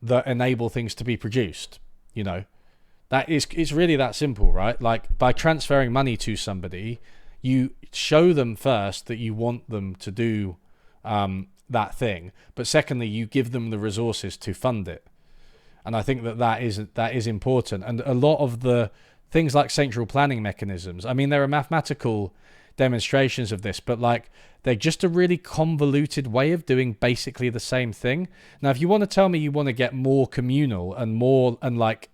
that enable things to be produced. It's really that simple, right? Like by transferring money to somebody, you show them first that you want them to do that thing, but secondly, you give them the resources to fund it. And I think that is important. And a lot of the things like central planning mechanisms, I mean, there are mathematical demonstrations of this, but like they're just a really convoluted way of doing basically the same thing. Now, if you want to tell me you want to get more communal and more and like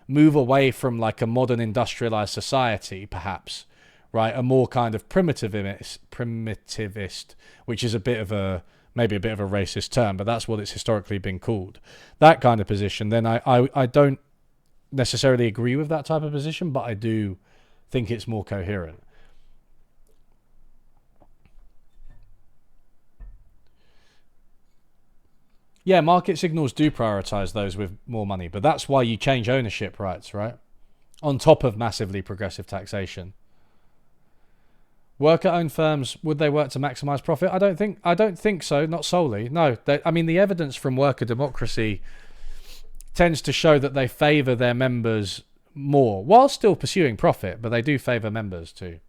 move away from like a modern industrialized society, perhaps, right? A more kind of primitivist, which is maybe a bit of a racist term, but that's what it's historically been called. That kind of position, then I don't necessarily agree with that type of position, but I do think it's more coherent. Yeah, market signals do prioritize those with more money, but that's why you change ownership rights, right? On top of massively progressive taxation. Worker-owned firms, would they work to maximize profit? I don't think so. Not solely. No. I mean, the evidence from worker democracy tends to show that they favor their members more, while still pursuing profit, but they do favor members too.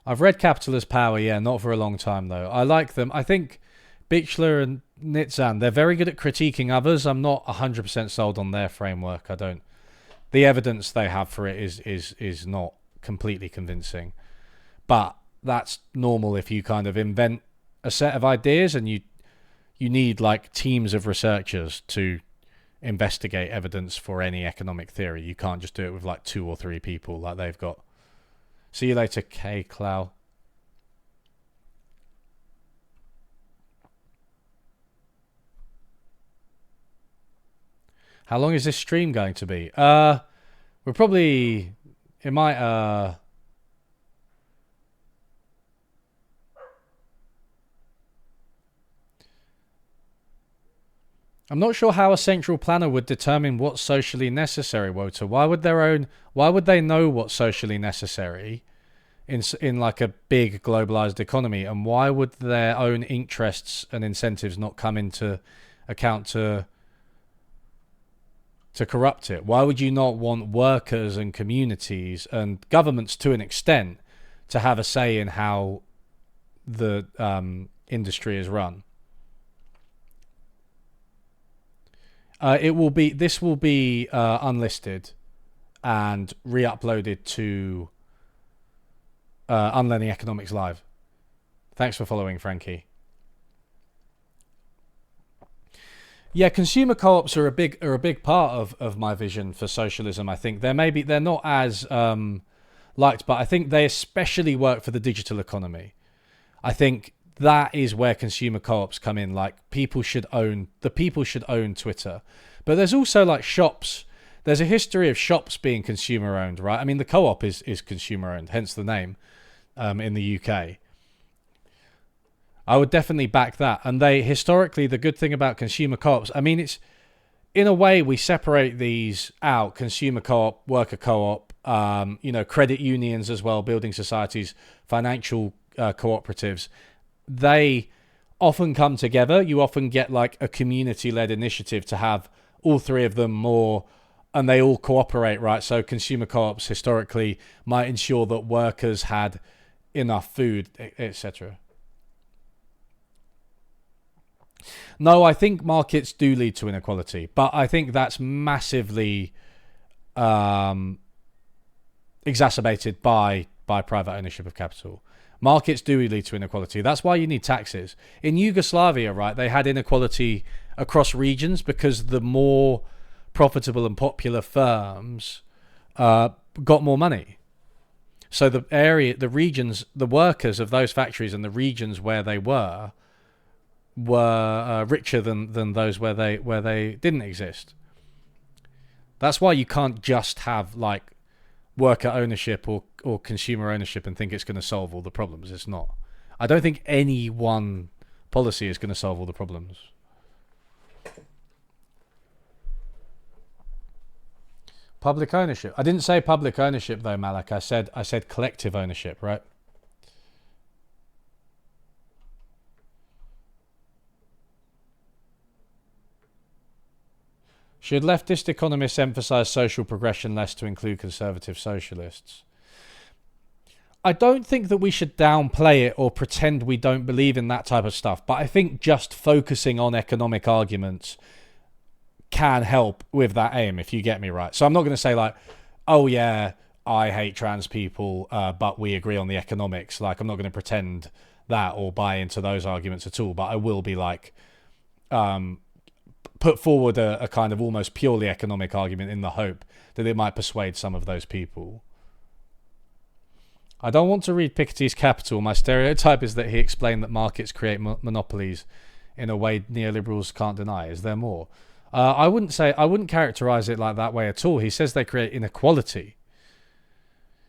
I've read Capital as Power, yeah, not for a long time though. I like them. I think Bichler and Nitzan, they're very good at critiquing others. I'm not 100% sold on their framework. I don't. The evidence they have for it is not completely convincing. But that's normal if you kind of invent a set of ideas and you need like teams of researchers to investigate evidence for any economic theory. You can't just do it with like 2 or 3 people like they've got. See you later, K. Clow. How long is this stream going to be? We're probably... It might... I'm not sure how a central planner would determine what's socially necessary, Wota. Why would they know what's socially necessary in like a big globalized economy, and why would their own interests and incentives not come into account to corrupt it? Why would you not want workers and communities and governments to an extent to have a say in how the industry is run? This will be unlisted and re-uploaded to Unlearning Economics Live. Thanks for following, Frankie. Yeah, consumer co-ops are a big part of my vision for socialism. I think they're not as liked, but I think they especially work for the digital economy. I think that is where consumer co-ops come in. Like people should own Twitter, but there's also like shops. There's a history of shops being consumer owned, right? I mean, the co-op is consumer owned, hence the name. In the UK, I would definitely back that. And they historically, the good thing about consumer co-ops, I mean, it's in a way we separate these out: consumer co-op, worker co-op, credit unions as well, building societies, financial cooperatives. They often come together. You often get like a community-led initiative to have all 3 of them more, and they all cooperate, right? So consumer co-ops historically might ensure that workers had enough food, etc. No, I think markets do lead to inequality, but I think that's massively exacerbated by private ownership of capital. Markets do lead to inequality. That's why you need taxes. In Yugoslavia, right, they had inequality across regions because the more profitable and popular firms got more money. So the regions, the workers of those factories and the regions where they were richer than those where they didn't exist. That's why you can't just have like worker ownership or consumer ownership and think it's going to solve all the problems. It's not. I don't think any one policy is going to solve all the problems. Public ownership. I didn't say public ownership though, Malak. I said collective ownership, right? Should leftist economists emphasize social progression less to include conservative socialists? I don't think that we should downplay it or pretend we don't believe in that type of stuff, but I think just focusing on economic arguments can help with that aim, if you get me right. So I'm not going to say like, oh yeah, I hate trans people, but we agree on the economics. Like, I'm not going to pretend that or buy into those arguments at all, but I will be like, put forward a kind of almost purely economic argument in the hope that it might persuade some of those people. I don't want to read Piketty's Capital. My stereotype is that he explained that markets create monopolies in a way neoliberals can't deny. Is there more? I wouldn't characterize it like that way at all. He says they create inequality.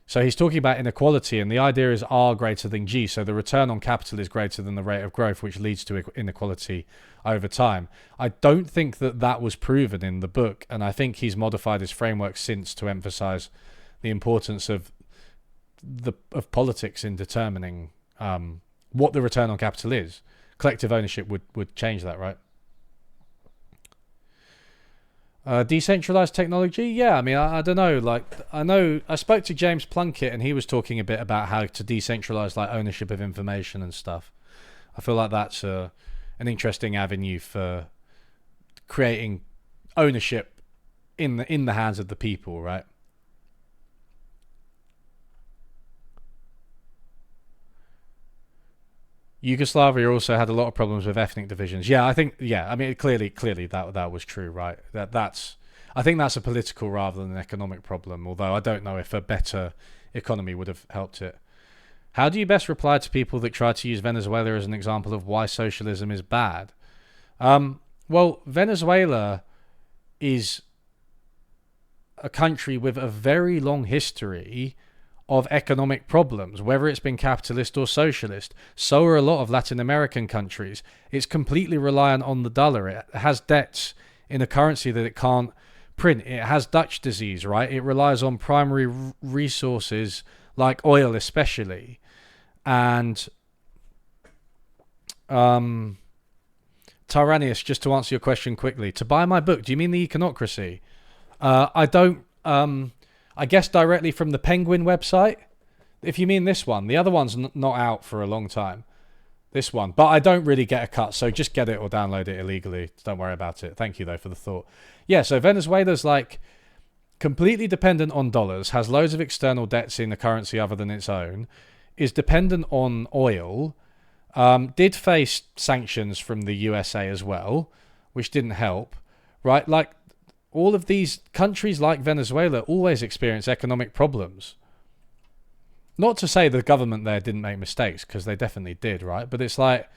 So he's talking about inequality, and the idea is R greater than G. So the return on capital is greater than the rate of growth, which leads to inequality over time. I don't think that was proven in the book, and I think he's modified his framework since to emphasize the importance of politics in determining what the return on capital is. Collective ownership would change that, right? Decentralized technology, yeah. I mean, I don't know. Like, I spoke to James Plunkett, and he was talking a bit about how to decentralize like ownership of information and stuff. I feel like that's an interesting avenue for creating ownership in the hands of the people, right? Yugoslavia also had a lot of problems with ethnic divisions. Yeah, I mean, clearly that was true, right? I think that's a political rather than an economic problem, although I don't know if a better economy would have helped it. How do you best reply to people that try to use Venezuela as an example of why socialism is bad? Well, Venezuela is a country with a very long history of economic problems, whether it's been capitalist or socialist. So are a lot of Latin American countries. It's completely reliant on the dollar. It has debts in a currency that it can't print. It has Dutch disease, right? It relies on primary resources like oil especially. And Tyrannius, just to answer your question quickly, to buy my book, do you mean the Econocracy? I don't... I guess directly from the Penguin website, if you mean this one. The other one's not out for a long time. This one. But I don't really get a cut, so just get it or download it illegally. Don't worry about it. Thank you, though, for the thought. Yeah, so Venezuela's like completely dependent on dollars, has loads of external debts in a currency other than its own, is dependent on oil, did face sanctions from the USA as well, which didn't help, right? Like, all of these countries like Venezuela always experience economic problems. Not to say the government there didn't make mistakes, because they definitely did, right? But it's like,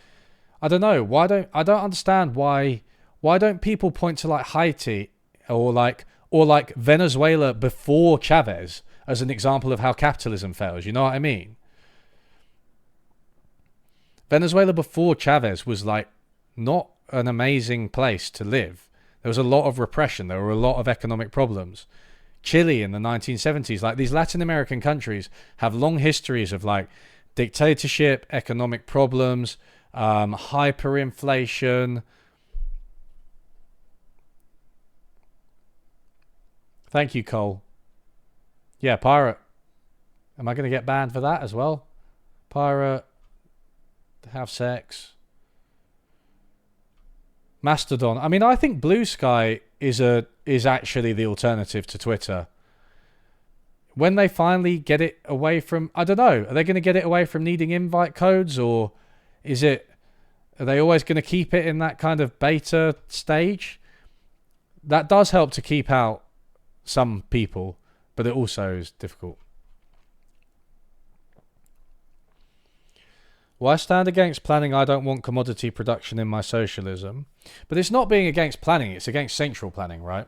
I don't know, I don't understand why don't people point to like Haiti or like Venezuela before Chavez as an example of how capitalism fails? You know what I mean? Venezuela before Chavez was like not an amazing place to live. There was a lot of repression. There were a lot of economic problems. Chile in the 1970s, like these Latin American countries have long histories of like dictatorship, economic problems, hyperinflation. Thank you, Cole. Yeah, pirate. Am I going to get banned for that as well? Pirate. Have sex. Mastodon. I mean, I think Blue Sky is actually the alternative to Twitter. When they finally get it away from, I don't know, are they going to get it away from needing invite codes, or are they always going to keep it in that kind of beta stage? That does help to keep out some people, but it also is difficult. Well, I stand against planning. I don't want commodity production in my socialism. But it's not being against planning, it's against central planning, right?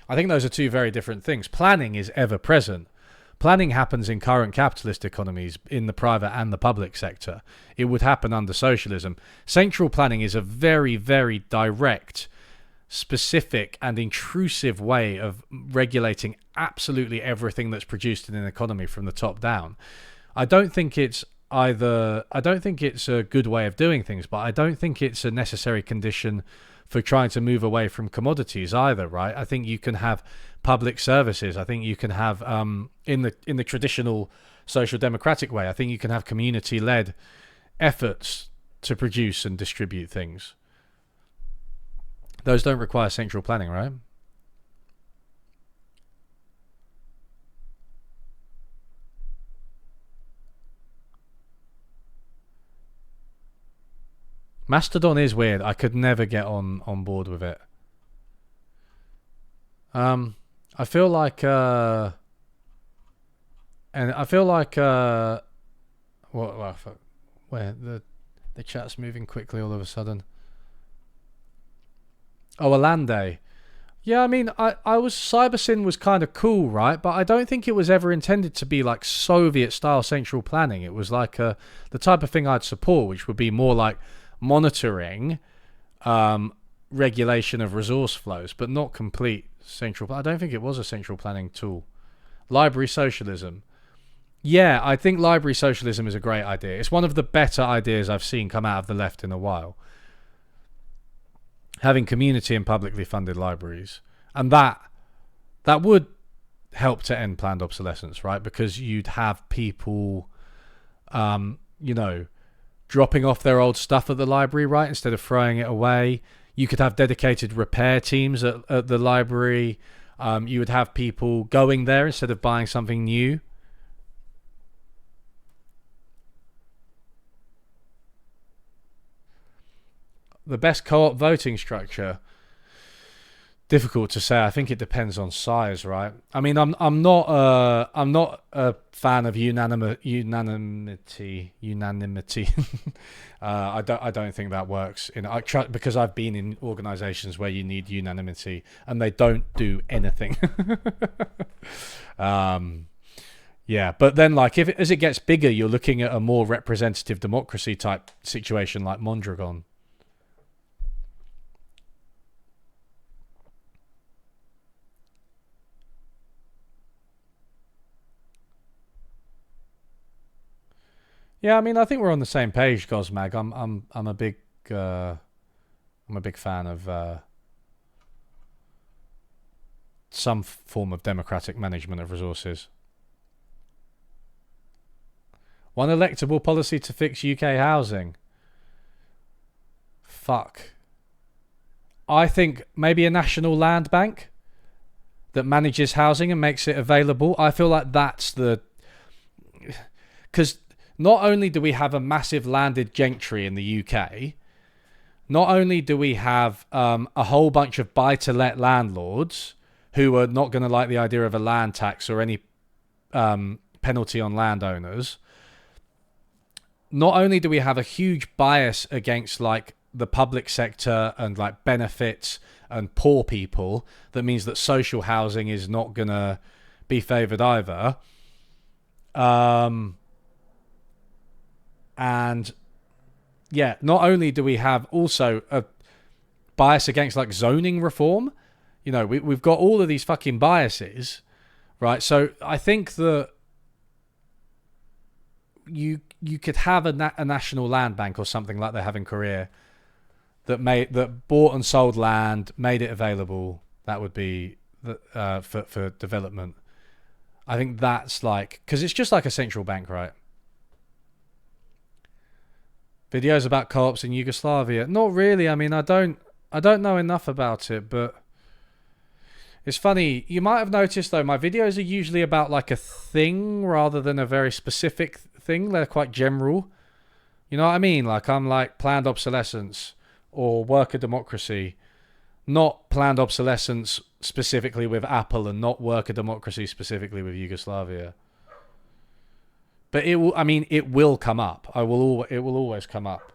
I think those are two very different things. Planning is ever present. Planning happens in current capitalist economies, in the private and the public sector. It would happen under socialism. Central planning is a very, very direct, specific and intrusive way of regulating absolutely everything that's produced in an economy from the top down. I don't think it's a good way of doing things, but I don't think it's a necessary condition for trying to move away from commodities either, right? I think you can have public services. I think you can have, in the traditional social democratic way, I think you can have community-led efforts to produce and distribute things. Those don't require central planning, right? Mastodon is weird. I could never get on board with it. I feel like, and I feel like, fuck, where the chat's moving quickly all of a sudden. Oh, Alande. Yeah, I mean, I was CyberSyn was kind of cool, right? But I don't think it was ever intended to be like Soviet-style central planning. It was like the type of thing I'd support, which would be more like monitoring, regulation of resource flows, but not complete central. I don't think it was a central planning tool. Library socialism. Yeah, I think library socialism is a great idea. It's one of the better ideas I've seen come out of the left in a while. Having community and publicly funded libraries, and that would help to end planned obsolescence, right? Because you'd have people, you know, dropping off their old stuff at the library, right, instead of throwing it away. You could have dedicated repair teams at the library. You would have people going there instead of buying something new. The best co-op voting structure, difficult to say. I think it depends on size, right? I mean, I'm not a fan of unanimity. I don't think that works. Because I've been in organisations where you need unanimity and they don't do anything. Yeah, but then like as it gets bigger, you're looking at a more representative democracy type situation like Mondragon. Yeah, I mean, I think we're on the same page, Gosmag. I'm a big fan of some form of democratic management of resources. One electable policy to fix UK housing. Fuck. I think maybe a national land bank that manages housing and makes it available. I feel like that's the... Because not only do we have a massive landed gentry in the UK, not only do we have a whole bunch of buy-to-let landlords who are not going to like the idea of a land tax or any penalty on landowners, not only do we have a huge bias against like the public sector and like benefits and poor people, that means that social housing is not going to be favoured either. And yeah, not only do we have also a bias against like zoning reform, you know, we've got all of these fucking biases, right? So I think that you could have a national land bank or something like they have in Korea that bought and sold land, made it available. That would be for development. I think that's like, because it's just like a central bank, right? Videos about co-ops in Yugoslavia. Not really. I mean, I don't know enough about it, but it's funny. You might have noticed though, my videos are usually about like a thing rather than a very specific thing. They're quite general. You know what I mean? Like I'm like planned obsolescence or worker democracy, not planned obsolescence specifically with Apple and not worker democracy specifically with Yugoslavia. But it will. I mean, it will come up. It will always come up.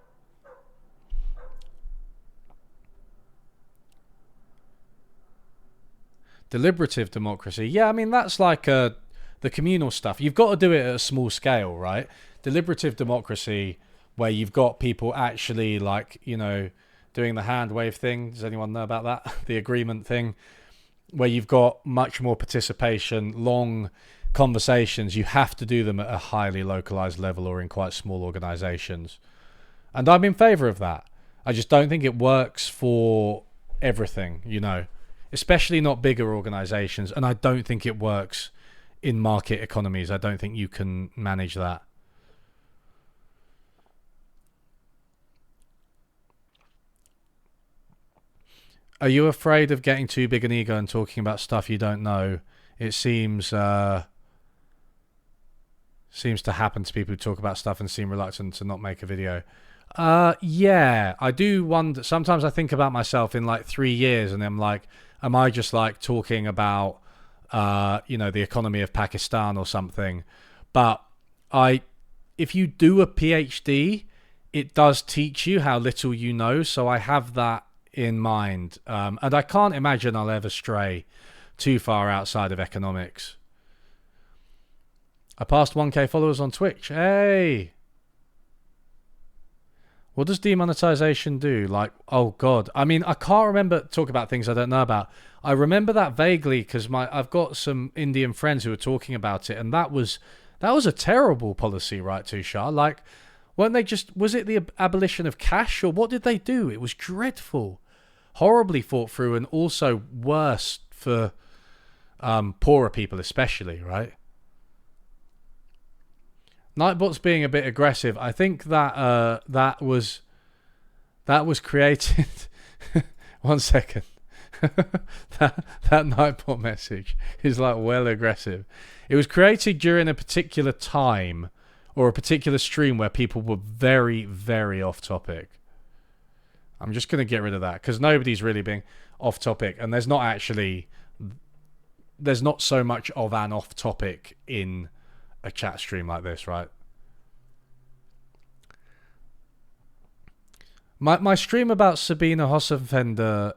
Deliberative democracy. Yeah, I mean that's like the communal stuff. You've got to do it at a small scale, right? Deliberative democracy, where you've got people actually like doing the hand wave thing. Does anyone know about that? The agreement thing, where you've got much more participation, long conversations. You have to do them at a highly localized level or in quite small organizations, and I'm in favor of that. I just don't think it works for everything, especially not bigger organizations, and I don't think it works in market economies. I don't think you can manage that. Are you afraid of getting too big an ego and talking about stuff you don't know? It seems to happen to people who talk about stuff and seem reluctant to not make a video. Yeah, I do wonder. Sometimes I think about myself in like 3 years, and I'm like, am I just like talking about, the economy of Pakistan or something? But I, if you do a PhD, it does teach you how little you know. So I have that in mind, and I can't imagine I'll ever stray too far outside of economics. I passed 1K followers on Twitch. Hey, what does demonetization do? Like, oh god. I mean, I can't remember talk about things I don't know about. I remember that vaguely because I've got some Indian friends who were talking about it, and that was a terrible policy, right, Tushar? Like, weren't they just was it the abolition of cash or what did they do? It was dreadful, horribly thought through, and also worse for poorer people, especially, right? Nightbot's being a bit aggressive. I think that was created. One second. that Nightbot message is like well aggressive. It was created during a particular time or a particular stream where people were very, very off topic. I'm just going to get rid of that because nobody's really being off topic, and there's not so much of an off topic in a chat stream like this, right? My stream about Sabina Hossenfelder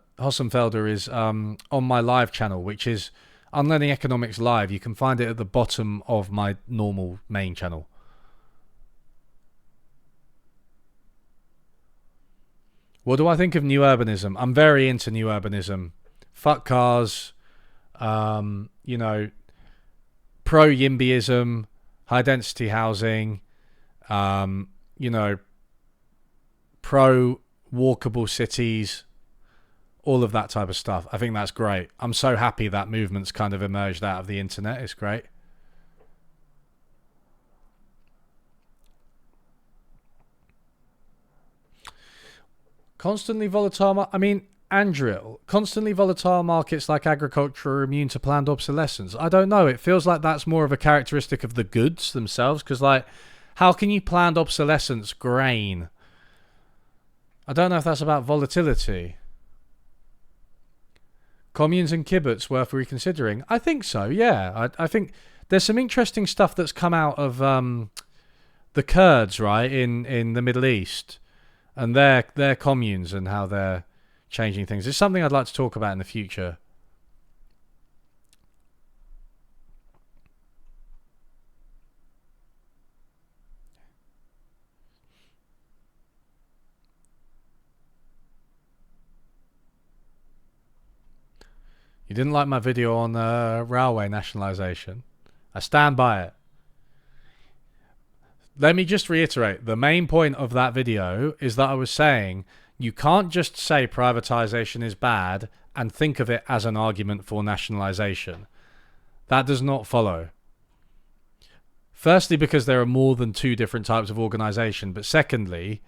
is on my live channel, which is Unlearning Economics Live. You can find it at the bottom of my normal main channel. What do I think of new urbanism? I'm very into new urbanism. Fuck cars, you know, pro YIMBYism, high density housing, you know, pro walkable cities, all of that type of stuff. I think that's great. I'm so happy that movement's kind of emerged out of the internet. It's great. Constantly volatile. I mean, Andril, constantly volatile markets like agriculture are immune to planned obsolescence. I don't know. It feels like that's more of a characteristic of the goods themselves. Because, like, how can you planned obsolescence grain? I don't know if that's about volatility. Communes and kibbutz worth reconsidering? I think so, yeah. I think there's some interesting stuff that's come out of the Kurds, right, in the Middle East, and their communes and how they're changing things. It's something I'd like to talk about in the future. You didn't like my video on railway nationalisation? I stand by it. Let me just reiterate, the main point of that video is that I was saying you can't just say privatization is bad and think of it as an argument for nationalization. That does not follow. Firstly, because there are more than two different types of organization, but secondly,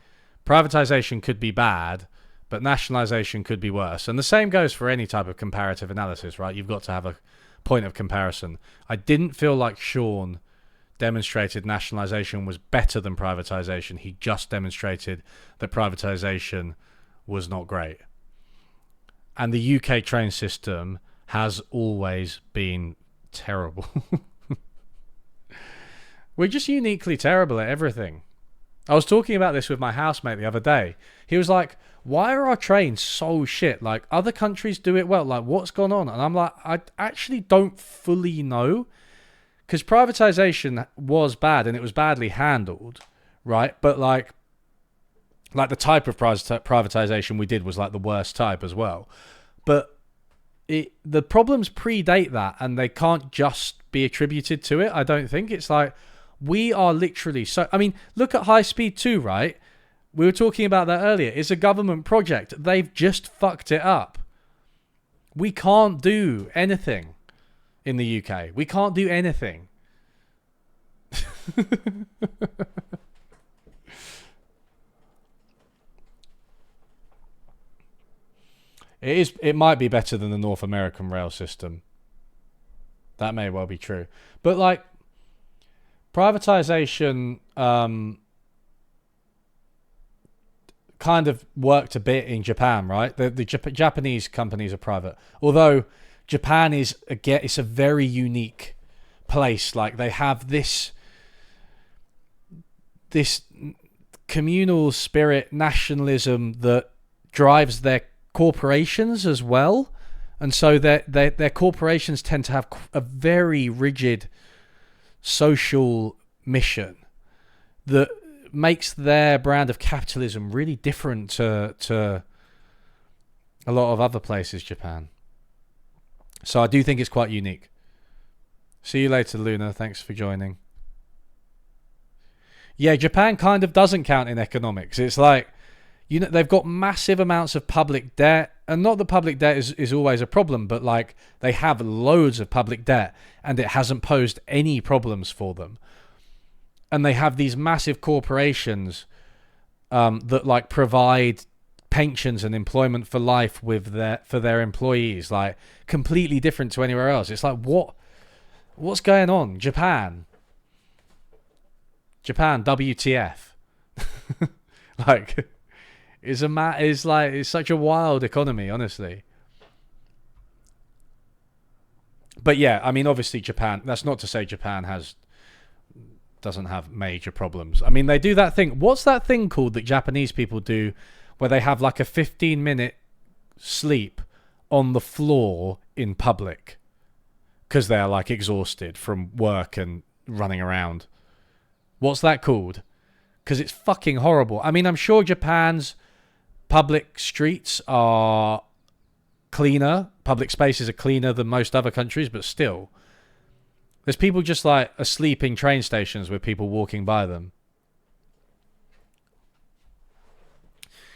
privatization could be bad, but nationalization could be worse. And the same goes for any type of comparative analysis, right? You've got to have a point of comparison. I didn't feel like Sean demonstrated nationalisation was better than privatisation. He just demonstrated that privatisation was not great. And the UK train system has always been terrible. We're just uniquely terrible at everything. I was talking about this with my housemate the other day. He was like, why are our trains so shit? Like, other countries do it well. Like, what's gone on? And I'm like, I actually don't fully know. Because privatization was bad and it was badly handled, right? But like the type of privatization we did was like the worst type as well. But the problems predate that and they can't just be attributed to it, I don't think. It's like, we are literally so... I mean, look at High Speed 2, right? We were talking about that earlier. It's a government project. They've just fucked it up. We can't do anything in the UK. We can't do anything. It might be better than the North American rail system. That may well be true. But like privatization kind of worked a bit in Japan, right? The Japanese companies are private, although Japan is it's a very unique place. Like they have this communal spirit, nationalism that drives their corporations as well, and so their corporations tend to have a very rigid social mission that makes their brand of capitalism really different to a lot of other places, Japan. So I do think it's quite unique. See you later, Luna. Thanks for joining. Yeah, Japan kind of doesn't count in economics. It's like, you know, they've got massive amounts of public debt, and not that public debt is always a problem, but like they have loads of public debt and it hasn't posed any problems for them. And they have these massive corporations that like provide pensions and employment for life for their employees, like completely different to anywhere else. It's like, what's going on? Japan, WTF? Like, it's such a wild economy, honestly. But yeah, I mean, obviously Japan. That's not to say Japan doesn't have major problems. I mean, they do that thing. What's that thing called that Japanese people do, where they have like a 15-minute sleep on the floor in public because they're like exhausted from work and running around? What's that called? Because it's fucking horrible. I mean, I'm sure Japan's public streets are cleaner, public spaces are cleaner than most other countries, but still, there's people just like asleep in train stations with people walking by them.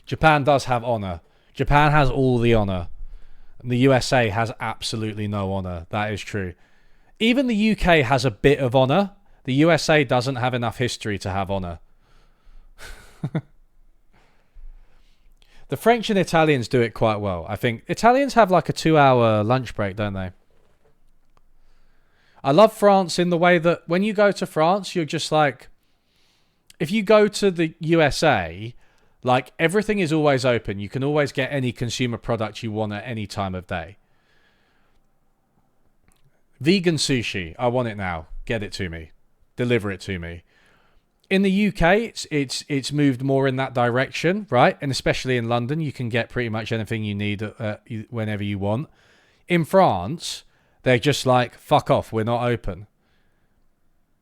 Japan does have honor. Japan has all the honor. And the USA has absolutely no honor. That is true. Even the UK has a bit of honor. The USA doesn't have enough history to have honor. The French and Italians do it quite well. I think Italians have like a 2-hour lunch break, don't they? I love France in the way that when you go to France, you're just like, if you go to the USA, like everything is always open. You can always get any consumer product you want at any time of day. Vegan sushi, I want it now. Get it to me. Deliver it to me. In the UK, it's moved more in that direction, right? And especially in London, you can get pretty much anything you need whenever you want. In France, they're just like, fuck off, we're not open.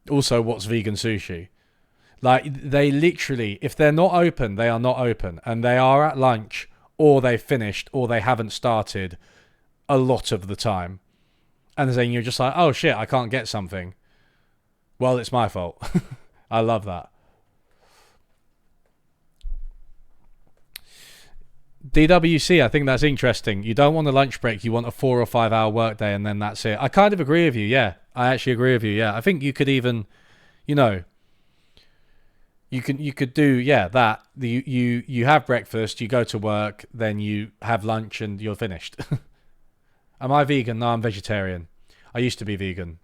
Also, what's vegan sushi? Like, they literally, if they're not open, they are not open. And they are at lunch, or they've finished, or they haven't started a lot of the time. And then you're just like, oh shit, I can't get something. Well, it's my fault. I love that. DWC, I think that's interesting. You don't want a lunch break. You want a 4 or 5 hour workday, and then that's it. I kind of agree with you. Yeah, I actually agree with you. Yeah, I think you could even, you know, you could do that. You have breakfast, you go to work, then you have lunch, and you're finished. Am I vegan? No, I'm vegetarian. I used to be vegan.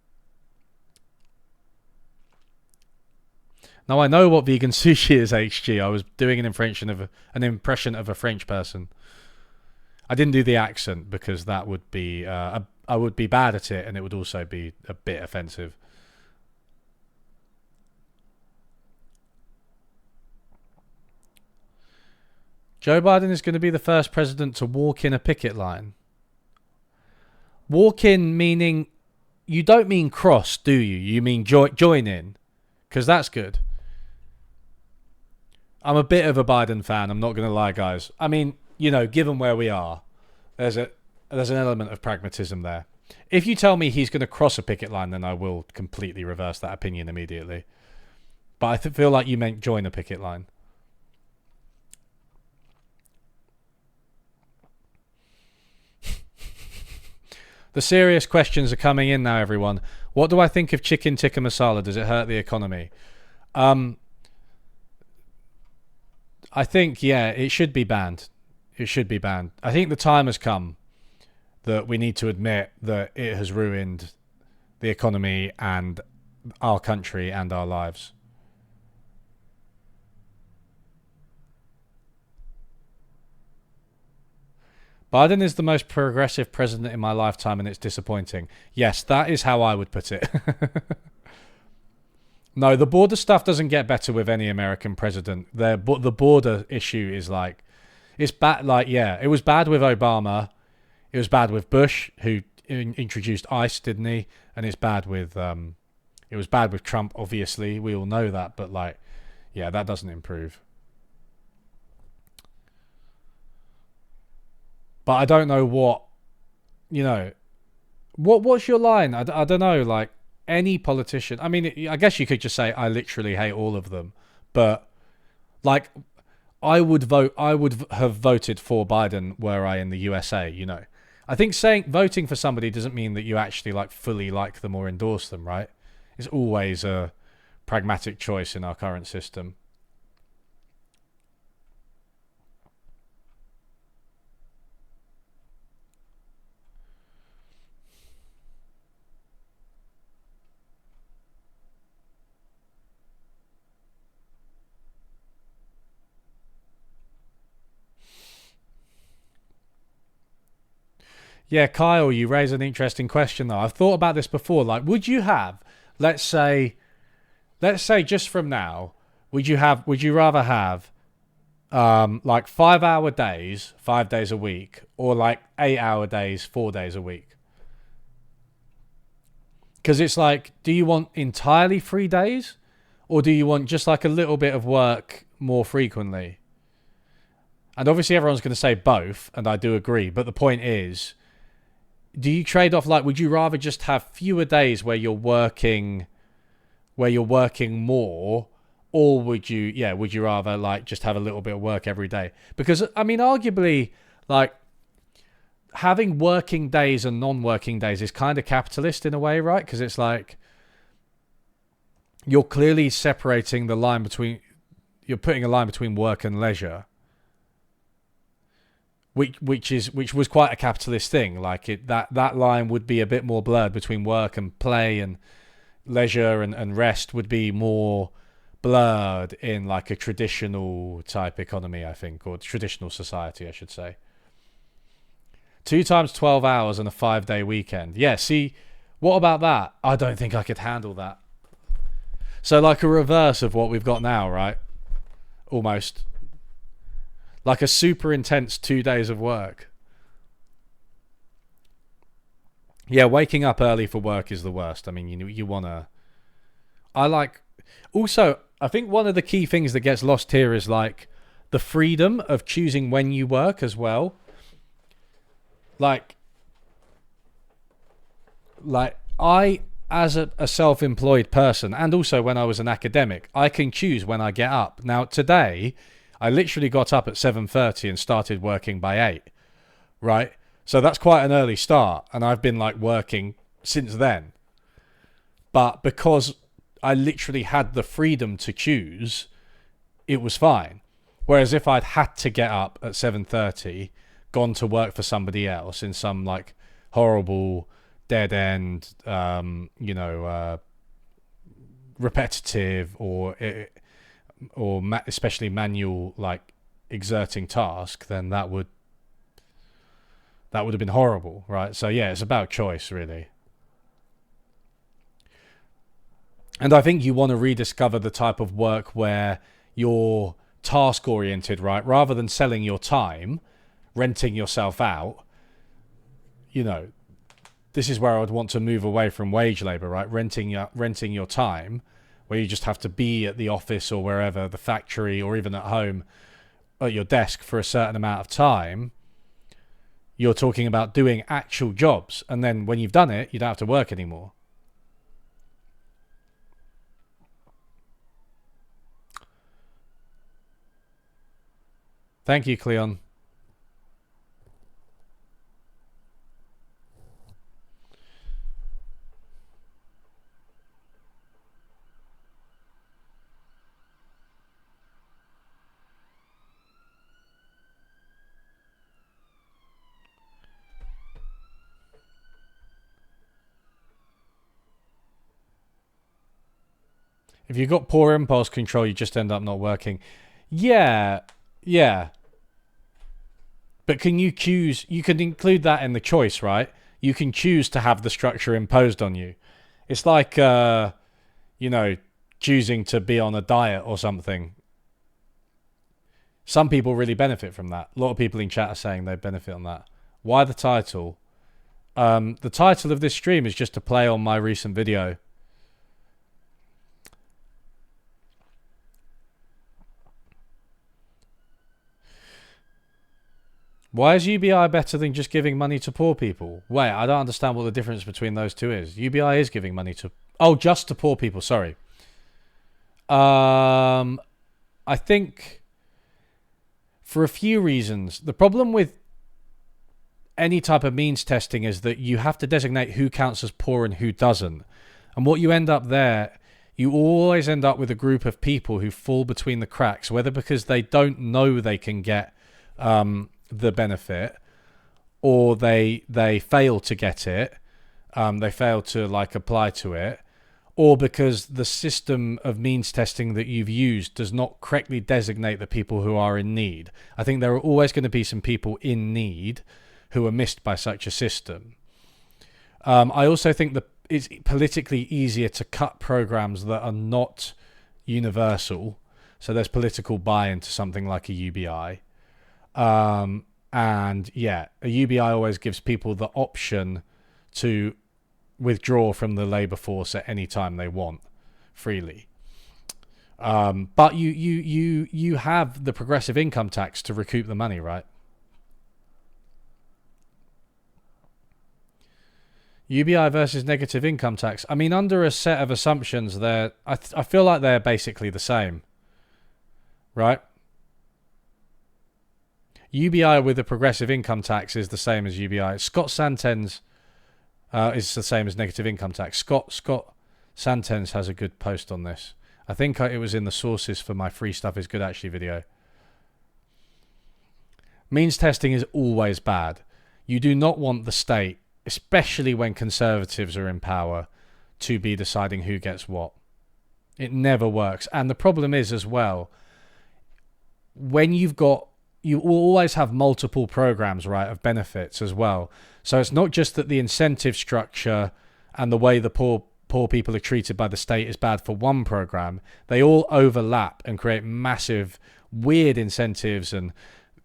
Now I know what vegan sushi is, HG. I was doing an impression of a French person. I didn't do the accent because that would be I would be bad at it, and it would also be a bit offensive. Joe Biden is going to be the first president to walk in a picket line. Walk in meaning you don't mean cross, do you? You mean join in, because that's good. I'm a bit of a Biden fan, I'm not going to lie, guys. I mean, you know, given where we are, there's an element of pragmatism there. If you tell me he's going to cross a picket line, then I will completely reverse that opinion immediately. But I feel like you meant join a picket line. The serious questions are coming in now, everyone. What do I think of chicken tikka masala? Does it hurt the economy? I think, it should be banned. It should be banned. I think the time has come that we need to admit that it has ruined the economy and our country and our lives. Biden is the most progressive president in my lifetime, and it's disappointing. Yes, that is how I would put it. No, the border stuff doesn't get better with any American president. The border issue is like, it's bad. Like, yeah, it was bad with Obama. It was bad with Bush, who introduced ICE, didn't he? And it's bad with it was bad with Trump. Obviously, we all know that. But like, yeah, that doesn't improve. But I don't know what, you know, what's your line? I don't know. Like, any politician. I mean, I guess you could just say I literally hate all of them. But like, I would vote. I would have voted for Biden were I in the USA. You know, I think saying voting for somebody doesn't mean that you actually like fully like them or endorse them. Right? It's always a pragmatic choice in our current system. Yeah, Kyle, you raise an interesting question though. I've thought about this before. Like, would you have, let's say, just from now, would you rather have like 5 hour days, 5 days a week, or like 8 hour days, 4 days a week? Because it's like, do you want entirely 3 days, or do you want just like a little bit of work more frequently? And obviously, everyone's going to say both, and I do agree. But the point is, do you trade off, like, would you rather just have fewer days where you're working more, or would you rather like just have a little bit of work every day? Because I mean, arguably, like, having working days and non-working days is kind of capitalist in a way, right? Because it's like you're clearly separating the line between, you're putting a line between work and leisure, which was quite a capitalist thing. Like, that line would be a bit more blurred between work and play, and leisure and rest would be more blurred in like a traditional type economy, I think, or traditional society, I should say. 2 times 12 hours and a 5 day weekend. Yeah, see, what about that? I don't think I could handle that. So like a reverse of what we've got now, right? Almost. Like a super intense 2 days of work. Yeah, waking up early for work is the worst. I mean, you want to... I like... Also, I think one of the key things that gets lost here is like the freedom of choosing when you work as well. Like I, as a self-employed person, and also when I was an academic, I can choose when I get up. Now, today, I literally got up at 7:30 and started working by 8, right? So that's quite an early start, and I've been like working since then. But because I literally had the freedom to choose, it was fine. Whereas if I'd had to get up at 7:30, gone to work for somebody else in some like horrible dead end, repetitive or especially manual, like exerting task, then that would have been horrible, right? So yeah, it's about choice, really. And I think you want to rediscover the type of work where you're task oriented, right? Rather than selling your time, renting yourself out, you know, this is where I would want to move away from wage labor, right? Renting your time, where you just have to be at the office or wherever, the factory, or even at home at your desk for a certain amount of time. You're talking about doing actual jobs, and then when you've done it, you don't have to work anymore. Thank you, Cleon. If you've got poor impulse control, you just end up not working. Yeah, yeah. But can you choose? You can include that in the choice, right? You can choose to have the structure imposed on you. It's like, choosing to be on a diet or something. Some people really benefit from that. A lot of people in chat are saying they benefit on that. Why the title? The title of this stream is just to play on my recent video. Why is UBI better than just giving money to poor people? Wait, I don't understand what the difference between those two is. UBI is giving money to... Oh, just to poor people, sorry. I think for a few reasons. The problem with any type of means testing is that you have to designate who counts as poor and who doesn't. And what you end up there, you always end up with a group of people who fall between the cracks, whether because they don't know they can get the benefit, or they fail to get it, they fail to apply to it, or because the system of means testing that you've used does not correctly designate the people who are in need. I think there are always going to be some people in need who are missed by such a system. I also think that it's politically easier to cut programs that are not universal. So there's political buy-in to something like a UBI. And yeah, a UBI always gives people the option to withdraw from the labour force at any time they want freely. But you have the progressive income tax to recoup the money, right? UBI versus negative income tax. I mean, under a set of assumptions, I feel like they're basically the same, right? UBI with a progressive income tax is the same as UBI. Scott Santens is the same as negative income tax. Scott Santens has a good post on this. I think it was in the sources for my free stuff is good actually video. Means testing is always bad. You do not want the state, especially when conservatives are in power, to be deciding who gets what. It never works. And the problem is as well, when you will always have multiple programs, right, of benefits as well. So it's not just that the incentive structure and the way the poor people are treated by the state is bad for one program. They all overlap and create massive, weird incentives and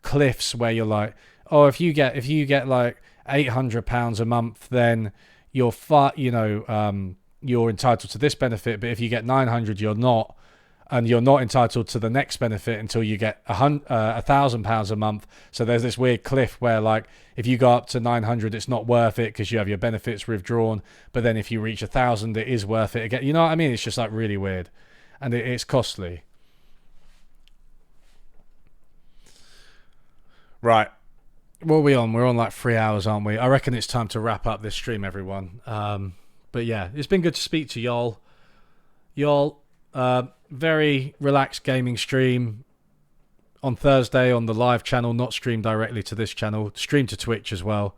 cliffs where you're like, oh, if you get like £800 a month, then you're entitled to this benefit. But if you get 900, you're not. And you're not entitled to the next benefit until you get £1,000 a month. So there's this weird cliff where, like, if you go up to 900, it's not worth it because you have your benefits withdrawn. But then if you reach 1,000, it is worth it again. You know what I mean? It's just like really weird, and it's costly. Right, what are we on? We're on like 3 hours, aren't we? I reckon it's time to wrap up this stream, everyone. But yeah, it's been good to speak to y'all. Very relaxed gaming stream on Thursday on the live channel, not streamed directly to this channel. Stream to Twitch as well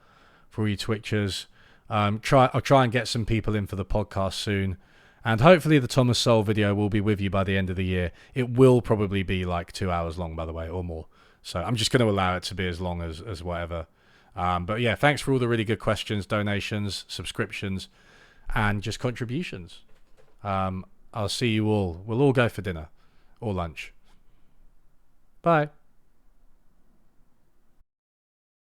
for all you Twitchers. I'll try and get some people in for the podcast soon. And hopefully the Thomas Sowell video will be with you by the end of the year. It will probably be like 2 hours long, by the way, or more. So I'm just going to allow it to be as long as whatever. But yeah, thanks for all the really good questions, donations, subscriptions, and just contributions. I'll see you all. We'll all go for dinner or lunch. Bye.